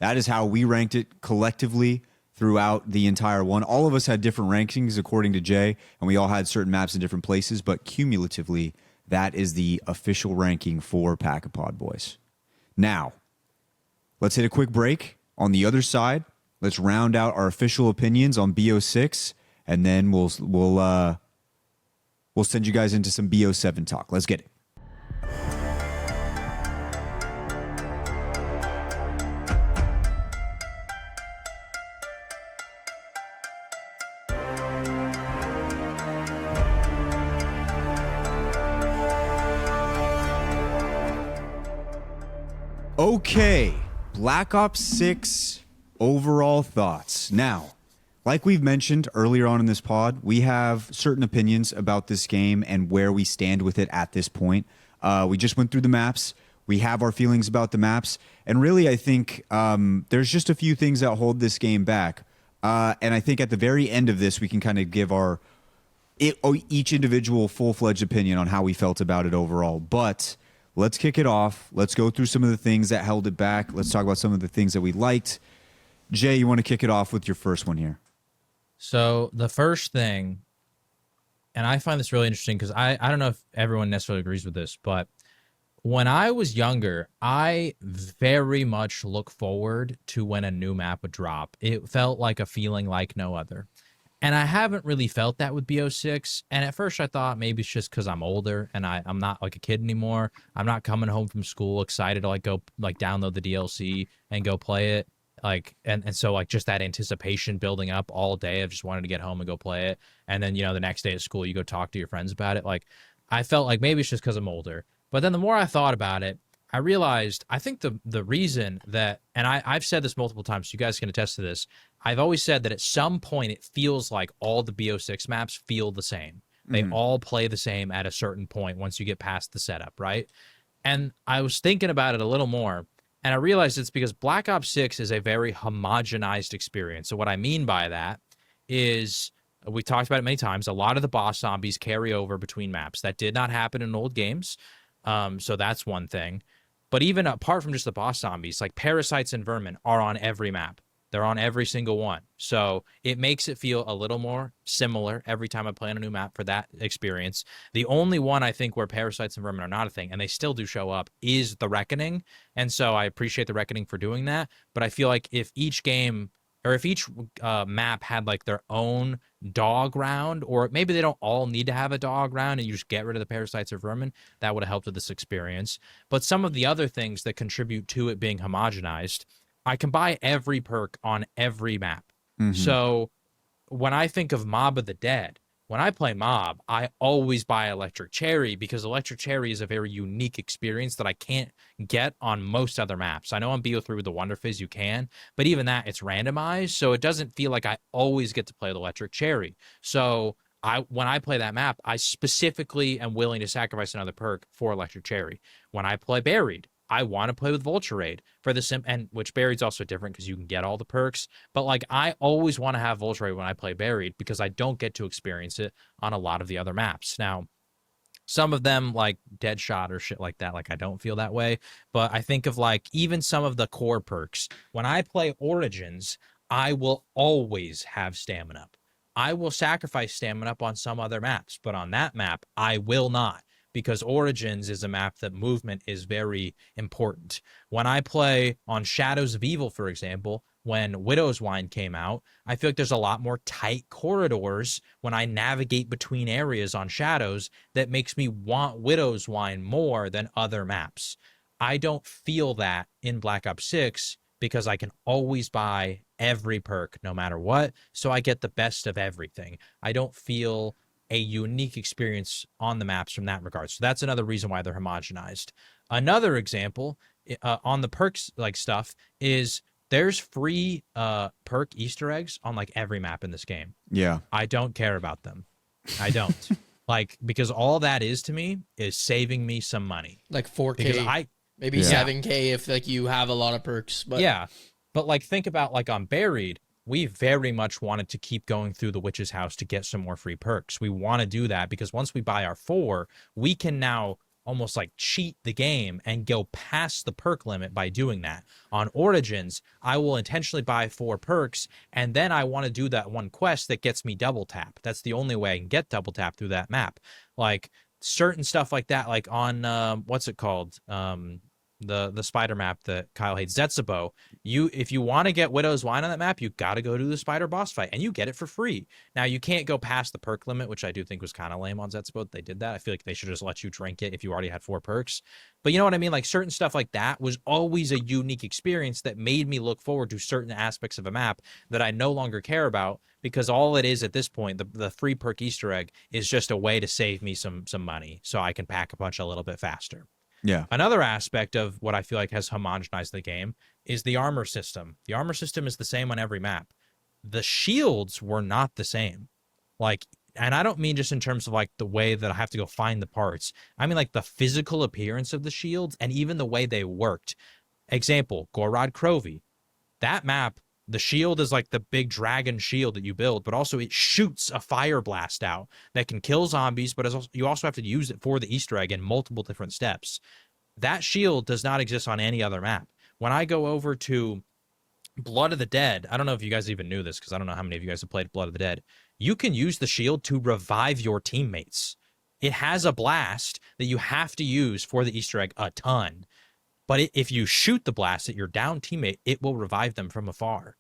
That is how we ranked it collectively throughout the entire one. All of us had different rankings according to Jay, and we all had certain maps in different places, but cumulatively, that is the official ranking for Pack-a-Pod, boys. Now, let's hit a quick break. On the other side, let's round out our official opinions on BO6, and then we'll send you guys into some BO7 talk. Let's get it. Okay, Black Ops 6 overall thoughts. Now, like we've mentioned earlier on in this pod, we have certain opinions about this game and where we stand with it at this point. We just went through the maps. We have our feelings about the maps. And really, I think there's just a few things that hold this game back. And I think at the very end of this, we can kind of give each individual full-fledged opinion on how we felt about it overall. But let's kick it off. Let's go through some of the things that held it back. Let's talk about some of the things that we liked. Jay, you want to kick it off with your first one here? So the first thing, and I find this really interesting because I don't know if everyone necessarily agrees with this, but when I was younger, I very much look forward to when a new map would drop. It felt like a feeling like no other. And I haven't really felt that with BO6. And at first I thought maybe it's just because I'm older and I'm not like a kid anymore. I'm not coming home from school excited to like go like download the DLC and go play it. Like, and so like just that anticipation building up all day of just wanting to get home and go play it. And then, the next day at school, you go talk to your friends about it. Like, I felt like maybe it's just because I'm older. But then the more I thought about it, I realized I think the reason that, and I've said this multiple times, so you guys can attest to this. I've always said that at some point it feels like all the BO6 maps feel the same. They all play the same at a certain point once you get past the setup, right? And I was thinking about it a little more, and I realized it's because Black Ops 6 is a very homogenized experience. So what I mean by that is, we talked about it many times, a lot of the boss zombies carry over between maps. That did not happen in old games, so that's one thing. But even apart from just the boss zombies, like parasites and vermin are on every map. They're on every single one. So it makes it feel a little more similar every time I play on a new map for that experience. The only one I think where parasites and vermin are not a thing, and they still do show up, is the Reckoning. And so I appreciate the Reckoning for doing that. But I feel like if each game, or if each map had like their own dog round, or maybe they don't all need to have a dog round and you just get rid of the parasites or vermin, that would have helped with this experience. But some of the other things that contribute to it being homogenized, I can buy every perk on every map. So when I think of Mob of the Dead, when I play Mob, I always buy Electric Cherry because Electric Cherry is a very unique experience that I can't get on most other maps. I know on BO3 with the Wonder Fizz you can, but even that, it's randomized, so it doesn't feel like I always get to play the Electric Cherry. So when I play that map, I specifically am willing to sacrifice another perk for Electric Cherry. When I play Buried, I want to play with Vulture Raid for the and which Buried's also different because you can get all the perks. But like, I always want to have Vulture Raid when I play Buried because I don't get to experience it on a lot of the other maps. Now, some of them like Deadshot or shit like that, like I don't feel that way. But I think of like even some of the core perks. When I play Origins, I will always have Stamina Up. I will sacrifice Stamina Up on some other maps, but on that map, I will not. Because Origins is a map that movement is very important. When I play on Shadows of Evil, for example, when Widow's Wine came out, I feel like there's a lot more tight corridors when I navigate between areas on Shadows that makes me want Widow's Wine more than other maps. I don't feel that in Black Ops 6 because I can always buy every perk no matter what, so I get the best of everything. I don't feel a unique experience on the maps from that regard. So that's another reason why they're homogenized. Another example on the perks like stuff is there's free perk Easter eggs on like every map in this game. Yeah. I don't care about them. I don't. Like, because all that is to me is saving me some money. Like 4K, because maybe 7K if like you have a lot of perks. But yeah. But like, think about like on Buried, we very much wanted to keep going through the witch's house to get some more free perks. We want to do that because once we buy our 4, we can now almost like cheat the game and go past the perk limit by doing that. On Origins, I will intentionally buy 4 perks, and then I want to do that one quest that gets me double tap. That's the only way I can get double tap through that map. Like certain stuff like that, like on what's it called? The spider map that Kyle hates, Zetsubo. If you want to get Widow's Wine on that map, you got to go to the spider boss fight, and you get it for free. Now, you can't go past the perk limit, which I do think was kind of lame on Zetsubo. They did that. I feel like they should just let you drink it if you already had 4 perks. But you know what I mean? Like certain stuff like that was always a unique experience that made me look forward to certain aspects of a map that I no longer care about because all it is at this point, the free perk Easter egg, is just a way to save me some money so I can pack a punch a little bit faster. Yeah. Another aspect of what I feel like has homogenized the game is the armor system. The armor system is the same on every map. The shields were not the same. Like, and I don't mean just in terms of like the way that I have to go find the parts. I mean like the physical appearance of the shields and even the way they worked. Example, Gorod Crovey. That map, the shield is like the big dragon shield that you build, but also it shoots a fire blast out that can kill zombies, but you also have to use it for the Easter egg in multiple different steps. That shield does not exist on any other map. When I go over to Blood of the Dead, I don't know if you guys even knew this because I don't know how many of you guys have played Blood of the Dead. You can use the shield to revive your teammates. It has a blast that you have to use for the Easter egg a ton. But if you shoot the blast at your down teammate, it will revive them from afar.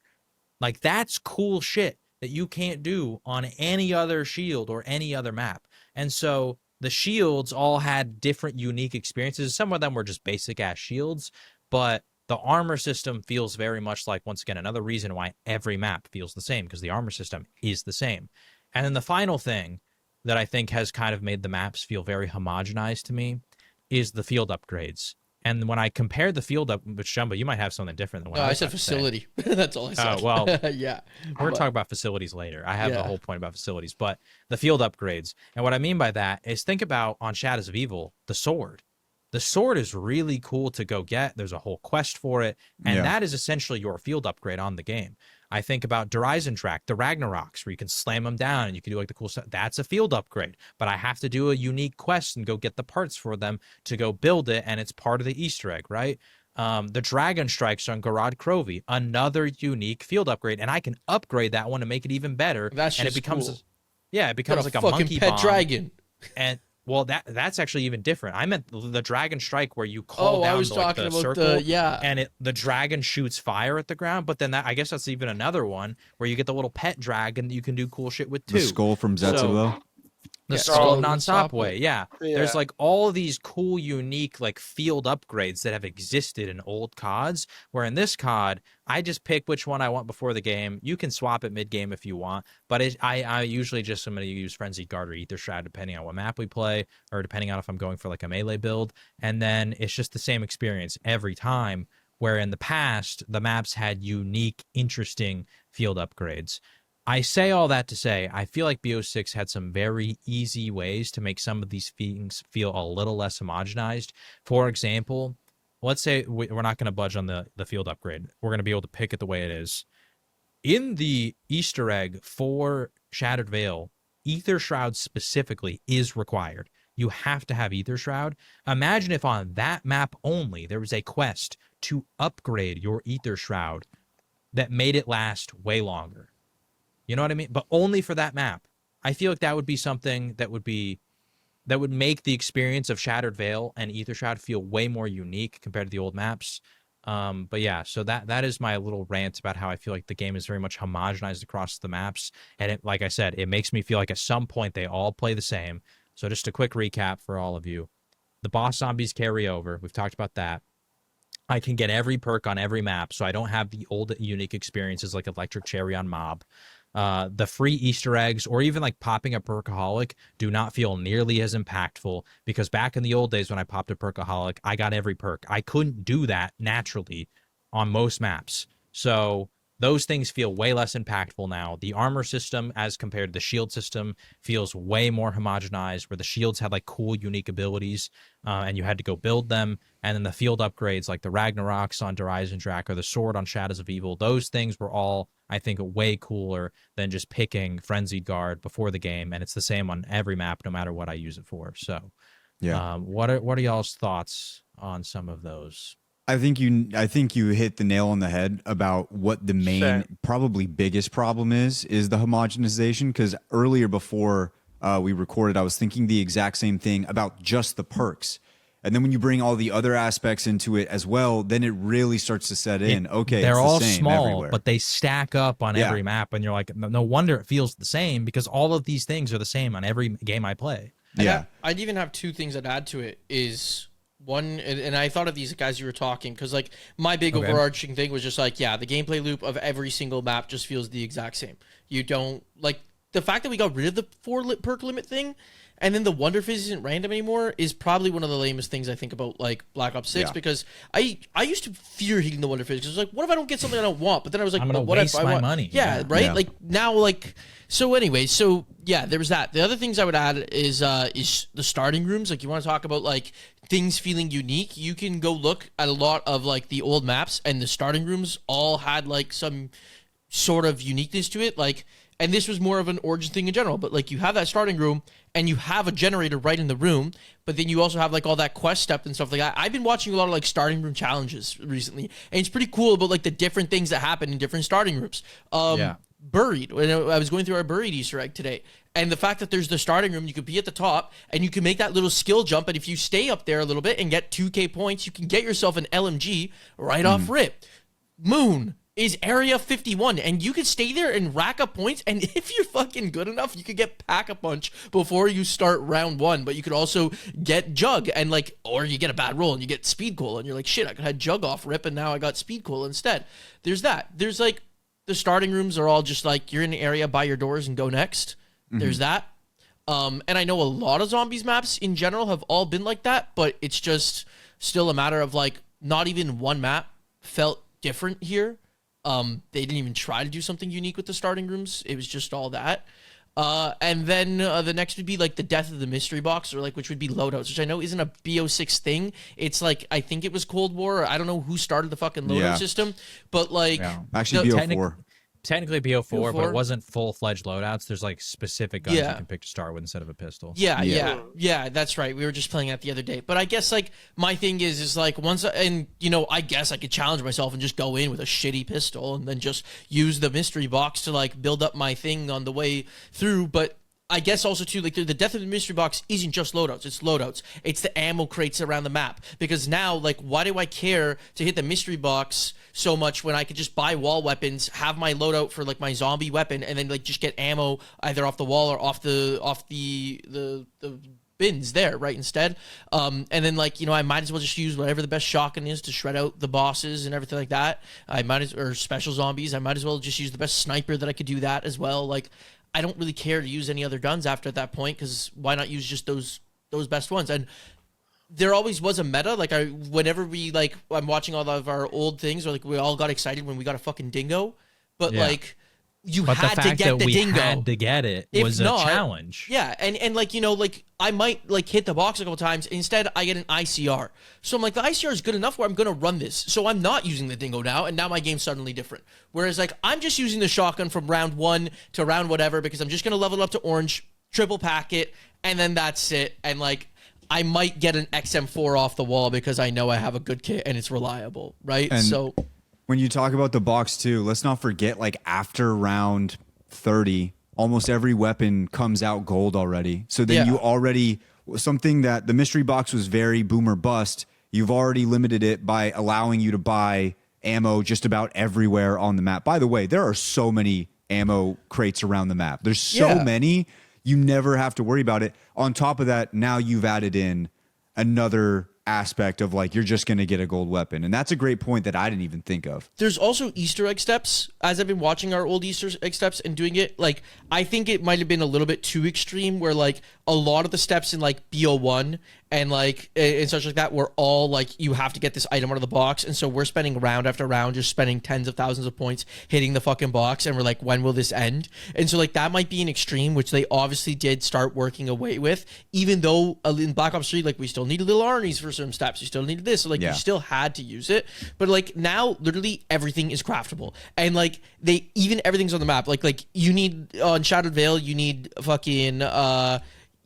Like, that's cool shit that you can't do on any other shield or any other map. And so the shields all had different unique experiences. Some of them were just basic ass shields, but The armor system feels very much like, once again, another reason why every map feels the same, because the armor system is the same. And then the final thing that I think has kind of made the maps feel very homogenized to me is the field upgrades. And when I compare the field up, which Jumbo, you might have something different than what I said facility. That's all I said. Oh, well, yeah. we're going to talk about facilities later. I have the whole point about facilities, but the field upgrades. And what I mean by that is, think about on Shadows of Evil, the sword. The sword is really cool to go get. There's a whole quest for it. And that is essentially your field upgrade on the game. I think about Horizon Track, the Ragnaroks, where you can slam them down and you can do like the cool stuff. That's a field upgrade. But I have to do a unique quest and go get the parts for them to go build it, and it's part of the Easter egg, right? The Dragon Strikes on Garad Krovi, another unique field upgrade, and I can upgrade that one to make it even better. That's just and it becomes, cool. Yeah, it becomes like a fucking monkey pet bomb. dragon. And well, that's actually even different. I meant the Dragon Strike, where you call down I was the, talking the about circle, and the dragon shoots fire at the ground. But then I guess that's even another one where you get the little pet dragon that you can do cool shit with too. The skull from Zetsubo. The skull of non-stop way, yeah. There's like all these cool, unique like field upgrades that have existed in old CODs, where in this COD, I just pick which one I want before the game. You can swap it mid-game if you want, but I usually just am going to use Frenzied Guard or Ether Shroud depending on what map we play, or depending on if I'm going for like a melee build, and then it's just the same experience every time, where in the past, the maps had unique, interesting field upgrades. I say all that to say, I feel like BO6 had some very easy ways to make some of these things feel a little less homogenized. For example, let's say we're not going to budge on the field upgrade. We're going to be able to pick it the way it is. In the Easter egg for Shattered Veil, Ether Shroud specifically is required. You have to have Ether Shroud. Imagine if on that map only there was a quest to upgrade your Ether Shroud that made it last way longer. You know what I mean? But only for that map. I feel like that would be something that would make the experience of Shattered Veil and Ether Shroud feel way more unique compared to the old maps. But yeah, so that is my little rant about how I feel like the game is very much homogenized across the maps. And it, like I said, it makes me feel like at some point they all play the same. So just a quick recap for all of you. The boss zombies carry over. We've talked about that. I can get every perk on every map, so I don't have the old unique experiences like Electric Cherry on Mob. The free Easter eggs, or even like popping a Perkaholic, do not feel nearly as impactful, because back in the old days when I popped a Perkaholic, I got every perk. I couldn't do that naturally on most maps. So those things feel way less impactful now. The armor system, as compared to the shield system, feels way more homogenized, where the shields had like cool, unique abilities, and you had to go build them. And then the field upgrades, like the Ragnaroks on Horizon Track or the sword on Shadows of Evil, those things were all, I think, way cooler than just picking Frenzied Guard before the game. And it's the same on every map, no matter what I use it for. So, what are y'all's thoughts on some of those? I think you hit the nail on the head about what the main, probably biggest problem is the homogenization. Because earlier before we recorded, I was thinking the exact same thing about just the perks. And then when you bring all the other aspects into it as well, then it really starts to set in. Okay, they're it's all the same small, everywhere. but they stack up on every map, and you're like, no wonder it feels the same, because all of these things are the same on every game I play. I'd even have two things I'd add to it. Is one, and I thought of these guys you were talking, because like my big overarching thing was just like, the gameplay loop of every single map just feels the exact same. You don't like the fact that we got rid of the 4 perk limit thing. And then the Wonder Fizz isn't random anymore is probably one of the lamest things I think about like Black Ops 6, because I used to fear hitting the Wonder Fizz, because I was like, what if I don't get something I don't want? But then I was like, I'm gonna what waste if I my want money? Yeah, right? Yeah. Like now, like, so anyway, so yeah, there was that. The other things I would add is the starting rooms. Like, you want to talk about like things feeling unique, you can go look at a lot of like the old maps, and the starting rooms all had like some sort of uniqueness to it. Like, and this was more of an Origin thing in general, but like you have that starting room and you have a generator right in the room, but then you also have like all that quest stuff and stuff like that. I've been watching a lot of like starting room challenges recently, and it's pretty cool about like the different things that happen in different starting rooms. Buried, when I was going through our buried Easter egg today, and the fact that there's the starting room, you could be at the top and you can make that little skill jump, and if you stay up there a little bit and get 2k points, you can get yourself an LMG right off rip. Moon is Area 51, and you could stay there and rack up points, and if you're fucking good enough, you could get Pack-a-Punch before you start round 1, but you could also get Jug, and like, or you get a bad roll and you get Speed Cola, and you're like, shit, I could have Jug off rip, and now I got Speed Cola instead. There's that. There's like, the starting rooms are all just like, you're in the area, buy your doors, and go next. There's that. And I know a lot of Zombies maps in general have all been like that, but it's just still a matter of like, not even one map felt different here. They didn't even try to do something unique with the starting rooms. It was just all that. And then the next would be like the death of the mystery box, or like, which would be loadouts, which I know isn't a BO6 thing. It's like, I think it was Cold War. I don't know who started the fucking loadout system, but like, actually BO4. Technically BO4, but it wasn't full-fledged loadouts. There's like specific guns you can pick to start with instead of a pistol. Yeah, that's right. We were just playing that the other day. But I guess like my thing is like once, and you know, I guess I could challenge myself and just go in with a shitty pistol and then just use the mystery box to like build up my thing on the way through. But I guess also too, like the death of the mystery box isn't just loadouts. It's loadouts. It's the ammo crates around the map. Because now, like, why do I care to hit the mystery box so much when I could just buy wall weapons, have my loadout for like my zombie weapon, and then like just get ammo either off the wall or off the bins there, right? Instead, and then like, you know, I might as well just use whatever the best shotgun is to shred out the bosses and everything like that. Or special zombies. I might as well just use the best sniper that I could do that as well. Like, I don't really care to use any other guns after that point, because why not use just those best ones? And there always was a meta. Like, whenever we like, I'm watching all of our old things, or like we all got excited when we got a fucking dingo, but like, but had the fact to get that the we dingo. had to get it If was not, a challenge. Yeah, and like, you know, like I might like hit the box a couple times. Instead, I get an ICR. So I'm like, the ICR is good enough where I'm gonna run this. So I'm not using the dingo now, and now my game's suddenly different. Whereas like, I'm just using the shotgun from round 1 to round whatever, because I'm just gonna level it up to orange, triple pack it, and then that's it. And like, I might get an XM4 off the wall because I know I have a good kit and it's reliable, right? And so when you talk about the box too, let's not forget, like, after round 30, almost every weapon comes out gold already. So then you already, something that the mystery box was very boom or bust, you've already limited it by allowing you to buy ammo just about everywhere on the map. By the way, there are so many ammo crates around the map. There's so many, you never have to worry about it. On top of that, now you've added in another aspect of like, you're just going to get a gold weapon. And that's a great point that I didn't even think of. There's also Easter egg steps. As I've been watching our old Easter egg steps and doing it, like, I think it might have been a little bit too extreme, where like a lot of the steps in like BO1 and like and such like that were all like, you have to get this item out of the box, and so we're spending round after round just spending tens of thousands of points hitting the fucking box, and we're like, when will this end? And so like, that might be an extreme, which they obviously did start working away with, even though in Black Ops 3, like, we still needed little Arnie's for some steps, you still needed this, so like, you still had to use it. But like, now literally everything is craftable, and like, they even everything's on the map. Like you need on Citadel Veil, you need fucking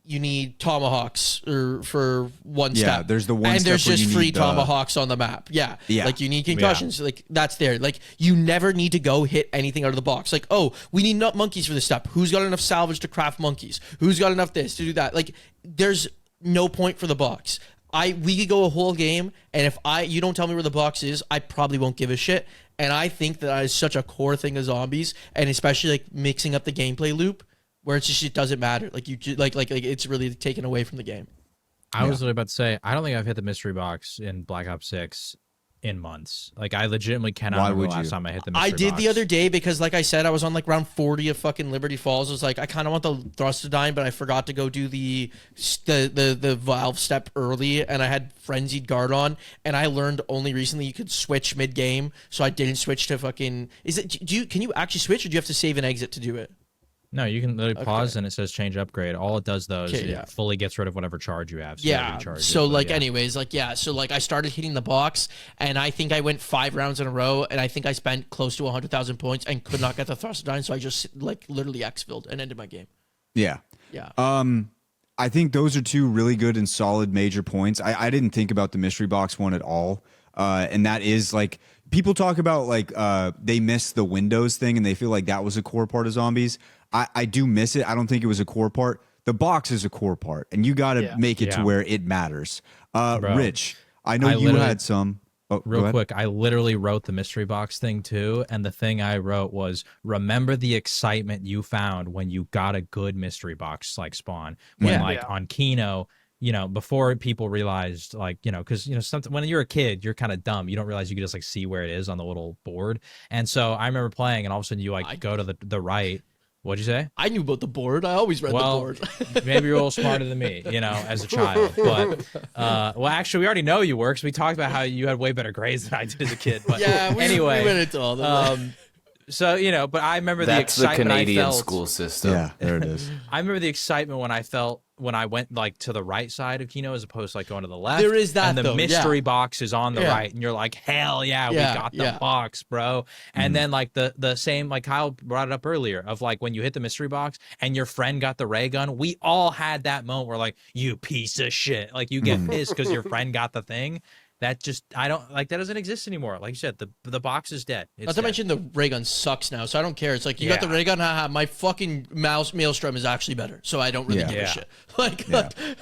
you need tomahawks for one step. Yeah, there's the one and step there's where just you free need tomahawks on the map. Yeah. Like, you need concussions. Yeah. Like, that's there. Like, you never need to go hit anything out of the box. Like, oh, we need nut monkeys for this step. Who's got enough salvage to craft monkeys? Who's got enough this to do that? Like, there's no point for the box. We could go a whole game, and if you don't tell me where the box is, I probably won't give a shit. And I think that is such a core thing of Zombies, and especially like mixing up the gameplay loop, where it's just, it doesn't matter. Like, you like it's really taken away from the game. I was literally about to say, I don't think I've hit the mystery box in Black Ops 6 in months. Like, I legitimately cannot remember the last time I hit the mystery box. I did the other day because, like I said, I was on like round 40 of fucking Liberty Falls. I was like, I kind of want the Thrustodine, but I forgot to go do the Valve step early, and I had Frenzied Guard on, and I learned only recently you could switch mid game, so I didn't switch to fucking. Can you actually switch, or do you have to save and exit to do it? No, you can literally pause and it says change upgrade. All it does though is it fully gets rid of whatever charge you have. So anyways, so like I started hitting the box, and I think I went 5 rounds in a row, and I think I spent close to 100,000 points and could not get the Thrustodine, so I just like literally exfilled and ended my game. Yeah. I think those are two really good and solid major points. I didn't think about the mystery box one at all. And that is like, people talk about like they miss the Windows thing and they feel like that was a core part of Zombies. I do miss it. I don't think it was a core part. The box is a core part, and you got to make it to where it matters. Rich, I know you had some. Oh, go Real ahead. quick, I literally wrote the mystery box thing too, and the thing I wrote was, remember the excitement you found when you got a good mystery box like spawn. When Yeah. like Yeah. on Kino, before people realized, like, because something, when you're a kid, you're kind of dumb. You don't realize you can just like see where it is on the little board. And so I remember playing, and all of a sudden you like go to the right. What'd you say? I knew about the board. I always read the board. Maybe you're a little smarter than me, as a child. But well, actually, we already know you were, because we talked about how you had way better grades than I did as a kid. But Yeah, we anyway, went into all that. so but I remember That's the the excitement Canadian I felt. school system. Yeah, there it is. I remember the excitement when I went like to the right side of Kino as opposed to like going to the left. There is that, and the though, mystery yeah. box is on the Yeah. right, and you're like, hell yeah, we Yeah, got the yeah. box, bro. And then like the same, like Kyle brought it up earlier, of like when you hit the mystery box and your friend got the ray gun, we all had that moment where like, you piece of shit, like you get pissed because your friend got the thing. That just, I don't like, that doesn't exist anymore. Like you said, the box is dead. It's Not to dead. mention the ray gun sucks now, so I don't care. It's like, you got the Yeah. ray gun, haha, my fucking maelstrom is actually better, so I don't really Yeah. give Yeah. a shit.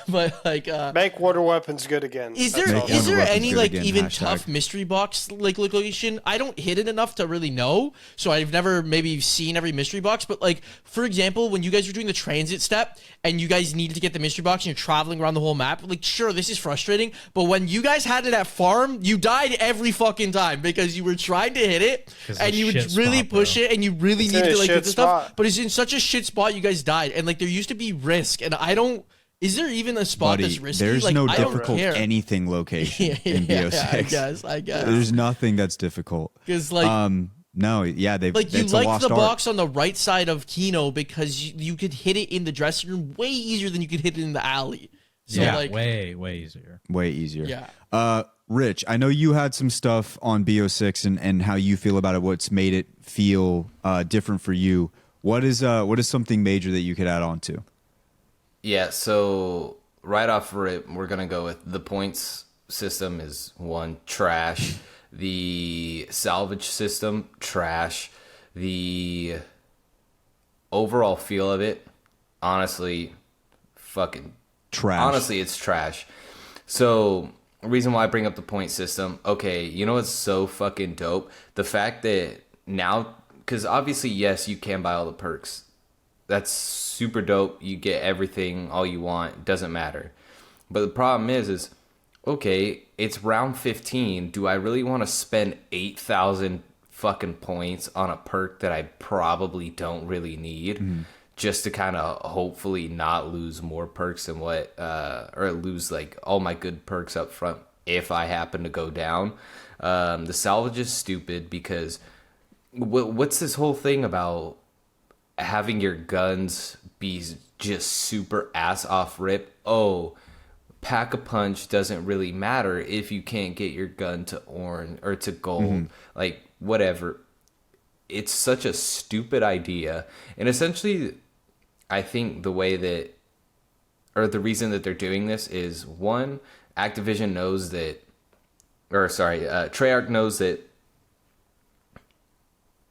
But Make water weapons good again. is That's there all. Make is there weapons any good like again, even hashtag. tough mystery box like location? I don't hit it enough to really know, so I've never maybe seen every mystery box. But like, for example, when you guys were doing the transit step and you guys needed to get the mystery box and you're traveling around the whole map, like, sure, this is frustrating, but when you guys had it at farm, you died every fucking time because you were trying to hit it 'Cause and it's you would shit really spot, push bro. it and you really It's needed in a to like shit get the stuff, spot. but it's in such a shit spot you guys died. And like, there used to be risk, and I don't. Is there even a spot Buddy, that's risky? there's like, no I don't difficult care. anything location in Yeah, BO6. I guess. There's nothing that's difficult. Because like, No, yeah, they've like you it's a liked lost the art. box on the right side of Kino because you could hit it in the dressing room way easier than you could hit it in the alley. So yeah, like, way easier. Way easier. Yeah. Rich, I know you had some stuff on BO6 and how you feel about it. What's made it feel different for you? What is something major that you could add on to? Yeah, so right off rip, we're gonna go with the points system is one, trash. The salvage system, trash. The overall feel of it, honestly, fucking Trash. honestly, it's trash. So, reason why I bring up the point system, okay, you know what's so fucking dope? The fact that now, because obviously, yes, you can buy all the perks. That's super dope. You get everything, all you want. Doesn't matter. But the problem is okay, it's round 15. Do I really want to spend 8,000 fucking points on a perk that I probably don't really need just to kind of hopefully not lose more perks than what, or lose like all my good perks up front if I happen to go down? The salvage is stupid because what's this whole thing about having your guns be just super ass off rip? Oh, pack a punch doesn't really matter if you can't get your gun to orange or to gold, like whatever. It's such a stupid idea. And essentially, I think the way that, or the reason that they're doing this is, one, Activision knows that, or sorry, Treyarch knows that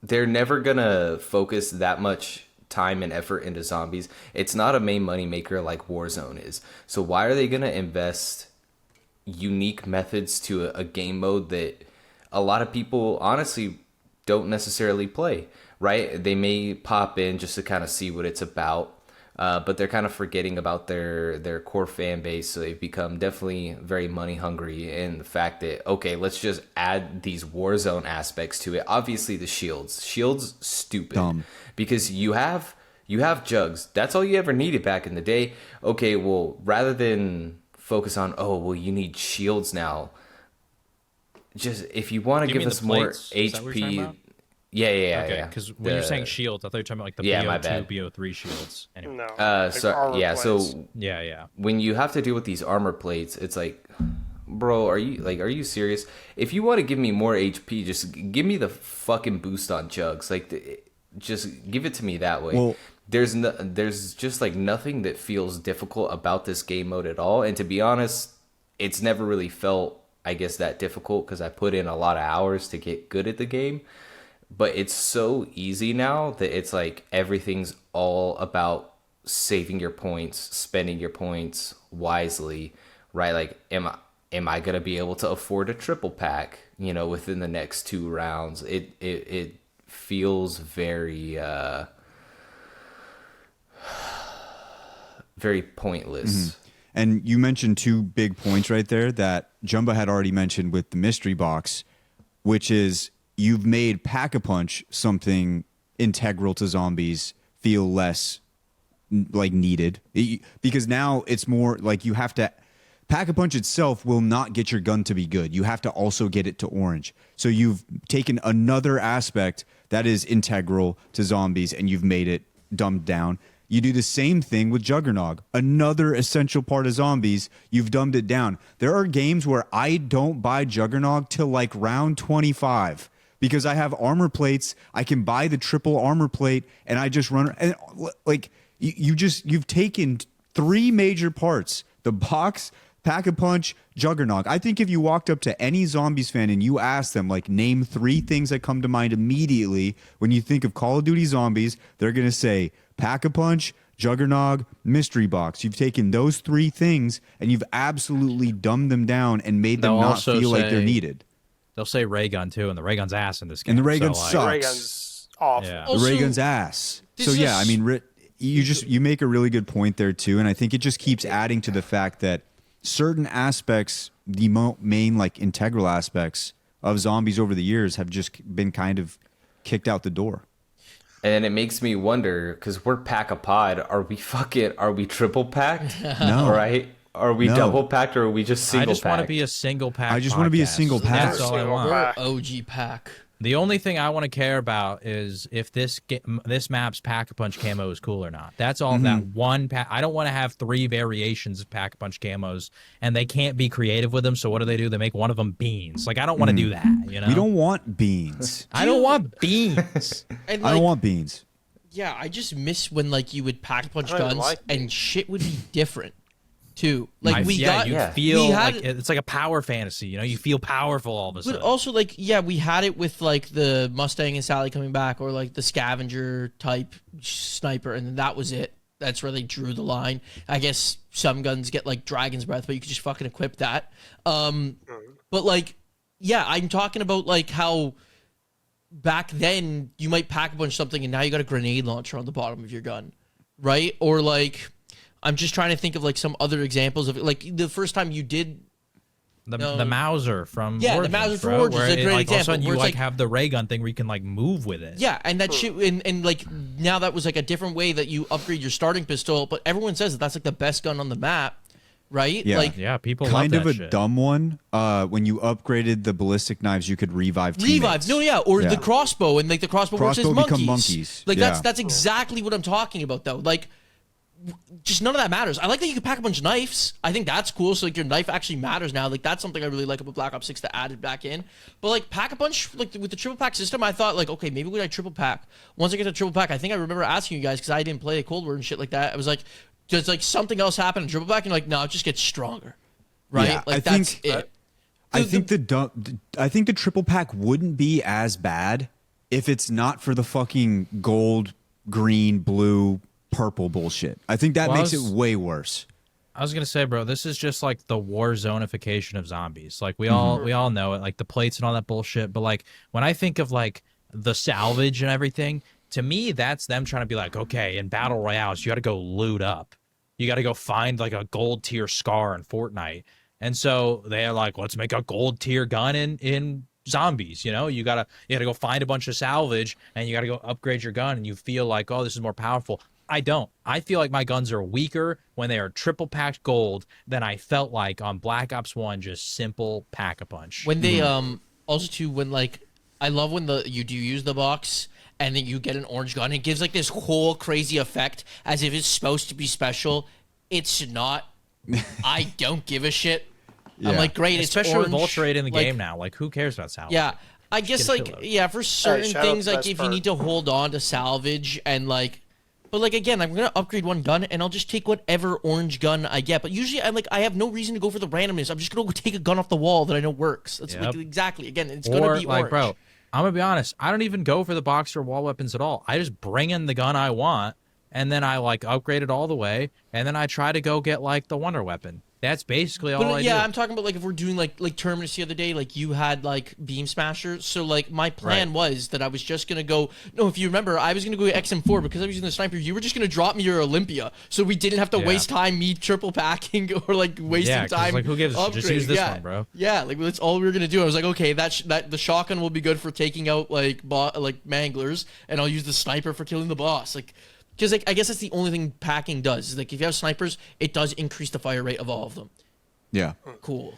they're never gonna focus that much time and effort into zombies. It's not a main moneymaker like Warzone is. So why are they gonna invest unique methods to a game mode that a lot of people honestly don't necessarily play, right? They may pop in just to kind of see what it's about, but they're kind of forgetting about their core fan base. So they've become definitely very money hungry, and the fact that, okay, let's just add these Warzone aspects to it. Obviously the shields stupid. Dumb. Because you have jugs. That's all you ever needed back in the day. Okay, well, rather than focus on, oh, well, you need shields now, just if you want to You give mean us the more plates? Is that what you're talking HP. about? Yeah. Okay, because when you're saying shields, I thought you were talking about like the Yeah, my BO2, bad. BO3 shields. Anyway. No. So yeah, plates. so Yeah. when you have to deal with these armor plates, it's like, bro, are you serious? If you want to give me more HP, just give me the fucking boost on jugs. Like, just give it to me that way. Well- there's just like nothing that feels difficult about this game mode at all. And to be honest, it's never really felt, I guess, that difficult because I put in a lot of hours to get good at the game. But it's so easy now that it's like everything's all about saving your points, spending your points wisely, right? Like, am I gonna be able to afford a triple pack? Within the next 2 rounds, it feels very very pointless. Mm-hmm. And you mentioned 2 big points right there that Jumba had already mentioned with the mystery box, which is you've made Pack-a-Punch something integral to zombies feel less like needed, because now it's more like you have to. Pack-a-Punch itself will not get your gun to be good. You have to also get it to orange. So you've taken another aspect that is integral to zombies and you've made it dumbed down. You do the same thing with Juggernog, another essential part of zombies. You've dumbed it down. There are games where I don't buy Juggernog till like round 25 because I have armor plates. I can buy the triple armor plate and I just run. And like you've taken 3 major parts: the box, Pack-a-Punch, Juggernog. I think if you walked up to any Zombies fan and you asked them, like, name 3 things that come to mind immediately when you think of Call of Duty Zombies, they're going to say Pack-a-Punch, Juggernog, Mystery Box. You've taken those 3 things and you've absolutely dumbed them down and made them not feel like they're needed. They'll say ray gun too, and the ray gun's ass in this game. And the ray gun sucks. The ray gun's awful. Yeah. The ray gun's ass. So yeah, I mean, you make a really good point there too, and I think it just keeps adding to the fact that certain aspects, the main like integral aspects of zombies over the years, have just been kind of kicked out the door. And it makes me wonder, because we're pack-a-pod, are we triple packed? No. Right? Are we double packed, or are we just single packed? I just want to be a single pack. I just want to be a podcast. single pack. That's all I want. We're OG pack. The only thing I want to care about is if this map's Pack-a-Punch camo is cool or not. That's all. That one pack. I don't want to have 3 variations of Pack-a-Punch camos, and they can't be creative with them. So what do? They make one of them beans. Like, I don't want to do that. You know, We don't want beans. I don't want beans. And, I don't want beans. Yeah, I just miss when like you would Pack-a-Punch I don't guns like and shit would be different too. Like you feel like it's like a power fantasy. You know, you feel powerful all of a sudden. But also, like, yeah, we had it with like the Mustang and Sally coming back, or like the scavenger type sniper, and that was it. That's where they drew the line. I guess some guns get like Dragon's Breath, but you could just fucking equip that. But like, yeah, I'm talking about like how back then you might Pack-a-Punch something, and now you got a grenade launcher on the bottom of your gun, right? Or like, I'm just trying to think of like some other examples of it. Like the first time you did the Mauser from the Origins, Mauser from bro, Origins where is a great like, all of a example, sudden you where it's like like- have the ray gun thing where you can like move with it. Yeah, and that shit, and like now that was like a different way that you upgrade your starting pistol, but everyone says that that's like the best gun on the map, right? Yeah. Like Yeah, people Kind love of that a shit. dumb one. When you upgraded the ballistic knives, you could revive teammates. revives, no, yeah, or Yeah. the crossbow, and like the crossbow works as Crossbow monkeys. become monkeys. Like Yeah. that's exactly what I'm talking about, though. Like, just none of that matters. I like that you can pack a bunch of knives. I think that's cool. So like your knife actually matters now. Like that's something I really like about Black Ops 6 to add it back in. But like pack a bunch, like with the triple pack system, I thought like, okay, maybe when I triple pack, once I get to triple pack, I think I remember asking you guys because I didn't play Cold War and shit like that. I was like, does like something else happen in triple pack? And you're like, no, it just gets stronger, right? Yeah, like I that's think- it. I think the triple pack wouldn't be as bad if it's not for the fucking gold, green, blue, purple bullshit. I think that makes it way worse. I was gonna say, bro, this is just like the war zonification of zombies. Like we all know it, like the plates and all that bullshit. But like when I think of like the salvage and everything, to me that's them trying to be like, okay, in battle royales, you got to go loot up, you got to go find like a gold tier scar in Fortnite, and so they're like, let's make a gold tier gun in zombies. You know, you gotta go find a bunch of salvage and you gotta go upgrade your gun, and you feel like, oh, this is more powerful. I don't. I feel like my guns are weaker when they are triple packed gold than I felt like on Black Ops 1, just simple pack-a-punch. When they also too, when like I love when you do use the box and then you get an orange gun, it gives like this whole crazy effect as if it's supposed to be special. It's not. I don't give a shit. I'm like, great, Especially it's orange. with Vulture in the Like, game now. Like, who cares about salvage? Yeah. I guess Get a like pillow. yeah, for certain shout out things the like best if you part. need to hold on to salvage and like, but like again, I'm gonna upgrade one gun and I'll just take whatever orange gun I get. But usually I have no reason to go for the randomness. I'm just gonna go take a gun off the wall that I know works. That's like Yep. exactly again. It's Or, gonna be like, orange. bro, I'm gonna be honest. I don't even go for the boxer wall weapons at all. I just bring in the gun I want, and then I like upgrade it all the way, and then I try to go get like the wonder weapon. That's basically all But I yeah, do. I'm talking about like if we're doing like Terminus the other day, like you had like Beam Smasher. So like my plan was that I was just gonna go. No, if you remember, I was gonna go XM4 because I was using the sniper. You were just gonna drop me your Olympia, so we didn't have to waste time me triple packing or like wasting 'cause, time. like, who gives a shit? Just use this one, bro. Yeah, like that's all we were gonna do. I was like, okay, that the shotgun will be good for taking out like manglers, and I'll use the sniper for killing the boss. Like. Because like, I guess that's the only thing packing does. Is like if you have snipers, it does increase the fire rate of all of them. Yeah. Cool.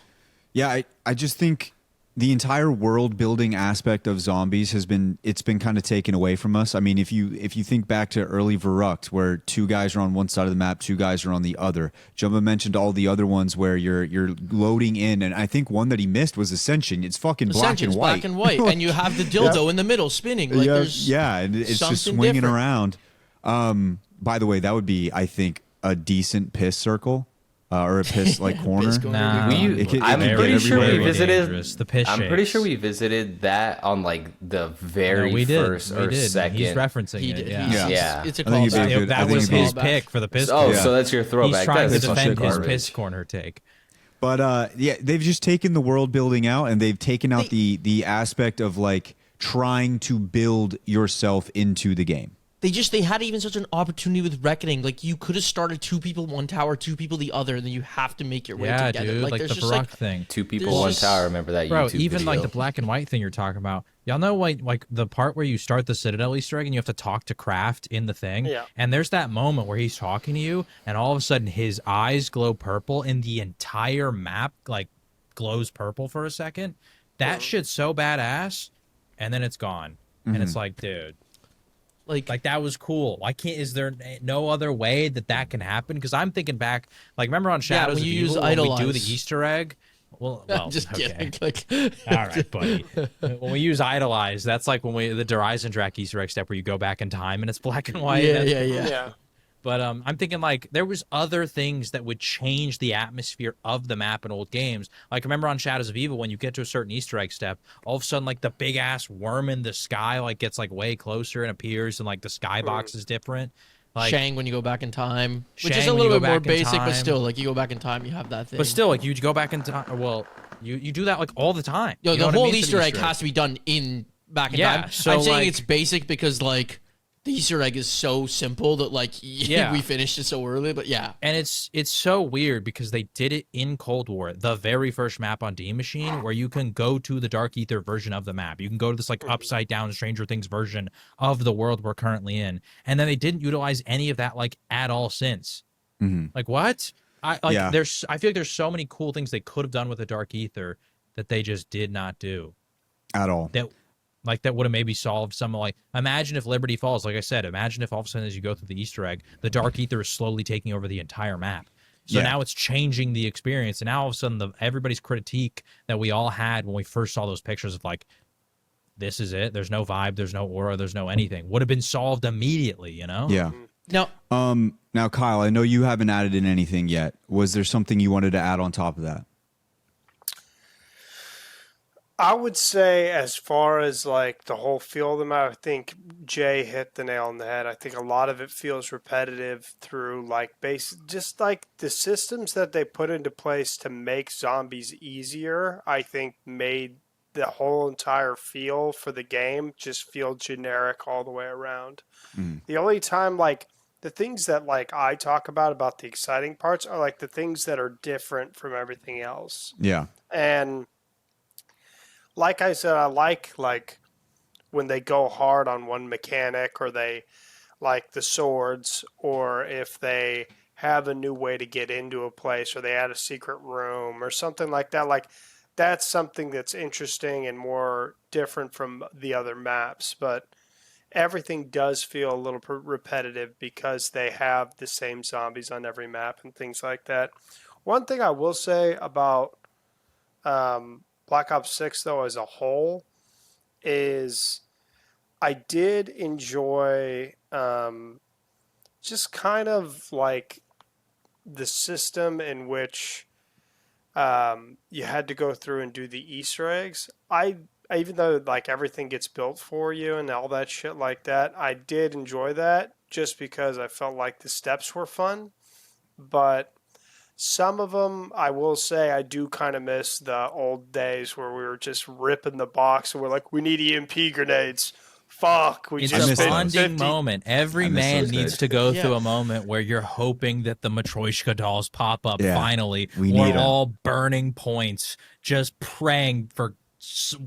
Yeah, I just think the entire world building aspect of zombies has been kind of taken away from us. I mean, if you think back to early Verrucht, where 2 guys are on one side of the map, 2 guys are on the other. Jumba mentioned all the other ones where you're loading in, and I think one that he missed was Ascension. It's fucking black and white. Black and white, and you have the dildo in the middle spinning. Like there's and it's just something swinging different. around. By the way, that would be, I think, a decent piss circle. Or a piss like corner. Piss corner. Nah, I'm pretty sure we very visited. dangerous. The piss I'm shakes. pretty sure we visited that on like the very we did. first We or did. second. He's referencing He it. did. Yeah. Yeah. It's a I think it'd be a callback. good- I That think was it'd be a his good- pick for the piss. Oh, corner. so that's your throwback. He's trying to That's defend his garbage. piss corner take. But yeah, they've just taken the world building out, and they've taken out the aspect of like trying to build yourself into the game. They had even such an opportunity with Reckoning. Like you could have started 2 people one tower, 2 people the other, and then you have to make your way Yeah, together. dude, like there's the just Barak thing. 2 people, There's 1 just- tower. Remember that Bro, YouTube even video? like the black and white thing you're talking about. Y'all know like the part where you start the Citadel Easter egg and you have to talk to Kraft in the thing? Yeah. And there's that moment where he's talking to you and all of a sudden his eyes glow purple and the entire map like glows purple for a second. That shit's so badass. And then it's gone. And it's like, dude. Like that was cool. Why can't? Is there no other way that can happen? Because I'm thinking back, like remember on Shadows when of you Evil, use when we do Idolize. the Easter egg. Well, just okay. kidding. Like, All right, buddy. When we use Idolize, that's like when the Dreisendrach Easter egg step where you go back in time and it's black and white. yeah, That's- yeah. Yeah. But I'm thinking like there was other things that would change the atmosphere of the map in old games. Like remember on Shadows of Evil when you get to a certain Easter egg step, all of a sudden like the big ass worm in the sky like gets like way closer and appears and like the skybox is different. Like Shang when you go back in time, which Shang is a when you little go bit more back in basic, but time. still, like you go back in time, you have that thing. but still like you go back in time. Well, you do that like all the time. Yo, You know the what I whole mean? For Easter the egg has to be done in back in Yeah, time. so, I'm saying like- it's basic because like the Easter egg is so simple that like Yeah. we finished it so early. But yeah, And it's so weird because they did it in Cold War, the very first map on D Machine, where you can go to the Dark Ether version of the map. You can go to this like upside down Stranger Things version of the world we're currently in. And then they didn't utilize any of that like at all since. Like what? I Yeah. I feel like there's so many cool things they could have done with the Dark Ether that they just did not do. At all. That would have maybe solved some like imagine if Liberty Falls, like I said, imagine if all of a sudden as you go through the Easter egg, the Dark Ether is slowly taking over the entire map. So Yeah. now it's changing the experience. And now all of a sudden everybody's critique that we all had when we first saw those pictures of like, this is it. There's no vibe, there's no aura, there's no anything. Would have been solved immediately, you know? Yeah. now Now, Kyle, I know you haven't added in anything yet. Was there something you wanted to add on top of that? I would say, as far as like the whole feel of the map, I think Jay hit the nail on the head. I think a lot of it feels repetitive through like just like the systems that they put into place to make zombies easier. I think made the whole entire feel for the game just feel generic all the way around. The only time like the things that like I talk about the exciting parts are like the things that are different from everything else. Yeah. And like I said, I like when they go hard on one mechanic, or they like the swords, or if they have a new way to get into a place, or they add a secret room or something like that. Like that's something that's interesting and more different from the other maps. But everything does feel a little repetitive because they have the same zombies on every map and things like that. One thing I will say about Black Ops 6, though, as a whole, is I did enjoy just kind of like the system in which you had to go through and do the Easter eggs. I even though like everything gets built for you and all that shit like that, I did enjoy that just because I felt like the steps were fun. But Some of them, I will say, I do kind of miss the old days where we were just ripping the box and we're like, we need EMP grenades. Fuck, we It's just a spent bonding 50. moment. Every I miss man those needs days. to go Yeah. through a moment where you're hoping that the Matryoshka dolls pop up Yeah. finally. We We're need 'em. all burning points, just praying for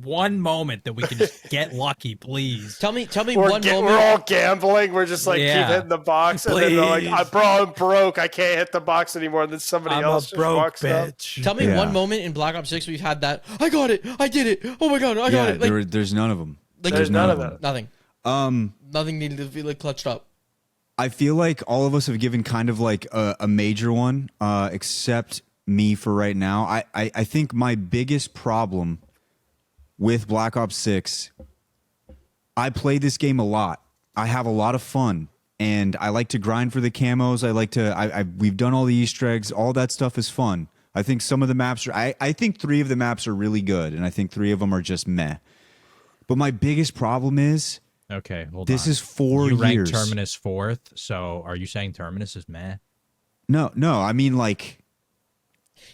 one moment that we can just get lucky, please. Tell me We're, one we're moment. all gambling. We're just like, keep Yeah. hitting the box. And then they're like, Please. bro, I'm broke. I can't hit the box anymore. And then somebody I'm else a just broke walks up. bitch. Tell me Yeah. one moment in Black Ops 6 we've had that. I got it. I did it. Oh my god, I got it. Like, there's none of them. like There's none of that. Nothing. Nothing needed to be like clutched up. I feel like all of us have given kind of like a major one, except me for right now. I think my biggest problem with Black Ops 6, I play this game a lot. I have a lot of fun, and I like to grind for the camos. I like to. We've done all the Easter eggs. All that stuff is fun. I think some of the maps are. I think 3 of the maps are really good, and I think 3 of them are just meh. But my biggest problem is. Okay, hold on. This is 4 You years. ranked Terminus 4th, so are you saying Terminus is meh? No. I mean, like,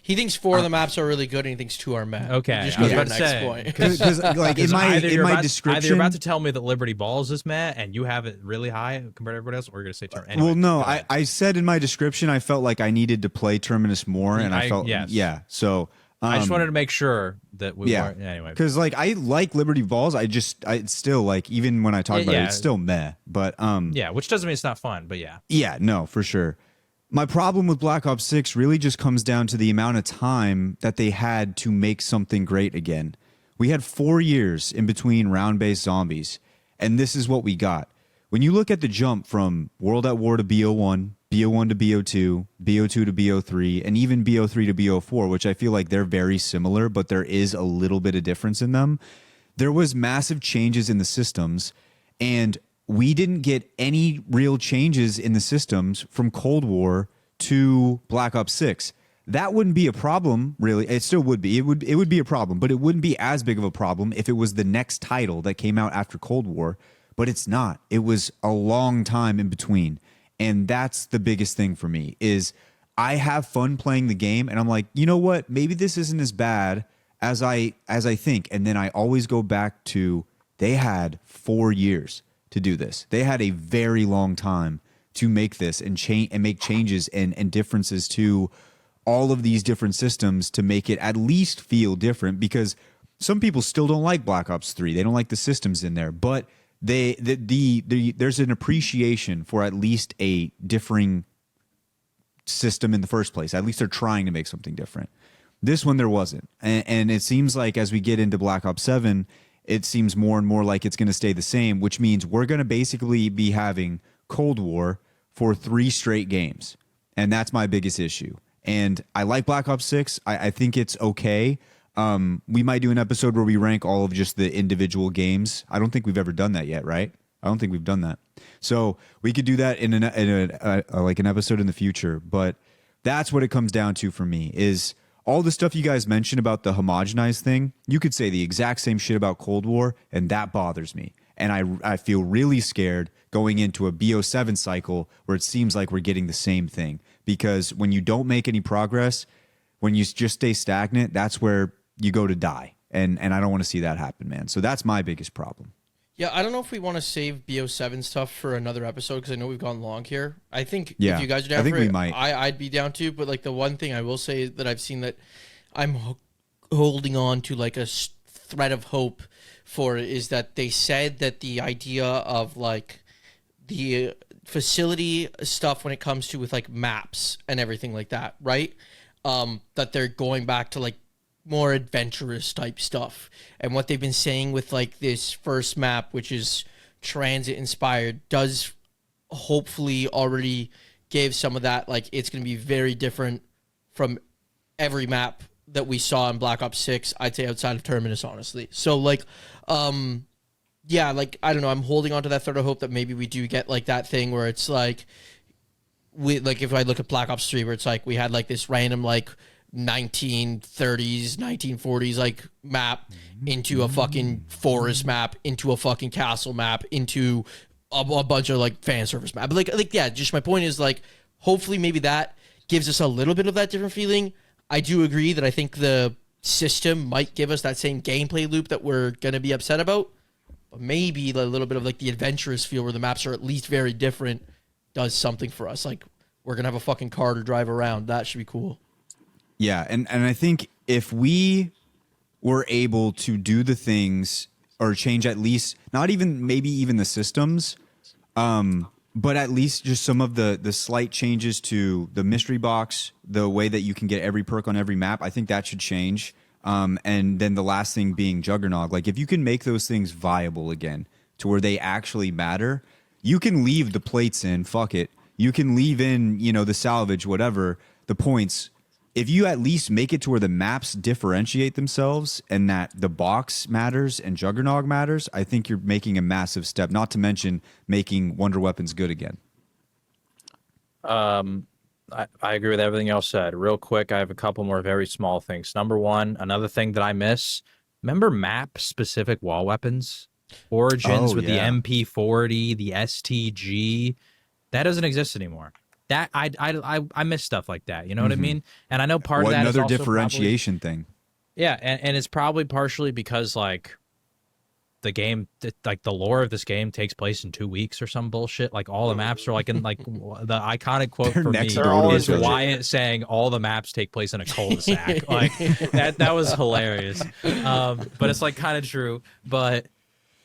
He thinks 4 of the maps are really good, and he thinks 2 are mad. Okay, just I was go to about the to next say, point. because like in my either you're about description. to tell me that Liberty Balls is meh, and you have it really high compared to everybody else, or you're going to say Terminus. Anyway, well, no, go ahead. I said in my description I felt like I needed to play Terminus more, and I felt yes. yeah. So I just wanted to make sure that we yeah. weren't. Anyway, Because like I like Liberty Balls, it's still like even when I talk about it, Yeah. it's still meh. But yeah, which doesn't mean it's not fun, but yeah. yeah, no, for sure. My problem with Black Ops 6 really just comes down to the amount of time that they had to make something great again. We had 4 years in between round-based zombies, and this is what we got. When you look at the jump from World at War to BO1, BO1 to BO2, BO2 to BO3, and even BO3 to BO4, which I feel like they're very similar, but there is a little bit of difference in them, there was massive changes in the systems, and we didn't get any real changes in the systems from Cold War to Black Ops 6. That wouldn't be a problem, really. It still would be. It would be a problem, but it wouldn't be as big of a problem if it was the next title that came out after Cold War, but it's not. It was a long time in between, and that's the biggest thing for me is I have fun playing the game, and I'm like, you know what? Maybe this isn't as bad as I think, and then I always go back to they had 4 years to do this. They had a very long time to make this and make changes and differences to all of these different systems to make it at least feel different, because some people still don't like Black Ops 3. They don't like the systems in there, but there's an appreciation for at least a differing system in the first place. At least they're trying to make something different. This one there wasn't. And it seems like as we get into Black Ops 7, it seems more and more like it's going to stay the same, which means we're going to basically be having Cold War for 3 straight games. And that's my biggest issue. And I like Black Ops 6. I think it's okay. We might do an episode where we rank all of just the individual games. I don't think we've ever done that yet, right? I don't think we've done that. So we could do that in an episode in the future. But that's what it comes down to for me is all the stuff you guys mentioned about the homogenized thing. You could say the exact same shit about Cold War, and that bothers me. And I feel really scared going into a BO7 cycle where it seems like we're getting the same thing. Because when you don't make any progress, when you just stay stagnant, that's where you go to die. And I don't want to see that happen, man. So that's my biggest problem. Yeah, I don't know if we want to save BO7 stuff for another episode because I know we've gone long here. I think Yeah, if you guys are down I think for we it, might. I'd be down too. But like the one thing I will say that I've seen that I'm holding on to like a thread of hope for is that they said that the idea of like the facility stuff when it comes to with like maps and everything like that, right? That they're going back to like more adventurous type stuff. And what they've been saying with like this first map, which is transit inspired, does hopefully already give some of that, like it's going to be very different from every map that we saw in Black Ops 6, I'd say outside of Terminus, honestly. So like, yeah, like, I don't know, I'm holding on to that thread of hope that maybe we do get like that thing where it's like, like if I look at Black Ops 3 where it's like we had like this random like 1930s, 1940s like map into a fucking forest map, into a fucking castle map, into a bunch of like fan service map. But like yeah, just my point is like hopefully maybe that gives us a little bit of that different feeling. I do agree that I think the system might give us that same gameplay loop that we're going to be upset about. But maybe a little bit of like the adventurous feel where the maps are at least very different does something for us. Like we're going to have a fucking car to drive around. That should be cool. Yeah, and I think if we were able to do the things or change at least, not even maybe even the systems, but at least just some of the slight changes to the mystery box, the way that you can get every perk on every map, I think that should change. And then the last thing being Juggernog. Like if you can make those things viable again to where they actually matter, you can leave the plates in, fuck it. You can leave in, the salvage, whatever, the points. If you at least make it to where the maps differentiate themselves and that the box matters and Juggernog matters, I think you're making a massive step, not to mention making Wonder Weapons good again. I agree with everything else said. Real quick, I have a couple more very small things. Number one, another thing that I miss, remember map-specific wall weapons? Origins with the MP40, the STG, that doesn't exist anymore. That I miss stuff like that. You know what I mean? And I know part of that is another also differentiation thing. Yeah, and it's probably partially because like the game, like the lore of this game takes place in 2 weeks or some bullshit. Like all the maps are like in like the iconic quote for me is Wyatt saying all the maps take place in a cul-de-sac. Like that was hilarious. But it's like kind of true. But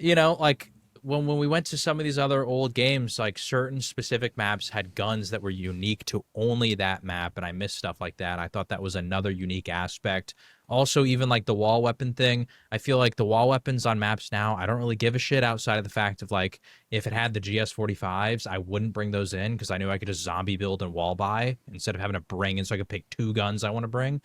like. When we went to some of these other old games, like certain specific maps had guns that were unique to only that map, and I missed stuff like that. I thought that was another unique aspect. Also, even like the wall weapon thing, I feel like the wall weapons on maps now, I don't really give a shit outside of the fact of like, if it had the GS45s, I wouldn't bring those in because I knew I could just zombie build and wall buy instead of having to bring in, so I could pick 2 guns I want to bring.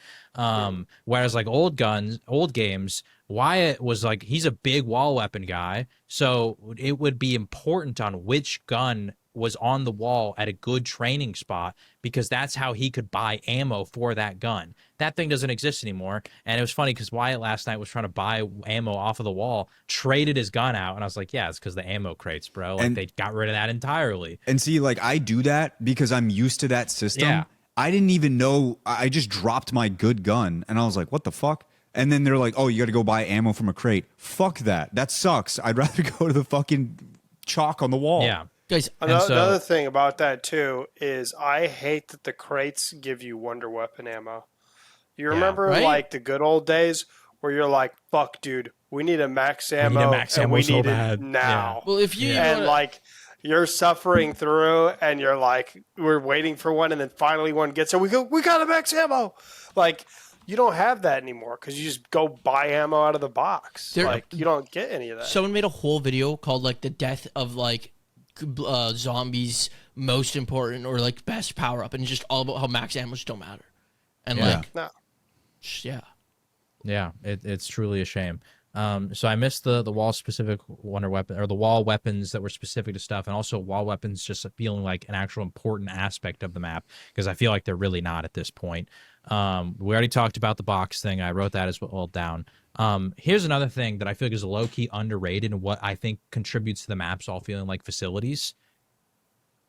Whereas like old games, Wyatt was like, he's a big wall weapon guy, so it would be important on which gun was on the wall at a good training spot because that's how he could buy ammo for that gun. That thing doesn't exist anymore. And it was funny because Wyatt last night was trying to buy ammo off of the wall, traded his gun out, and I was like, yeah, it's because the ammo crates, bro. Like they got rid of that entirely. And see, like I do that because I'm used to that system. Yeah. I didn't even know. I just dropped my good gun, and I was like, what the fuck? And then they're like, oh, you got to go buy ammo from a crate. Fuck that. That sucks. I'd rather go to the fucking chalk on the wall. Yeah. Guys, another thing about that too is I hate that the crates give you Wonder Weapon ammo. You remember like the good old days where you're like, "Fuck, dude, we need a max ammo, and we need it now." Yeah. Well, if you and like you're suffering through, and you're like, we're waiting for one, and then finally one gets it. We got a max ammo. Like you don't have that anymore because you just go buy ammo out of the box. Like you don't get any of that. Someone made a whole video called like the death of like zombies most important or like best power up, and it's just all about how max ammo just don't matter. And it's truly a shame. So I missed the wall specific wonder weapon or the wall weapons that were specific to stuff, and also wall weapons just feeling like an actual important aspect of the map because I feel like they're really not at this point. We already talked about the box thing. I wrote that as well down. Here's another thing that I feel like is low-key underrated and what I think contributes to the maps all feeling like facilities.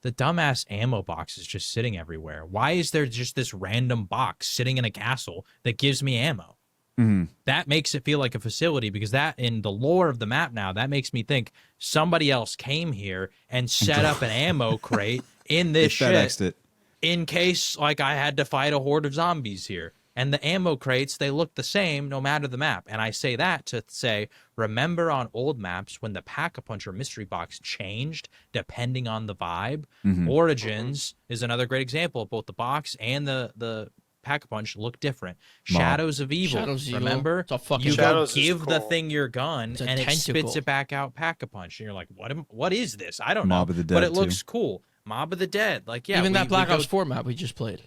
The dumbass ammo box is just sitting everywhere. Why is there just this random box sitting in a castle that gives me ammo? Mm-hmm. That makes it feel like a facility because that, in the lore of the map now, that makes me think somebody else came here and set up an ammo crate in this shit in case like I had to fight a horde of zombies here. And the ammo crates, they look the same no matter the map. And I say that to say, remember on old maps when the Pack-a-Punch or Mystery Box changed depending on the vibe? Mm-hmm. Origins is another great example. Both the box and the Pack-a-Punch look different. Shadows of Evil, remember? You go give the thing your gun, and it spits it back out Pack-a-Punch. And you're like, what is this? I don't know. Mob of the Dead, but it looks cool. Mob of the Dead. Like, yeah. Even that Black Ops 4 map we just played.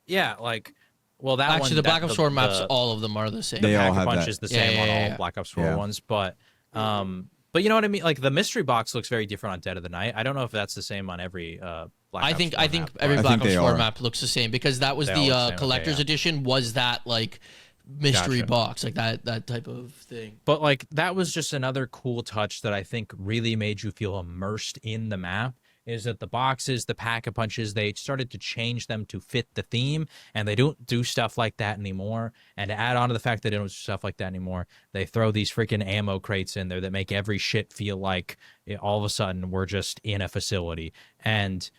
Yeah, like... Well, that actually, the Black Ops 4 maps, all of them are the same. They all have Pack-a-Punch that. is the same on all Black Ops 4 ones, but you know what I mean. Like the mystery box looks very different on Dead of the Night. I don't know if that's the same on every Black Ops 4 I think every Black Ops 4 map looks the same because that was the collector's edition. Was that like mystery box, like that type of thing? But like that was just another cool touch that I think really made you feel immersed in the map. is that the boxes, the pack-a-punches, they started to change them to fit the theme, and they don't do stuff like that anymore. And to add on to the fact that they don't do stuff like that anymore, they throw these freaking ammo crates in there that make every shit feel like all of a sudden we're just in a facility. And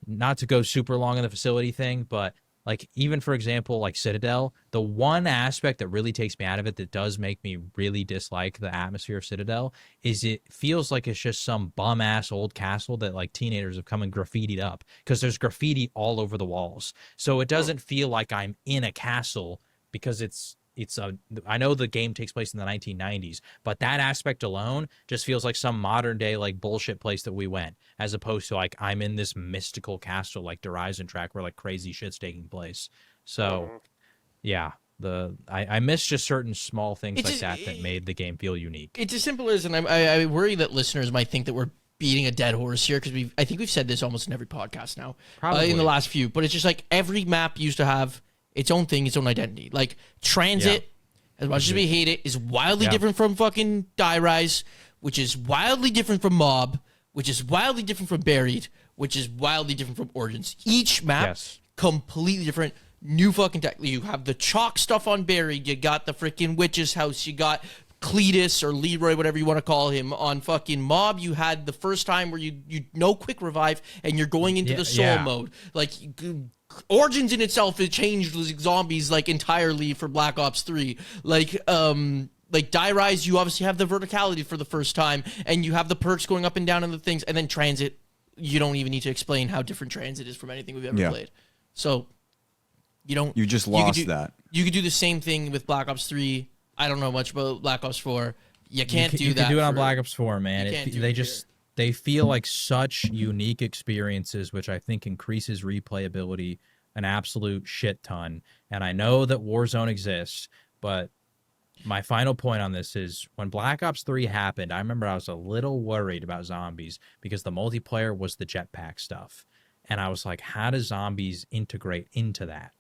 not to go super long in the facility thing, but like even for example, like Citadel, the one aspect that really takes me out of it that does make me really dislike the atmosphere of Citadel is it feels like it's just some bum ass old castle that like teenagers have come and graffitied up, because there's graffiti all over the walls. So it doesn't feel like I'm in a castle, because I know the game takes place in the 1990s, but that aspect alone just feels like some modern day like bullshit place that we went, as opposed to like I'm in this mystical castle like Horizon Track where like crazy shit's taking place. So yeah, I miss just certain small things that made the game feel unique. It's as simple as, and I worry that listeners might think that we're beating a dead horse here, because I think we've said this almost in every podcast now, in the last few, but it's just like every map used to have its own thing, its own identity. Like Transit, as much as we hate it, is wildly different from fucking Die Rise, which is wildly different from Mob, which is wildly different from Buried, which is wildly different from Origins. Each map, completely different. New fucking tech. You have the chalk stuff on Buried, you got the freaking witch's house, you got Cletus or Leroy, whatever you want to call him. On fucking Mob, you had the first time where you no quick revive and you're going into the soul mode. Like Origins in itself, it changed zombies like entirely for Black Ops 3. Like Die Rise, you obviously have the verticality for the first time, and you have the perks going up and down and the things, and then Transit, you don't even need to explain how different Transit is from anything we've ever played. So you just lost that. You could do the same thing with Black Ops 3. I don't know much about Black Ops 4. You can't do that. You can do it on Black Ops 4, man. They feel like such unique experiences, which I think increases replayability an absolute shit ton. And I know that Warzone exists, but my final point on this is when Black Ops 3 happened, I remember I was a little worried about zombies because the multiplayer was the jetpack stuff. And I was like, how do zombies integrate into that?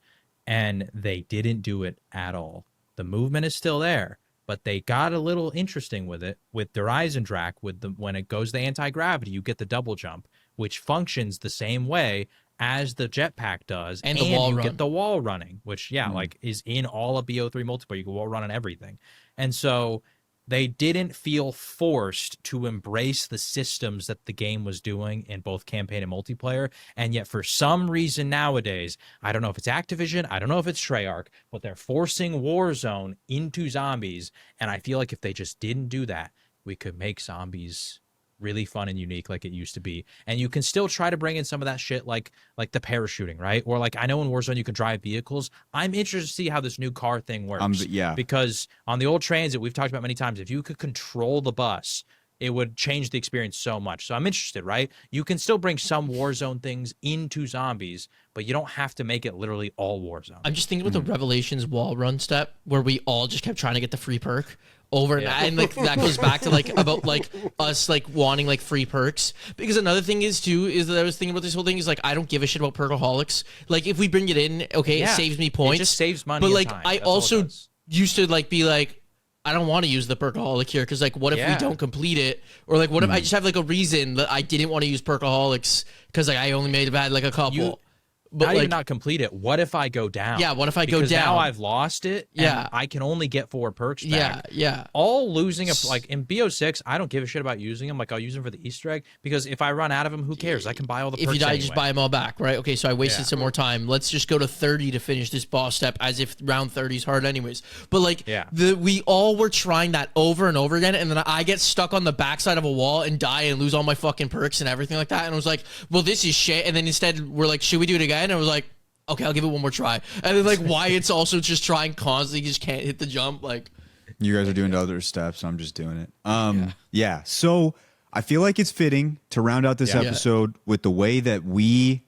And they didn't do it at all. The movement is still there, but they got a little interesting with it. With the Horizon Track, when it goes to anti-gravity, you get the double jump, which functions the same way as the jetpack does, and you get the wall running, which like is in all of BO3 multiplayer. You can wall run on everything, and so they didn't feel forced to embrace the systems that the game was doing in both campaign and multiplayer. And yet for some reason nowadays, I don't know if it's Activision, I don't know if it's Treyarch, but they're forcing Warzone into zombies. And I feel like if they just didn't do that, we could make zombies really fun and unique like it used to be. And you can still try to bring in some of that shit like the parachuting, right? Or like I know in Warzone you can drive vehicles. I'm interested to see how this new car thing works. Because on the old Transit, we've talked about many times, if you could control the bus, it would change the experience so much. So I'm interested, right? You can still bring some Warzone things into zombies, but you don't have to make it literally all Warzone. I'm just thinking about the Revelations wall run step where we all just kept trying to get the free perk over and like that goes back to like about like us like wanting like free perks. Because another thing is that I was thinking about this whole thing is like I don't give a shit about perkaholics. Like if we bring it in, okay, it saves me points. It just saves money. But like time. I also used to like be like, I don't want to use the perkaholic here because like what if we don't complete it, or like what if I just have like a reason that I didn't want to use perkaholics because like I only made had like a couple. But even not complete it. What if I go down? Yeah, what if I go down? Because now I've lost it. And I can only get 4 perks back. Yeah. All losing like in BO6, I don't give a shit about using them. Like I'll use them for the Easter egg because if I run out of them, who cares? I can buy all the perks. If you die, anyway. just buy them all back, right? Okay, so I wasted some more time. Let's just go to 30 to finish this boss step, as if round 30 is hard anyways. But like, we all were trying that over and over again, and then I get stuck on the backside of a wall and die and lose all my fucking perks and everything like that. And I was like, well, this is shit. And then instead, we're like, should we do it again? And I was like, okay, I'll give it one more try. And then like Wyatt's also just trying constantly, just can't hit the jump. Like you guys are doing other steps, I'm just doing it. So I feel like it's fitting to round out this episode with the way that we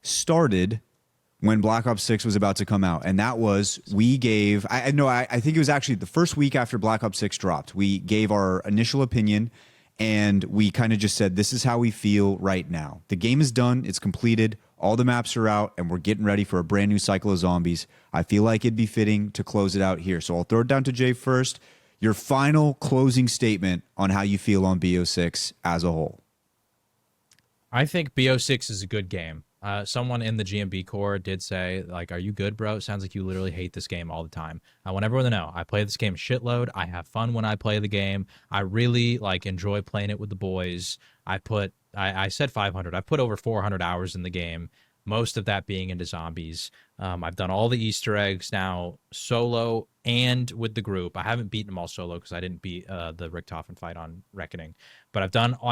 started when Black Ops 6 was about to come out. And that was we gave I think it was actually the first week after Black Ops 6 dropped. We gave our initial opinion and we kind of just said this is how we feel right now. The game is done, it's completed. All the maps are out, and we're getting ready for a brand new cycle of zombies. I feel like it'd be fitting to close it out here. So I'll throw it down to Jay first. Your final closing statement on how you feel on BO6 as a whole. I think BO6 is a good game. Someone in the GMB core did say, like, are you good, bro? It sounds like you literally hate this game all the time. I want everyone to know I play this game a shitload. I have fun when I play the game. I really enjoy playing it with the boys. I said 500. I put over 400 hours in the game, most of that being into zombies. I've done all the Easter eggs now solo and with the group. I haven't beaten them all solo because I didn't beat the Richtofen fight on Reckoning. But I've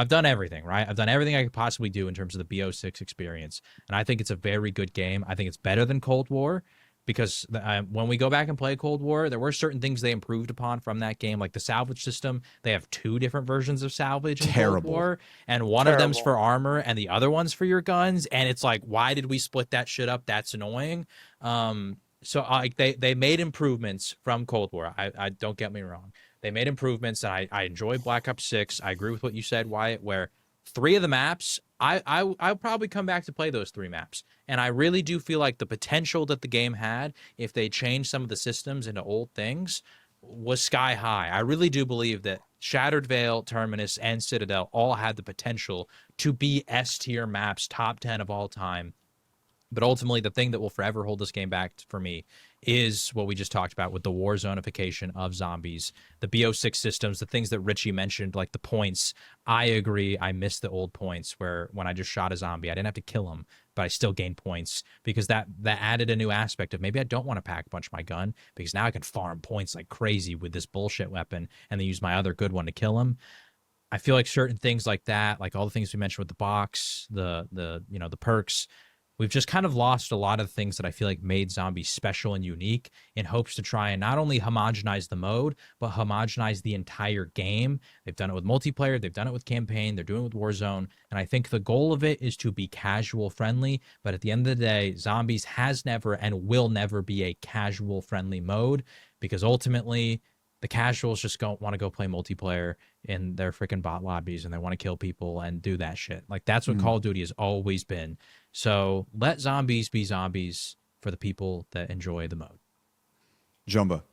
done everything, right? I've done everything I could possibly do in terms of the BO6 experience. And I think it's a very good game. I think it's better than Cold War because when we go back and play Cold War, there were certain things they improved upon from that game, like the salvage system. They have 2 different versions of salvage in Cold War, and one of them's for armor and the other one's for your guns. And it's like, why did we split that shit up? That's annoying. So they made improvements from Cold War. I don't get me wrong. They made improvements, and I enjoy Black Ops 6. I agree with what you said, Wyatt, where 3 of the maps, I'll probably come back to play those 3 maps. And I really do feel like the potential that the game had, if they changed some of the systems into old things, was sky high. I really do believe that Shattered Veil, Terminus, and Citadel all had the potential to be S-tier maps, top 10 of all time. But ultimately, the thing that will forever hold this game back for me is what we just talked about with the war zonification of zombies, the BO6 systems, the things that Richie mentioned, like the points. I agree. I miss the old points where when I just shot a zombie, I didn't have to kill him, but I still gained points because that added a new aspect of maybe I don't want to pack punch my gun because now I can farm points like crazy with this bullshit weapon and then use my other good one to kill him. I feel like certain things like that, like all the things we mentioned with the box, the perks, we've just kind of lost a lot of things that I feel like made zombies special and unique in hopes to try and not only homogenize the mode, but homogenize the entire game. They've done it with multiplayer. They've done it with campaign. They're doing it with Warzone. And I think the goal of it is to be casual friendly. But at the end of the day, zombies has never and will never be a casual friendly mode because ultimately the casuals just don't want to go play multiplayer in their freaking bot lobbies and they want to kill people and do that shit. Like that's what Call of Duty has always been. So let zombies be zombies for the people that enjoy the mode. Jumba.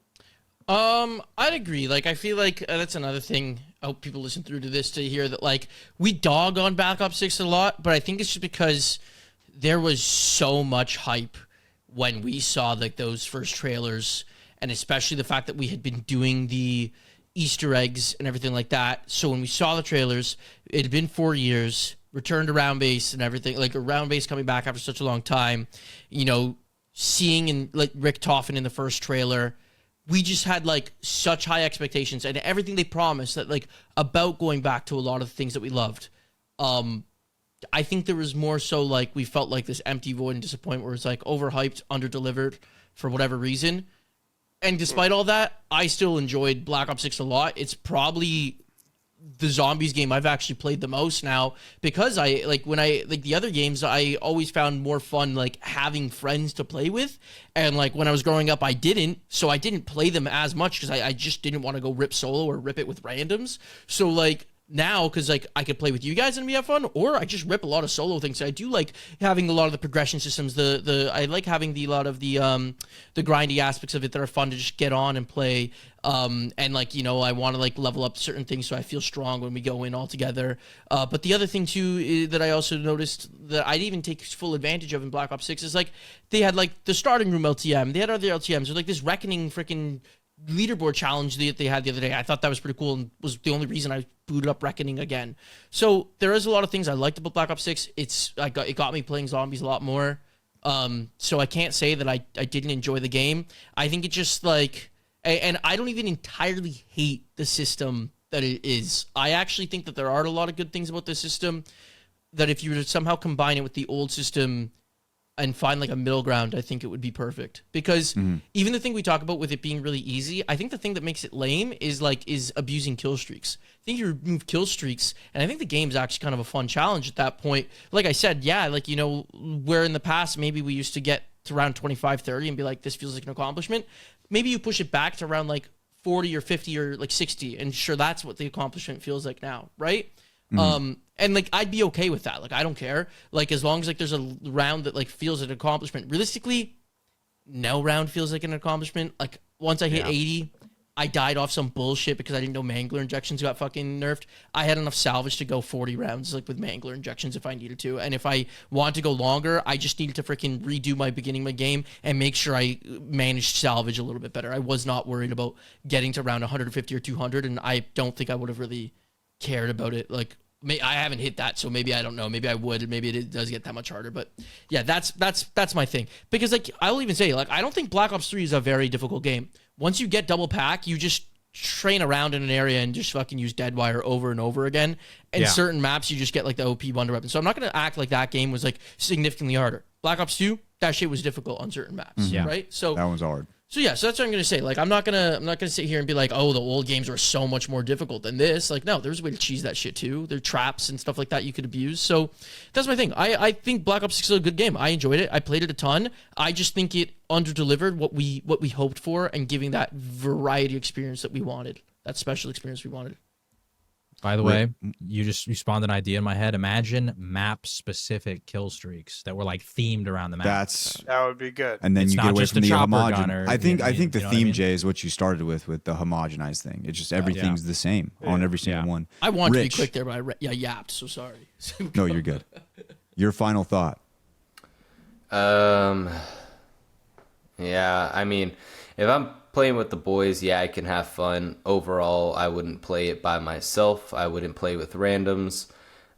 I'd agree. Like, I feel like that's another thing. I hope people listen through to this to hear that, like, we dog on Black Ops 6 a lot, but I think it's just because there was so much hype when we saw, like, those first trailers, and especially the fact that we had been doing the Easter eggs and everything like that. So when we saw the trailers, it had been 4 years, returned to round base and everything, like a round base coming back after such a long time, you know, seeing and like Richtofen in the first trailer, we just had like such high expectations and everything they promised that like about going back to a lot of the things that we loved. I think there was more so like we felt like this empty void and disappointment where it's like overhyped, underdelivered for whatever reason. And despite all that, I still enjoyed Black Ops 6 a lot. It's probably the zombies game I've actually played the most now because I like when I like the other games I always found more fun like having friends to play with, and like when I was growing up I didn't play them as much because I just didn't want to go rip solo or rip it with randoms. So like now, because like I could play with you guys and we have fun, or I just rip a lot of solo things. I do like having a lot of the progression systems. I like having a lot of the grindy aspects of it that are fun to just get on and play. And like, you know, I want to like level up certain things so I feel strong when we go in all together. But the other thing too that I also noticed that I'd even take full advantage of in Black Ops 6 is like they had like the starting room LTM, they had other LTMs, or like this Reckoning freaking leaderboard challenge that they had the other day. I thought that was pretty cool and was the only reason I booted up Reckoning again. So there is a lot of things I liked about Black Ops 6. It got me playing zombies a lot more. So I can't say that I didn't enjoy the game. I think it just like, and I don't even entirely hate the system that it is. I actually think that there are a lot of good things about the system that if you were to somehow combine it with the old system and find like a middle ground, I think it would be perfect. Because even the thing we talk about with it being really easy, I think the thing that makes it lame is abusing kill streaks. I think you remove kill streaks, and I think the game's actually kind of a fun challenge at that point. Like I said, yeah, like, you know, where in the past maybe we used to get to around 25, 30 and be like, this feels like an accomplishment. Maybe you push it back to around like 40 or 50 or like 60, and sure, that's what the accomplishment feels like now, right? And like I'd be okay with that. Like I don't care. Like as long as like there's a round that like feels an accomplishment. Realistically, no round feels like an accomplishment. Like once I hit 80, I died off some bullshit because I didn't know mangler injections got fucking nerfed. I had enough salvage to go 40 rounds like with mangler injections if I needed to. And if I want to go longer, I just needed to freaking redo my beginning of my game and make sure I managed salvage a little bit better. I was not worried about getting to around 150 or 200, and I don't think I would have really cared about it. Like, I haven't hit that, so maybe I don't know. Maybe I would, and maybe it does get that much harder. But yeah, that's my thing. Because like I'll even say, like, I don't think Black Ops 3 is a very difficult game. Once you get double pack, you just train around in an area and just fucking use Deadwire over and over again. And certain maps, you just get like the OP wonder weapon. So I'm not gonna act like that game was like significantly harder. Black Ops 2, that shit was difficult on certain maps, right? So that one's hard. So yeah, so that's what I'm gonna say. Like, I'm not gonna sit here and be like, oh, the old games were so much more difficult than this. Like, no, there's a way to cheese that shit too. There are traps and stuff like that you could abuse. So that's my thing. I think Black Ops 6 is a good game. I enjoyed it. I played it a ton. I just think it under-delivered what we hoped for and giving that variety experience that we wanted, that special experience we wanted. By the way, you spawned an idea in my head. Imagine map-specific kill streaks that were like themed around the map. That would be good. And then It's you not get away just from a the chopper homogen. gunner, I think the you know what I theme, mean? Jay, is what you started with the homogenized thing. It's just everything's the same on every single one. I wanted to be Rich. quick there, but I yapped, so sorry. No, you're good. Your final thought. Yeah, I mean, if I'm playing with the boys, yeah, I can have fun. Overall, I wouldn't play it by myself. I wouldn't play with randoms.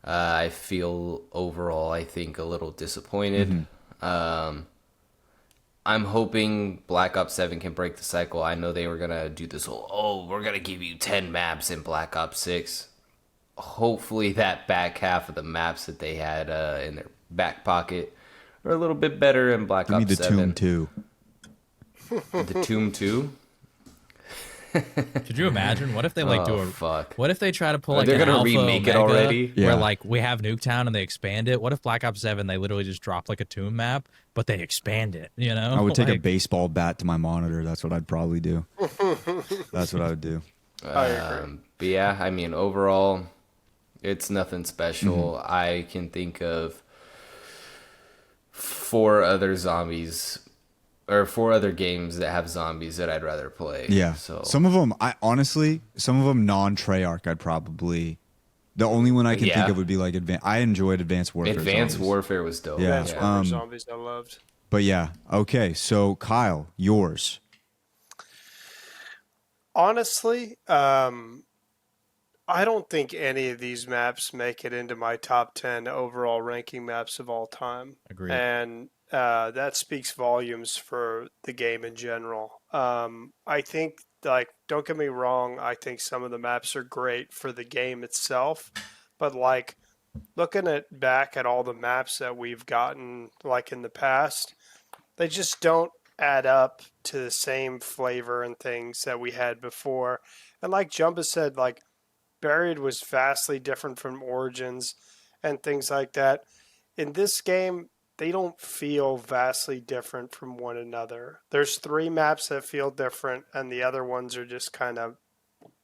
I feel overall, I think, a little disappointed. I'm hoping Black Ops 7 can break the cycle. I know they were going to do this whole, we're going to give you 10 maps in Black Ops 6. Hopefully that back half of the maps that they had in their back pocket are a little bit better in Black Give me Ops the 7. Tomb 2. The Tomb 2? Could you imagine? What if they like do a fuck. What if they try to pull like They're an gonna alpha remake it Omega, already? Yeah. where like we have Nuketown and they expand it? What if Black Ops 7 they literally just drop like a tomb map, but they expand it? You know, I would take a Like, baseball bat to my monitor. That's what I'd probably do. That's what I would do. But yeah, I mean, overall, it's nothing special. I can think of 4 other zombies or 4 other games that have zombies that I'd rather play. Yeah. So Some of them, some of them non-Treyarch, I'd probably. The only one I can think of would be like I enjoyed Advanced Warfare. Advanced Zombies. Warfare was dope. Yeah. That's one of the zombies I loved. But yeah, okay. So Kyle, yours. Honestly, I don't think any of these maps make it into my top 10 overall ranking maps of all time. Agreed. And that speaks volumes for the game in general. I think, like, don't get me wrong, I think some of the maps are great for the game itself, but like looking back at all the maps that we've gotten like in the past, they just don't add up to the same flavor and things that we had before. And like Jumba said, like Buried was vastly different from Origins and things like that. In this game, they don't feel vastly different from one another. There's 3 maps that feel different, and the other ones are just kind of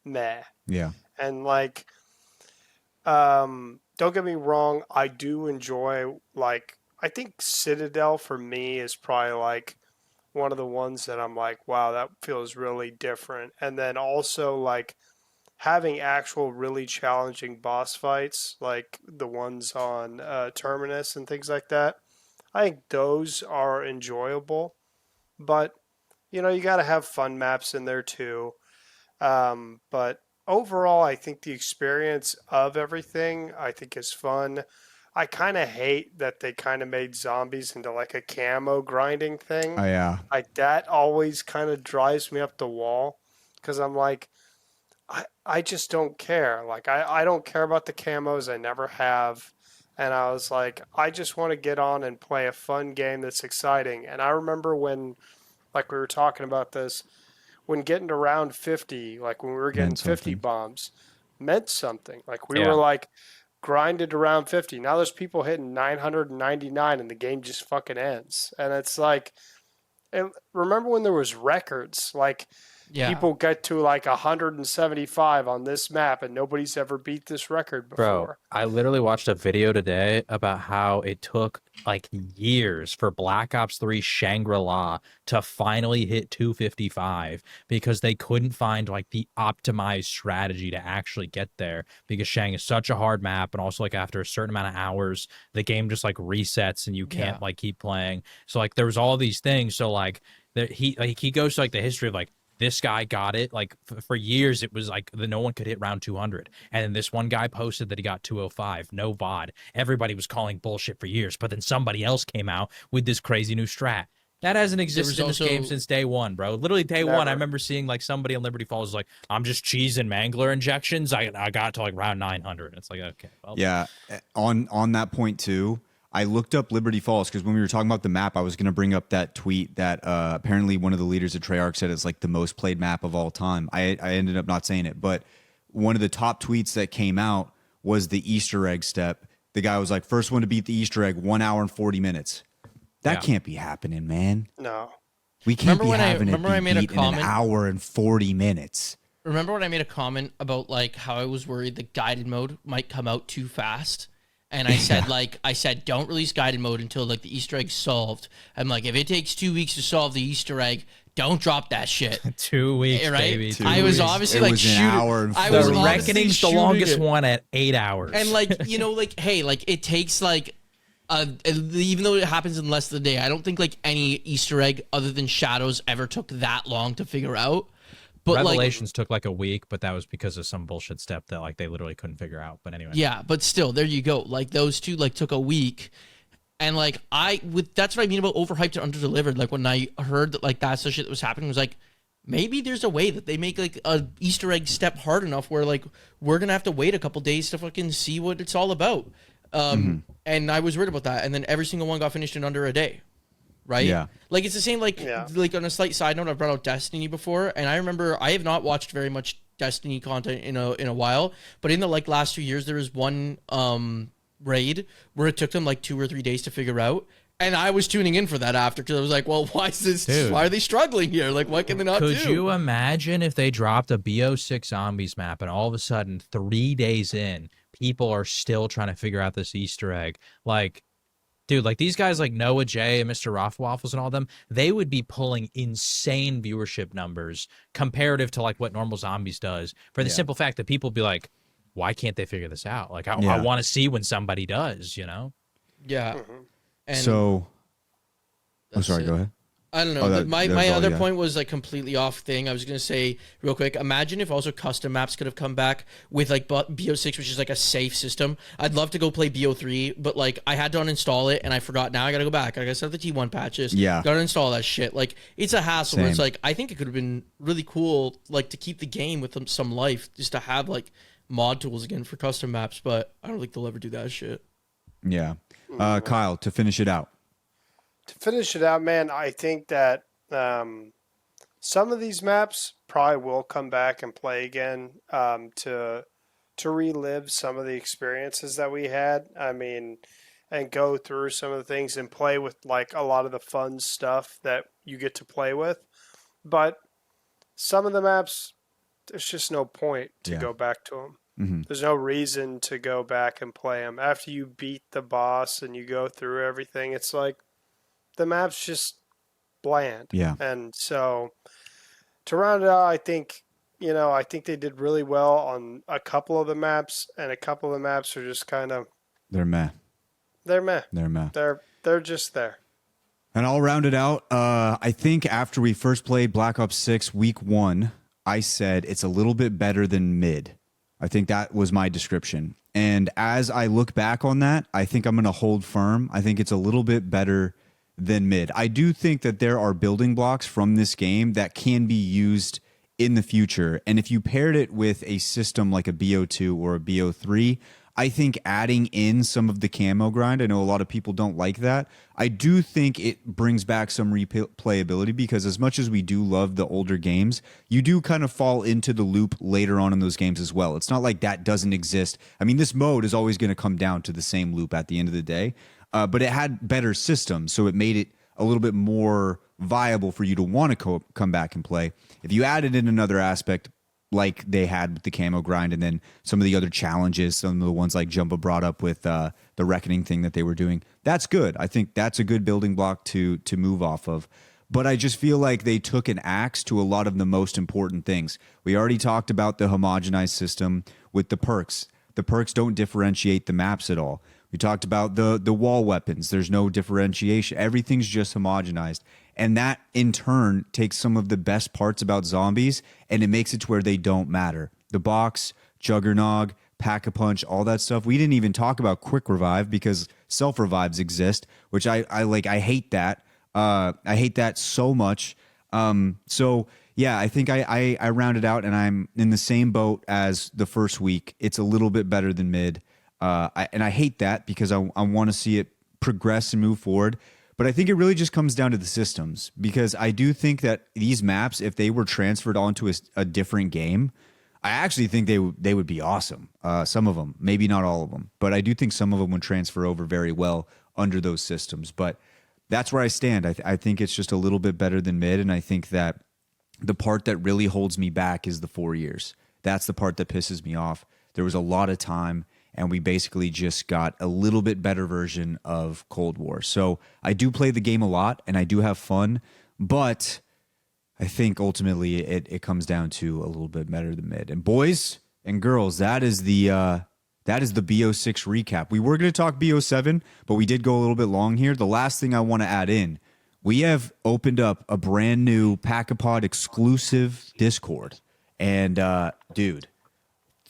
meh. Yeah. And like, don't get me wrong, I do enjoy, like, I think Citadel for me is probably like one of the ones that I'm like, wow, that feels really different. And then also like having actual really challenging boss fights, like the ones on Terminus and things like that. I think those are enjoyable, but you know, you got to have fun maps in there too. But overall, I think the experience of everything I think is fun. I kind of hate that they kind of made zombies into like a camo grinding thing. Oh yeah. Like that always kind of drives me up the wall because I'm like, I just don't care. Like I don't care about the camos. I never have. And I was like, I just want to get on and play a fun game that's exciting. And I remember when, like we were talking about this, when getting to round 50, like when we were getting 50 bombs, meant something. Like we were like grinded to round 50. Now there's people hitting 999 and the game just fucking ends. And it's like, remember when there was records? Like Yeah. People get to like 175 on this map, and nobody's ever beat this record Bro, before. I literally watched a video today about how it took like years for Black Ops 3 Shangri-La to finally hit 255 because they couldn't find like the optimized strategy to actually get there because Shang is such a hard map, and also like after a certain amount of hours the game just like resets and you can't like keep playing. So like there was all these things. So like he goes to like the history of like this guy got it like for years. It was like no one could hit round 200, and then this one guy posted that he got 205, no VOD. Everybody was calling bullshit for years, but then somebody else came out with this crazy new strat that hasn't existed in this game since day one, bro. Literally day one. I remember seeing like somebody on Liberty Falls was like, I'm just cheesing mangler injections. I got to like round 900. It's like, okay, well, yeah. On that point too, I looked up Liberty Falls because when we were talking about the map, I was going to bring up that tweet that apparently one of the leaders of Treyarch said it's like the most played map of all time. I ended up not saying it, but one of the top tweets that came out was the Easter egg step. The guy was like, first one to beat the Easter egg, 1 hour and 40 minutes. That can't be happening, man. No. We can't Remember be having it I made a beat in an comment? hour and 40 minutes. Remember when I made a comment about like how I was worried the guided mode might come out too fast? And I said, don't release guided mode until like the Easter egg's solved. I'm like, if it takes 2 weeks to solve the Easter egg, don't drop that shit. 2 weeks, Right? baby. I was obviously like shooting. An hour and I was The obviously Reckoning's the shooting longest it. one at 8 hours. And like, you know, like, hey, like it takes like, even though it happens in less than a day, I don't think like any Easter egg other than Shadows ever took that long to figure out. But Revelations took like a week, but that was because of some bullshit step that like they literally couldn't figure out. But anyway. yeah, but still, there you go. Like those two like took a week. And like that's what I mean about overhyped and underdelivered. Like when I heard that like that's the shit that was happening, I was like, maybe there's a way that they make like a Easter egg step hard enough where like we're gonna have to wait a couple days to fucking see what it's all about. And I was worried about that. And then every single one got finished in under a day. Right? Yeah. Like it's the same like on a slight side note, I've brought out Destiny before, and I remember I have not watched very much Destiny content in a while, but in the like last 2 years there was one raid where it took them like 2 or 3 days to figure out. And I was tuning in for that after because I was like, well, why is this? Dude. Why are they struggling here? Like, what can they not do? Could you imagine if they dropped a BO6 Zombies map and all of a sudden 3 days in, people are still trying to figure out this Easter egg? Like, dude, like these guys like Noah J and Mr. Rothwaffles and all them, they would be pulling insane viewership numbers comparative to like what Normal Zombies does for the simple fact that people be like, why can't they figure this out? Like, I want to see when somebody does, you know? Yeah. And So, I'm sorry, it. go ahead. I don't know. Oh, my that's all other you got. point was like completely off thing. I was gonna say real quick. Imagine if also custom maps could have come back with like BO6, which is like a safe system. I'd love to go play BO3, but like I had to uninstall it and I forgot. Now I gotta go back. I gotta set up the T1 patches. Yeah. Gotta install that shit. Like it's a hassle. Where it's Same. like I think it could have been really cool, like to keep the game with some life, just to have like mod tools again for custom maps. But I don't think they'll ever do that shit. Yeah. Kyle, to finish it out. To finish it out, man, I think that some of these maps probably will come back and play again to relive some of the experiences that we had. I mean, and go through some of the things and play with like a lot of the fun stuff that you get to play with. But some of the maps, there's just no point to go back to them. Mm-hmm. There's no reason to go back and play them. After you beat the boss and you go through everything, it's like the map's just bland. Yeah. And so to round it out, I think they did really well on a couple of the maps, and a couple of the maps are just kind of They're meh. they're meh. They're meh. They're just there. And I'll round it out. I think after we first played Black Ops 6 week 1, I said it's a little bit better than mid. I think that was my description. And as I look back on that, I think I'm going to hold firm. I think it's a little bit better than mid. I do think that there are building blocks from this game that can be used in the future. And if you paired it with a system like a BO2 or a BO3, I think adding in some of the camo grind, I know a lot of people don't like that. I do think it brings back some replayability because as much as we do love the older games, you do kind of fall into the loop later on in those games as well. It's not like that doesn't exist. I mean, this mode is always going to come down to the same loop at the end of the day, but it had better systems, so it made it a little bit more viable for you to want to come back and play. If you added in another aspect like they had with the camo grind, and then some of the other challenges, some of the ones like Jumbo brought up with the reckoning thing that they were doing, that's good. I think that's a good building block to move off of. But I just feel like they took an axe to a lot of the most important things. We already talked about the homogenized system with the perks. The perks don't differentiate the maps at all. We talked about the wall weapons. There's no differentiation. Everything's just homogenized. And that, in turn, takes some of the best parts about zombies, and it makes it to where they don't matter. The box, Juggernog, Pack-a-Punch, all that stuff. We didn't even talk about Quick Revive because self-revives exist, which I like. I hate that. I hate that so much. So, yeah, I think I rounded out, and I'm in the same boat as the first week. It's a little bit better than mid. And I hate that because I want to see it progress and move forward. But I think it really just comes down to the systems, because I do think that these maps, if they were transferred onto a different game, I actually think they would be awesome. Some of them, maybe not all of them, but I do think some of them would transfer over very well under those systems. But that's where I stand. I think it's just a little bit better than mid, and I think that the part that really holds me back is the 4 years. That's the part that pisses me off. There was a lot of time, and we basically just got a little bit better version of Cold War. So I do play the game a lot, and I do have fun, but I think ultimately it comes down to a little bit better than mid. And boys and girls, that is the BO6 recap. We were going to talk BO7, but we did go a little bit long here. The last thing I want to add in, we have opened up a brand new Pack-a-Pod exclusive Discord. And dude,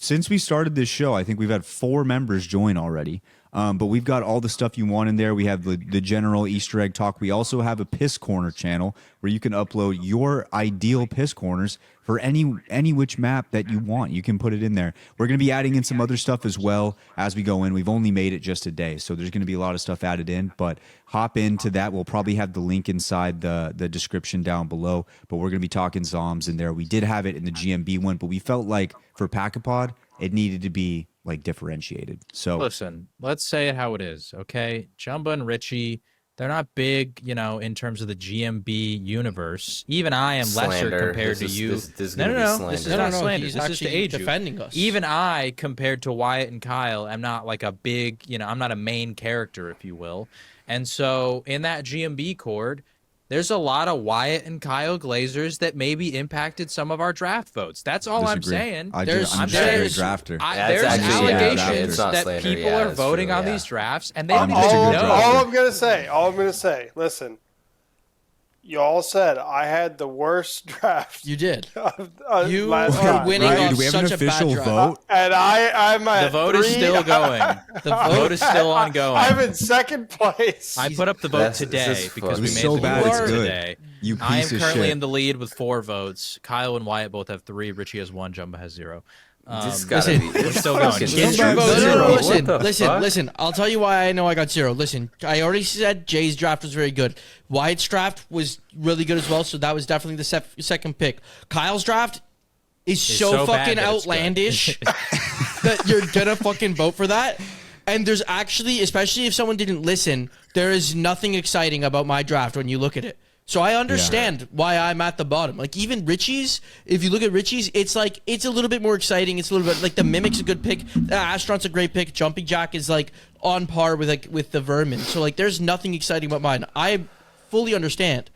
since we started this show, I think we've had 4 members join already. But we've got all the stuff you want in there. We have the general Easter egg talk. We also have a piss corner channel where you can upload your ideal piss corners for any which map that you want. You can put it in there. We're going to be adding in some other stuff as well as we go in. We've only made it just a day, so there's going to be a lot of stuff added in. But hop into that. We'll probably have the link inside the description down below. But we're going to be talking Zoms in there. We did have it in the GMB one, but we felt like for Pack-a-Pod, it needed to be like differentiated. So listen, let's say it how it is, okay? Jumbo and Richie, they're not big, in terms of the GMB universe. Even I am lesser compared to you. This is No. This is not slander. He's This is to actually aid you. defending us. Even I, compared to Wyatt and Kyle, am not like a big, I'm not a main character, if you will. And so in that GMB chord, there's a lot of Wyatt and Kyle Glazers that maybe impacted some of our draft votes. That's all I'm saying. I'm just a drafter. There's allegations that people are voting on these drafts, and they don't even know. All I'm gonna say. Listen, you all said I had the worst draft. You did. You are winning off Do we have an such a bad official draft. vote? And I'm at The vote is 3. still going. The vote is still ongoing. I'm in second place. I put up the vote today because we made so the bad vote it's good. today. You piece I am of currently shit. in the lead with 4 votes. Kyle and Wyatt both have 3. Richie has 1. Jumbo has 0. We're still going. Get your vote. Listen. I'll tell you why I know I got 0. Listen, I already said Jay's draft was very good. Wyatt's draft was really good as well, so that was definitely the second pick. Kyle's draft is so fucking outlandish that you're gonna fucking vote for that. And there's actually, especially if someone didn't listen, there is nothing exciting about my draft when you look at it. So I understand why I'm at the bottom. Like even Richie's, if you look at Richie's, it's like it's a little bit more exciting. It's a little bit like the Mimic's a good pick. The Astronaut's a great pick. Jumping Jack is like on par with the Vermin. So like there's nothing exciting about mine. I fully understand.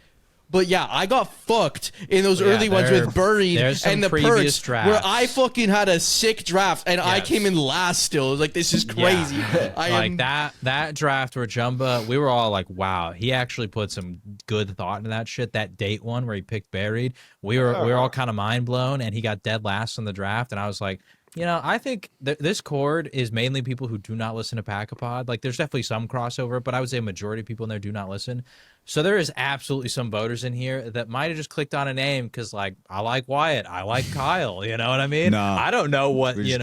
But yeah, I got fucked in those early ones with Buried and the Perks drafts where I fucking had a sick draft and I came in last still. It was like, this is crazy. That draft where Jumbo, we were all like, wow, he actually put some good thought into that shit. That date one where he picked Buried, we were all kind of mind blown, and he got dead last in the draft, and I was like, I think this chord is mainly people who do not listen to Pack-a-Pod. Like, there's definitely some crossover, but I would say a majority of people in there do not listen. So there is absolutely some voters in here that might have just clicked on a name because, like, I like Wyatt, I like Kyle. You know what I mean? No, I don't know what I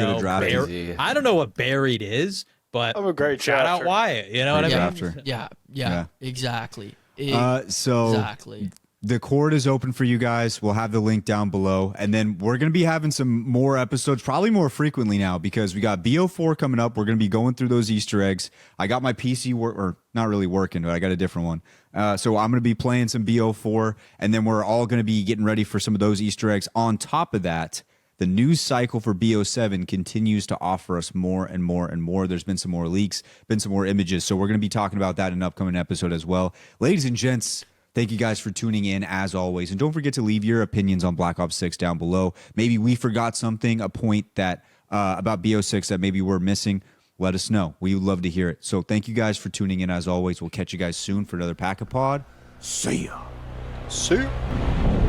don't know what Buried is, but I'm a great shout drafter. out Wyatt. You know what I mean? Yeah, exactly. So Exactly. the Cord is open for you guys. We'll have the link down below. And then we're going to be having some more episodes, probably more frequently now, because we got BO4 coming up. We're going to be going through those Easter eggs. I got my PC or not really working, but I got a different one. So I'm going to be playing some BO4, and then we're all going to be getting ready for some of those Easter eggs. On top of that, the news cycle for BO7 continues to offer us more and more and more. There's been some more leaks, been some more images. So we're going to be talking about that in an upcoming episode as well. Ladies and gents, thank you guys for tuning in as always. And don't forget to leave your opinions on Black Ops 6 down below. Maybe we forgot something, a point that about BO6 that maybe we're missing. Let us know. We would love to hear it. So thank you guys for tuning in as always. We'll catch you guys soon for another Pack-A-Pod. See ya. See ya.